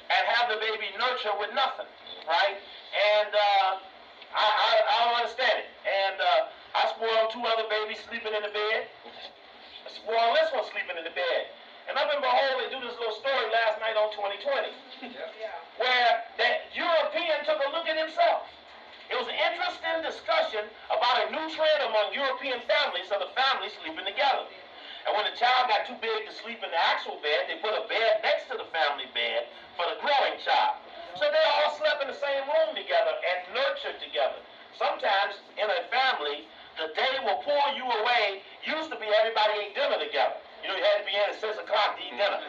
Speaker 1: and have the baby nurture with nothing, right? And I don't understand it. And I spoiled 2 other babies sleeping in the bed. I spoiled this one sleeping in the bed. And up and behold, they do this little story last night on 2020, where that European took a look at himself. It was an interesting discussion about a new trend among European families of the families sleeping together. And when the child got too big to sleep in the actual bed, they put a bed next to the family bed for the growing child. So they all slept in the same room together and nurtured together. Sometimes in a family, the day will pull you away. Used to be everybody ate dinner together. You know, you had to be in at 6 o'clock to eat dinner.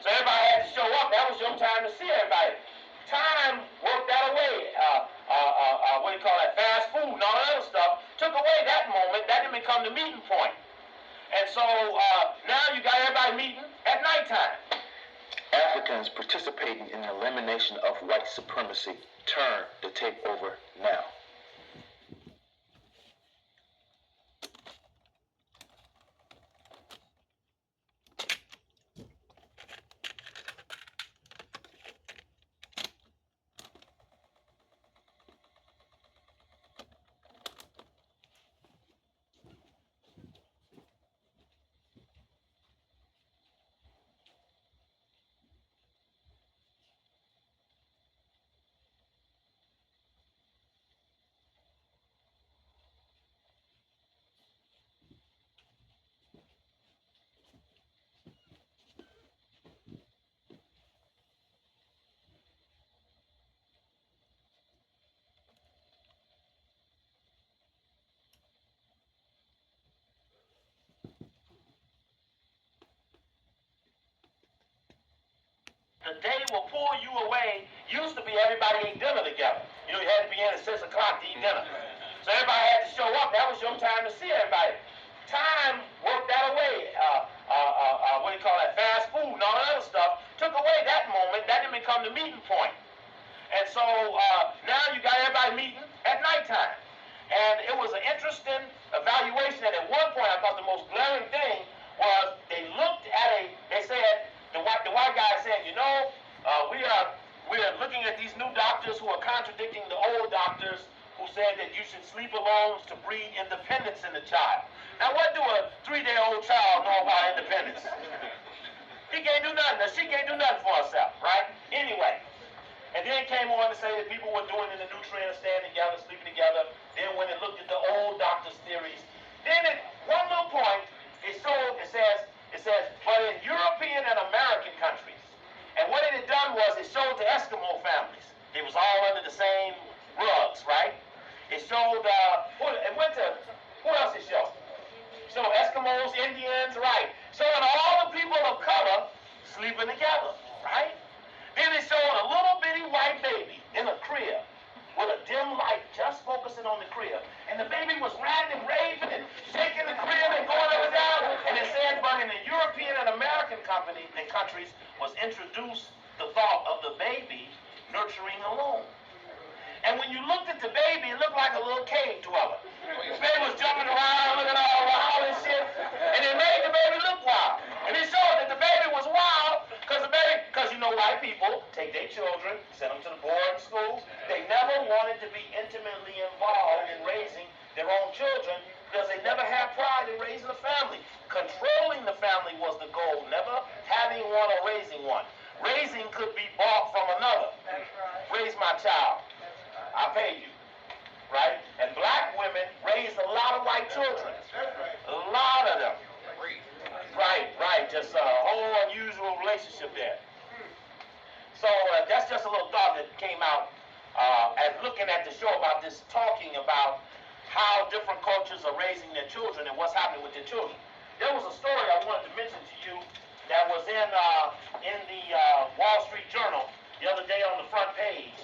Speaker 1: So everybody had to show up. That was your time to see everybody. Time worked that away. What do you call that? Fast food and all that other stuff took away that moment. That didn't become the meeting point. And so now you got everybody meeting at nighttime.
Speaker 7: Africans participating in the elimination of white supremacy. Turn the tape over now.
Speaker 1: The day will pull you away. Used to be everybody ate dinner together. You know, you had to be in at 6 o'clock to eat dinner. So everybody had to show up. That was your time to see everybody. Time worked that away. What do you call that? Fast food and all that other stuff took away that moment. That didn't become the meeting point. And so now you got everybody meeting at nighttime. And it was an interesting evaluation. And at one point, I thought the most glaring thing was they looked at they said, the white guy said, you know, we are looking at these new doctors who are contradicting the old doctors who said that you should sleep alone to breed independence in the child. Now, what do a 3-day-old child know about independence? He can't do nothing. She can't do nothing for herself, right? Anyway. And then came on to say that people were doing in the new trend, staying together, sleeping together. Then when it looked at the old doctor's theories, then at one little point, it says, but in European and American countries, and what it had done was it showed the Eskimo families. It was all under the same rugs, right? It showed, who else it showed? So Eskimos, Indians, right? Showing all the people of color sleeping together, right? Then it showed a little bitty white baby in a crib with a dim light just focusing on the crib. And the baby was ranting and raving and shaking the crib and going up and down. And it said, but in the European and American countries was introduced the thought of the baby nurturing alone. And when you looked at the baby, it looked like a little cave dweller. The baby was jumping around, looking all wild and shit. And it made the baby look wild. And it showed that the baby was wild because you know white people take their children, send them to the boarding schools. They never wanted to be intimately involved in raising their own children because they never had pride in raising a family. Controlling the family was the goal, never having one or raising one. Raising could be bought from another.
Speaker 8: That's right.
Speaker 1: Raise my child. I pay you, right? And black women raised a lot of white children. A lot relationship there. So that's just a little thought that came out as looking at the show about this, talking about how different cultures are raising their children and what's happening with their children. There was a story I wanted to mention to you that was in the Wall Street Journal the other day on the front page,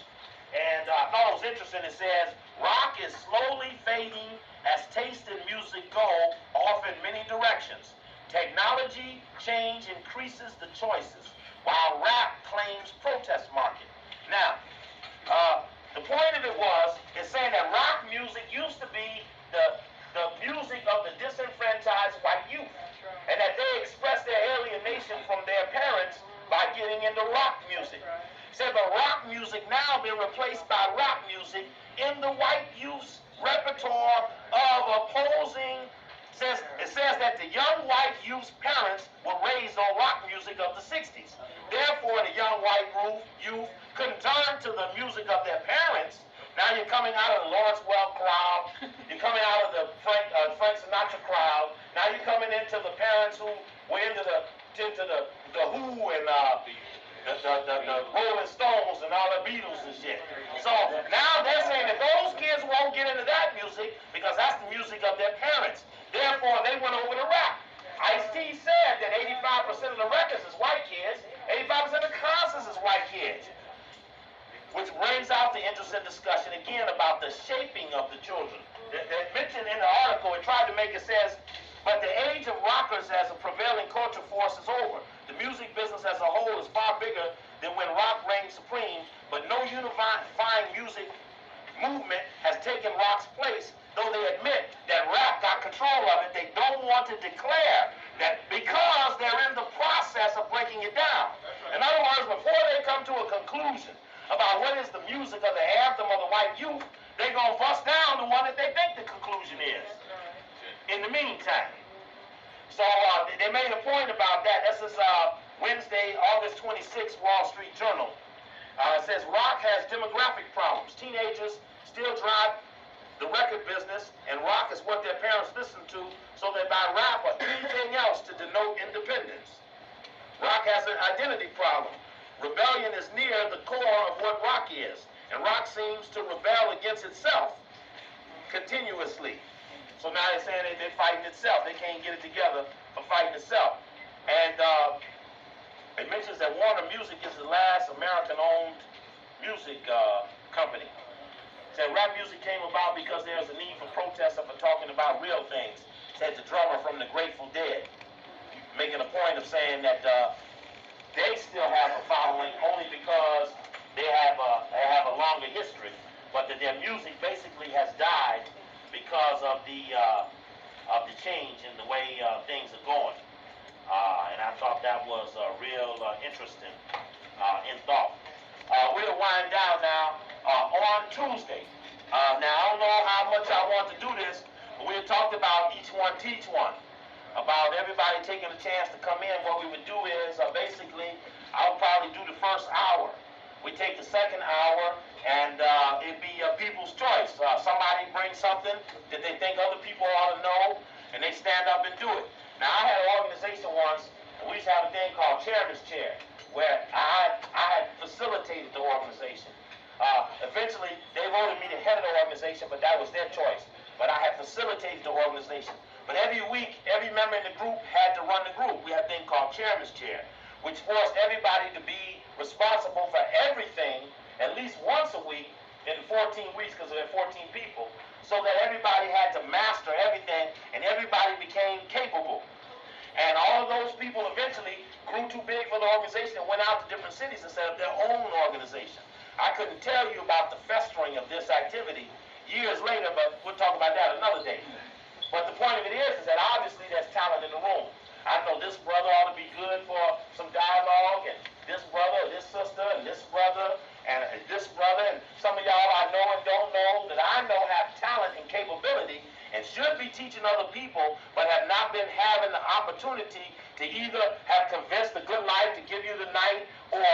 Speaker 1: and I thought it was interesting. It says, rock is slowly fading as taste and music go off in many directions. Technology change increases the choices, while rap claims protest market. Now, the point of it is saying that rock music used to be the music of the disenfranchised white youth, and that they expressed their alienation from their parents by getting into rock music. Said, but rock music now been replaced by rock music in the white youth's repertoire of opposing. It says that the young white youth's parents were raised on rock music of the 60s. Therefore, the young white youth couldn't turn to the music of their parents. Now you're coming out of the Lawrence Welk crowd. You're coming out of the Frank Sinatra crowd. Now you're coming into the parents who were into the Who and the Rolling Stones and all the Beatles and shit. So now they're saying that those kids won't get into that music because that's the music of their parents. Therefore, they went over to rap. Ice-T said that 85% of the records is white kids, 85% of the concerts is white kids. Which brings out the interesting discussion again about the shaping of the children. They mentioned in the article, it tried to make it says, but the age of rockers as a prevailing culture force is over. The music business as a whole is far bigger than when rock reigned supreme, but no unifying music movement has taken rock's place, though they admit that rap got control of it. They don't want to declare that because they're in the process of breaking it down. In other words, before they come to a conclusion about what is the music of the anthem of the white youth, they're going to bust down the one that they think the conclusion is. In the meantime. So they made a point about that. This is Wednesday, August 26th, Wall Street Journal. It says, rock has demographic problems. Teenagers still drive the record business, and rock is what their parents listen to, so they buy rap or anything else to denote independence. Rock has an identity problem. Rebellion is near the core of what rock is, and rock seems to rebel against itself continuously. So now they're saying they're fighting itself. They can't get it together for fighting itself. And it mentions that Warner Music is the last American-owned music company. Said rap music came about because there's a need for protest and for talking about real things. Said the drummer from the Grateful Dead, making a point of saying that they still have a following only because they have a longer history, but that their music basically has died because of the change in the way things are going. And I thought that was real interesting in thought. We're to wind down now on Tuesday. Now, I don't know how much I want to do this, but we talked about each one teach one, about everybody taking a chance to come in. What we would do is basically, I'll probably do the first hour. We take the second hour, and it'd be people's choice. Somebody brings something that they think other people ought to know, and they stand up and do it. Now, I had an organization once, and we used to have a thing called Chairman's Chair, where I had facilitated the organization. Eventually, they voted me the head of the organization, but that was their choice. But I had facilitated the organization. But every week, every member in the group had to run the group. We had a thing called Chairman's Chair, which forced everybody to be responsible for everything at least once a week in 14 weeks, because there were 14 people, so that everybody had to master everything and everybody became capable. And all of those people eventually grew too big for the organization and went out to different cities and set up their own organization. I couldn't tell you about the festering of this activity years later, but we'll talk about that another day. But the point of it is that obviously there's talent in the room. I know this brother ought to be good for some dialogue, and this brother, this sister, and this brother, and some of y'all I know and don't know that I know have talent and capability and should be teaching other people, but have not been having the opportunity to either have convinced the good life to give you the night, or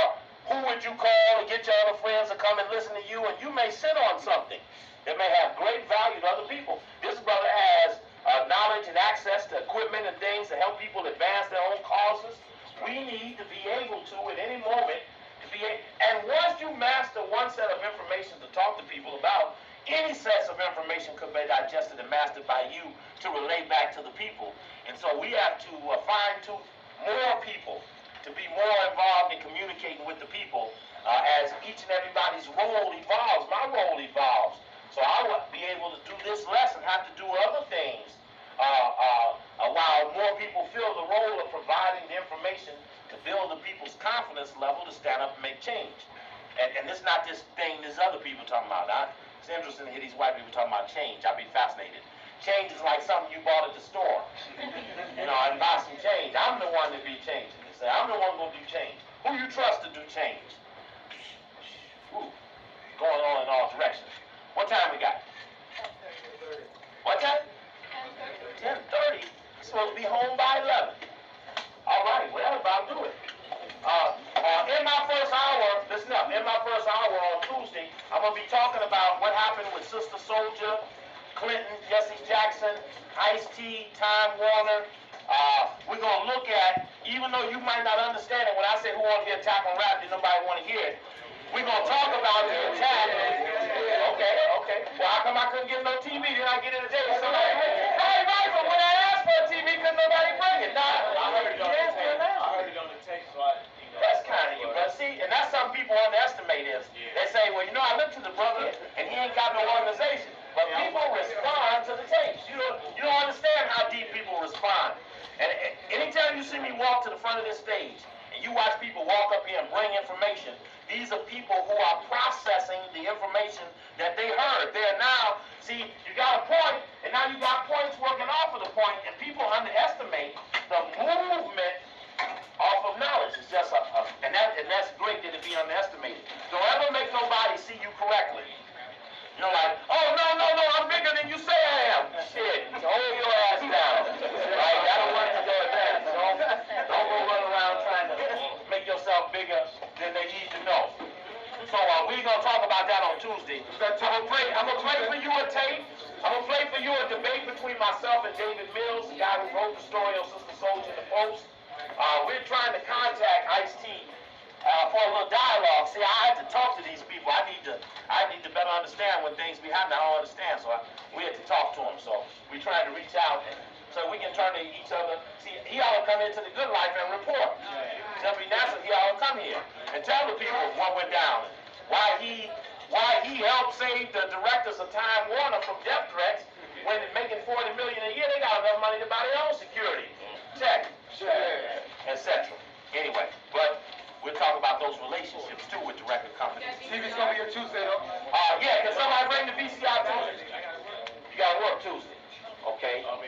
Speaker 1: who would you call to get your other friends to come and listen to you, and you may sit on something that may have great value to other people. This brother has knowledge and access to equipment and things to help people advance their own causes. We need to be able able to at any moment to be and once you master one set of information to talk to people about, any sets of information could be digested and mastered by you to relay back to the people. And so we have to fine-tune more people to be more involved in communicating with the people as each and everybody's role evolves. My role evolves. So I will be able to do this less and have to do other things while more people feel the role of providing the information to build the people's confidence level to stand up and make change. And this is not this thing there's other people talking about. It's interesting to hear these white people talking about change. I'd be fascinated. Change is like something you bought at the store. You know, and buy some change. I'm the one that be changing. They say, I'm the one going to do change. Who you trust to do change? Ooh, going on in all directions. What time we got? 10:30. What time? 10:30. Supposed to be home by 11. All right, well, that'll about do it. In my first hour, listen up, in my first hour on Tuesday, I'm going to be talking about what happened with Sister Soldier, Clinton, Jesse Jackson, Ice-T, Time Warner. We're going to look at, even though you might not understand it, when I say who want to hear attack on rap, did nobody want to hear it. We're going to talk about the attack. Okay. Well, how come I couldn't get no TV? Then I get it today. Somebody, hey, Michael, when I asked for a TV, couldn't nobody bring it? Nah, I heard it on the tape, so I, that's kind of you, but see, and that's something people underestimate is, they say, well, you know, I looked to the brother, and he ain't got no organization. But people respond to the tapes. You don't understand how deep people respond. And anytime you see me walk to the front of this stage, and you watch people walk up here and bring information, these are people who are processing the information that they heard. They're now, see, you got a point, and now you got points working off of the point, and people underestimate the movement off of knowledge. It's just and that's great that it be underestimated. Don't ever make nobody see you correctly. You know, like, oh, no, I'm bigger than you say I am. Shit, hold your ass down. Right? That'll work to your advantage. Don't go run around trying to make yourself bigger than they need to know. So we're going to talk about that on Tuesday. I'm going to play for you a tape. I'm going to play for you a debate between myself and David Mills, the guy who wrote the story on Sister Soldier in the Post. We're trying to contact Ice-T for a little dialogue. See, I have to talk to these people. I need to better understand when things be happening. I don't understand, so we have to talk to them. So we're trying to reach out so we can turn to each other. See, he ought to come into the good life and report. It'll be natural. He ought to come here and tell the people what went down, why he helped save the directors of Time Warner from death threats when they're making $40 million a year. They got enough money to buy their own security, tech, etc. Anyway, but we'll talk about those relationships too with the record companies.
Speaker 9: TV's gonna be here Tuesday though.
Speaker 1: Yeah, can somebody bring the VCR Tuesday? You gotta work Tuesday. Okay. All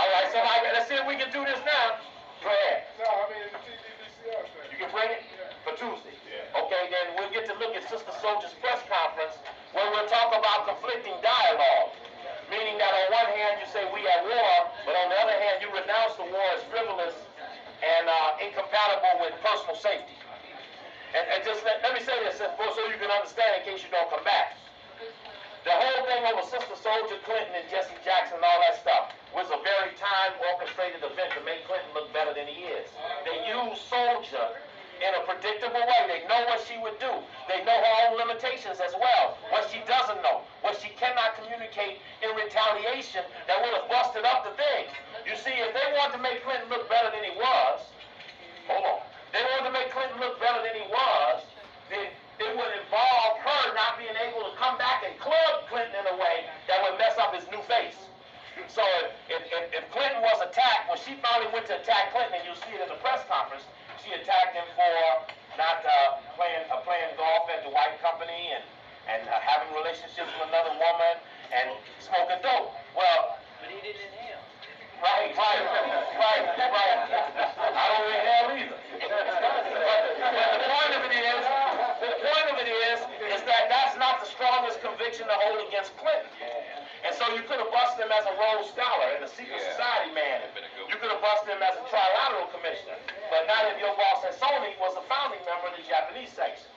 Speaker 1: right. Somebody, let's see if we can do this now. Go ahead.
Speaker 9: No, I mean it's the TV VCR thing.
Speaker 1: You can bring it for Tuesday. Okay, then we'll get to look at Sister Soldier's press conference where we'll talk about conflicting dialogue. Meaning that on one hand you say we at war, but on the other hand you renounce the war as frivolous and incompatible with personal safety. And just let me say this so you can understand in case you don't come back. The whole thing over Sister Soldier, Clinton, and Jesse Jackson and all that stuff was a very time-orchestrated event to make Clinton look better than he is. They used Soldier in a predictable way. They know what she would do. They know her own limitations as well. What she doesn't know. What she cannot communicate in retaliation that would have busted up the thing. You see, if they wanted to make Clinton look better than he was, they wanted to make Clinton look better than he was, then it would involve her not being able to come back and club Clinton in a way that would mess up his new face. So if Clinton was attacked, when she finally went to attack Clinton, and you'll see it in the press conference, she attacked him for not playing golf at the white company and having relationships with another woman and smoking dope. Well,
Speaker 6: But he didn't inhale.
Speaker 1: Right. I don't inhale either. But the point of it is that that's not the strongest conviction to hold against Clinton. And so you could have busted him as a Rhodes Scholar and a secret society man. You could have busted him as a trilateral commissioner. But not if your boss at Sony was a founding member of the Japanese section.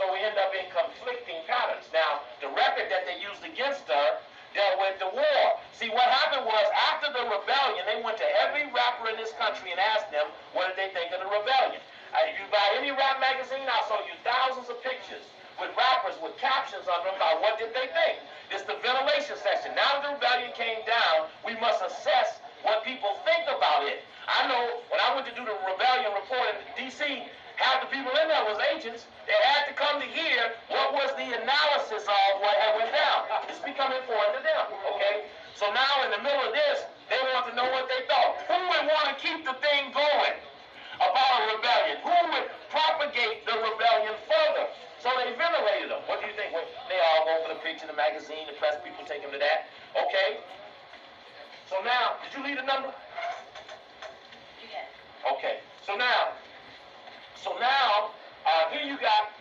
Speaker 1: So we end up in conflicting patterns. Now, the record that they used against her dealt with the war. See, what happened was after after the rebellion, they went to every rapper in this country and asked them what did they think of the rebellion. If you buy any rap magazine, I'll show you thousands of pictures with rappers with captions on them about what did they think. It's the ventilation section. Now that the rebellion came down, we must assess what people think about it. I know when I went to do the rebellion report in D.C., half the people in there was agents. They had to come to hear what was the analysis of what had went down. It's becoming important to them, okay? So now in the middle of this, they want to know what they thought. Who would want to keep the thing going about a rebellion? Who would propagate the rebellion further? So they ventilated them. What do you think? They all go for the picture, the magazine, the press people take them to that. Okay? So now, did you leave the number?
Speaker 8: Yes.
Speaker 1: Okay. So now, here you got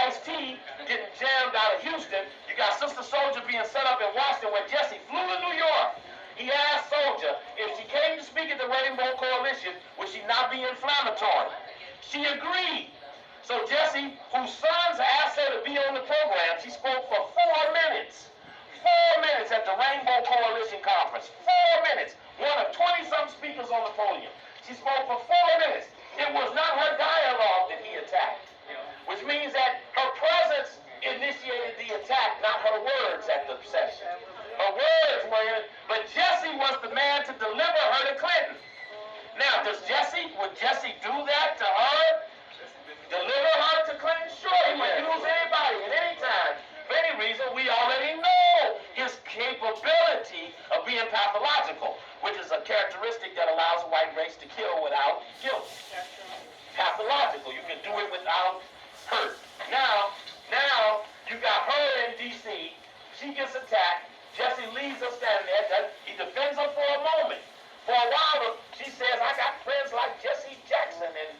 Speaker 1: Ice-T getting jammed out of Houston. You got Sister Soldier being set up in Washington where Jesse flew to New York. He asked Soldier if she came to speak at the Rainbow Coalition, would she not be inflammatory? She agreed. So Jesse, whose sons asked her to be on the program, she spoke for 4 minutes. 4 minutes at the Rainbow Coalition Conference. 4 minutes. One of 20-some speakers on the podium. She spoke for 4 minutes. It was not her dialogue that he attacked, which means that her presence initiated the attack, not her words at the session. Her words were, but Jesse was the man to deliver her to Clinton. Now, would Jesse do that to her? Deliver her to Clinton? Sure, he would use anybody at any time. For any reason, we already know his capability of being pathological, which is a characteristic that allows the white race to kill without guilt. Pathological. You can do it without hurt. Now, you got her in D.C. She gets attacked. Jesse leaves her standing there. He defends her for a moment. For a while, she says, I got friends like Jesse Jackson and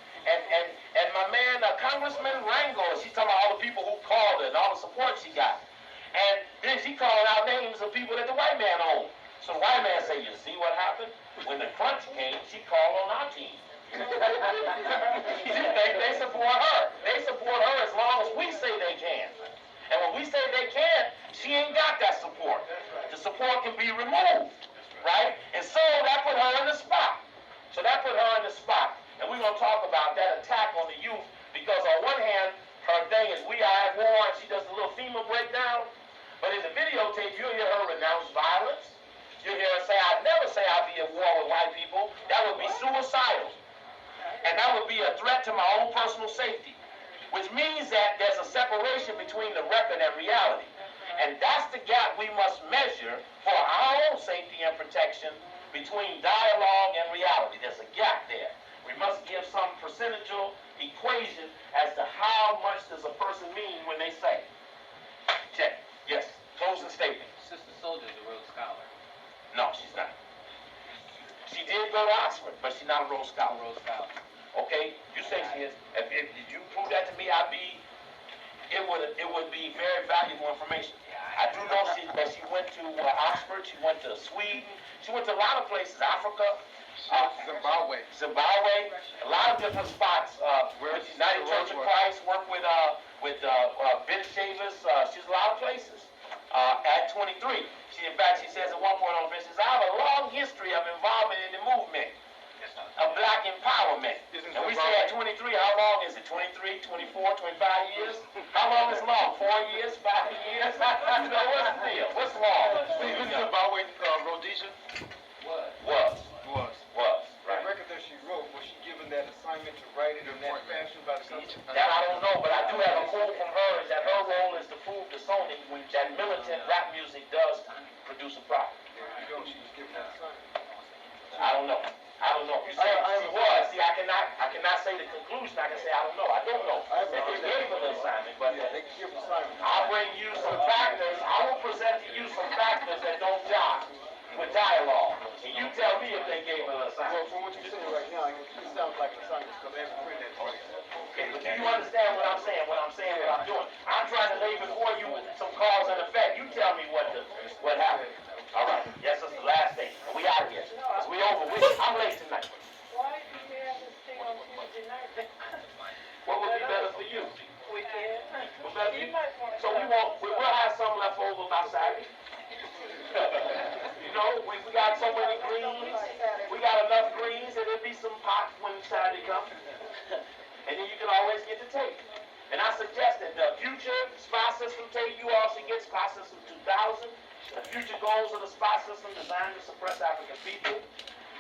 Speaker 1: my man, Congressman Rango. She's talking about all the people who called her and all the support she got. And then she called out names of people that the white man owned. So the white man said, you see what happened? When the crunch came, she called on our team. They support her. They support her as long as we say they can. And when we say they can't, she ain't got that support. The support can be removed, right? And so that put her in the spot. And we're going to talk about that attack on the youth because on one hand, her thing is we are at war and she does a little FEMA breakdown. But in the videotape, you'll hear her renounce violence. You'll hear her say, I'd never say I'd be at war with white people. That would be suicidal. And that would be a threat to my own personal safety. Which means that there's a separation between the record and reality. And that's the gap we must measure for our own safety and protection between dialogue and reality. There's a gap there. We must give some percentageal equation as to how much does a person mean when they say. Check. Yes. Closing statement.
Speaker 2: Sister Soldier's a Rhodes Scholar.
Speaker 1: No, she's not. She did go to Oxford, but she's not a Rhodes Scholar. Okay? You say she is. If you prove that to me, it would be very valuable information. I do know that she went to Oxford, she went to Sweden, she went to a lot of places, Africa,
Speaker 9: Zimbabwe.
Speaker 1: A lot of different spots. United Church of Christ, worked with Ben Shavers, she's a lot of places. At 23, in fact, she says at one point on the business, I have a long history of involvement in the movement of black empowerment. And we say at 23, how long is it? 23, 24, 25 years? How long is long? 4 years? 5 years? You know, what's the deal? What's long?
Speaker 4: Even Zimbabwe, Rhodesia?
Speaker 1: Was.
Speaker 4: Right. The record that she wrote, was she given that assignment to write it in that fashion by the teacher?
Speaker 1: That I don't know, but I do have a quote from her is that her role is to prove to Sony that militant rap music does produce a product.
Speaker 4: She was given that assignment.
Speaker 1: I don't know. You say she was. See, I cannot say the conclusion. I can say I don't know. I don't know. They gave her the assignment, but
Speaker 4: Yeah, they give assignment.
Speaker 1: I'll bring you some factors. I will present to you some factors that don't jive with dialogue. And you tell me if they gave her the
Speaker 4: Well,
Speaker 1: assignment.
Speaker 4: from what you're saying right now, it sounds like assignments because I haven't read that part.
Speaker 1: Okay, but do you understand what I'm saying? What I'm doing? I'm trying to lay before you some cause and effect. You tell me what happened. All right. Yes, it's the last thing. We out of here. We over. I'm late tonight.
Speaker 8: Why do you have this thing on Tuesday night?
Speaker 1: What would be better for you?
Speaker 8: Weekend.
Speaker 1: What better for
Speaker 8: You
Speaker 1: you?
Speaker 8: might want to.
Speaker 1: So we'll have some left over by Saturday. You know know, we got so many greens, we got enough greens, and there'll be some pot when Saturday comes. And then you can always get the tape. And I suggest that the future spy system tape, you all should get spy system 2000. The future goals of the spy system designed to suppress African people.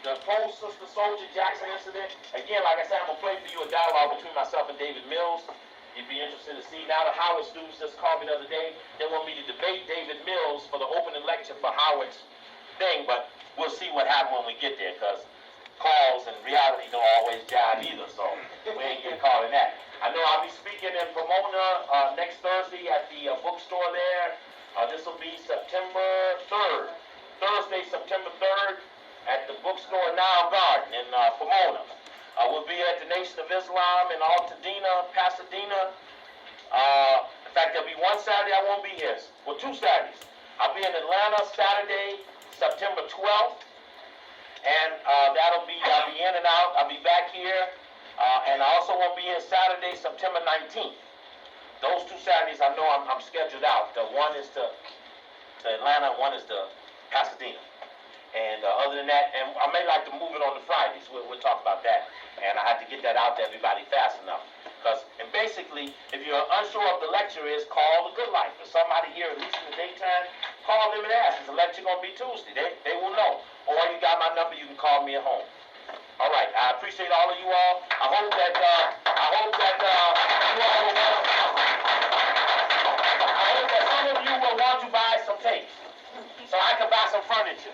Speaker 1: The post-Sister Soldier Jackson incident. Again, like I said, I'm going to play for you a dialogue between myself and David Mills. You'd be interested to see. Now the Howard students just called me the other day. They want me to debate David Mills for the opening lecture for Howard's thing, but we'll see what happens when we get there, because calls and reality don't always jive either, so we ain't getting caught in that. I know I'll be speaking in Pomona next Thursday at the bookstore there. This will be September 3rd. Thursday, September 3rd at the bookstore Now Garden in Pomona. We'll be at the Nation of Islam in Altadena, Pasadena. In fact, there'll be one Saturday I won't be here. Well, 2 Saturdays. I'll be in Atlanta Saturday, September 12th. And I'll be in and out. I'll be back here. And I also won't be here Saturday, September 19th. Those 2 Saturdays I know I'm scheduled out. One is to Atlanta, one is to Pasadena. And other than that, and I may like to move it on to Fridays. We'll talk about that. And I have to get that out to everybody fast enough. And basically, if you're unsure of the lecture is, call the Good Life. If somebody here, at least in the daytime, call them and ask, is the lecture going to be Tuesday? They will know. Or you got my number, you can call me at home. All right, I appreciate all of you all. I hope that you all will I hope that some of you will want to buy some tapes so I can buy some furniture.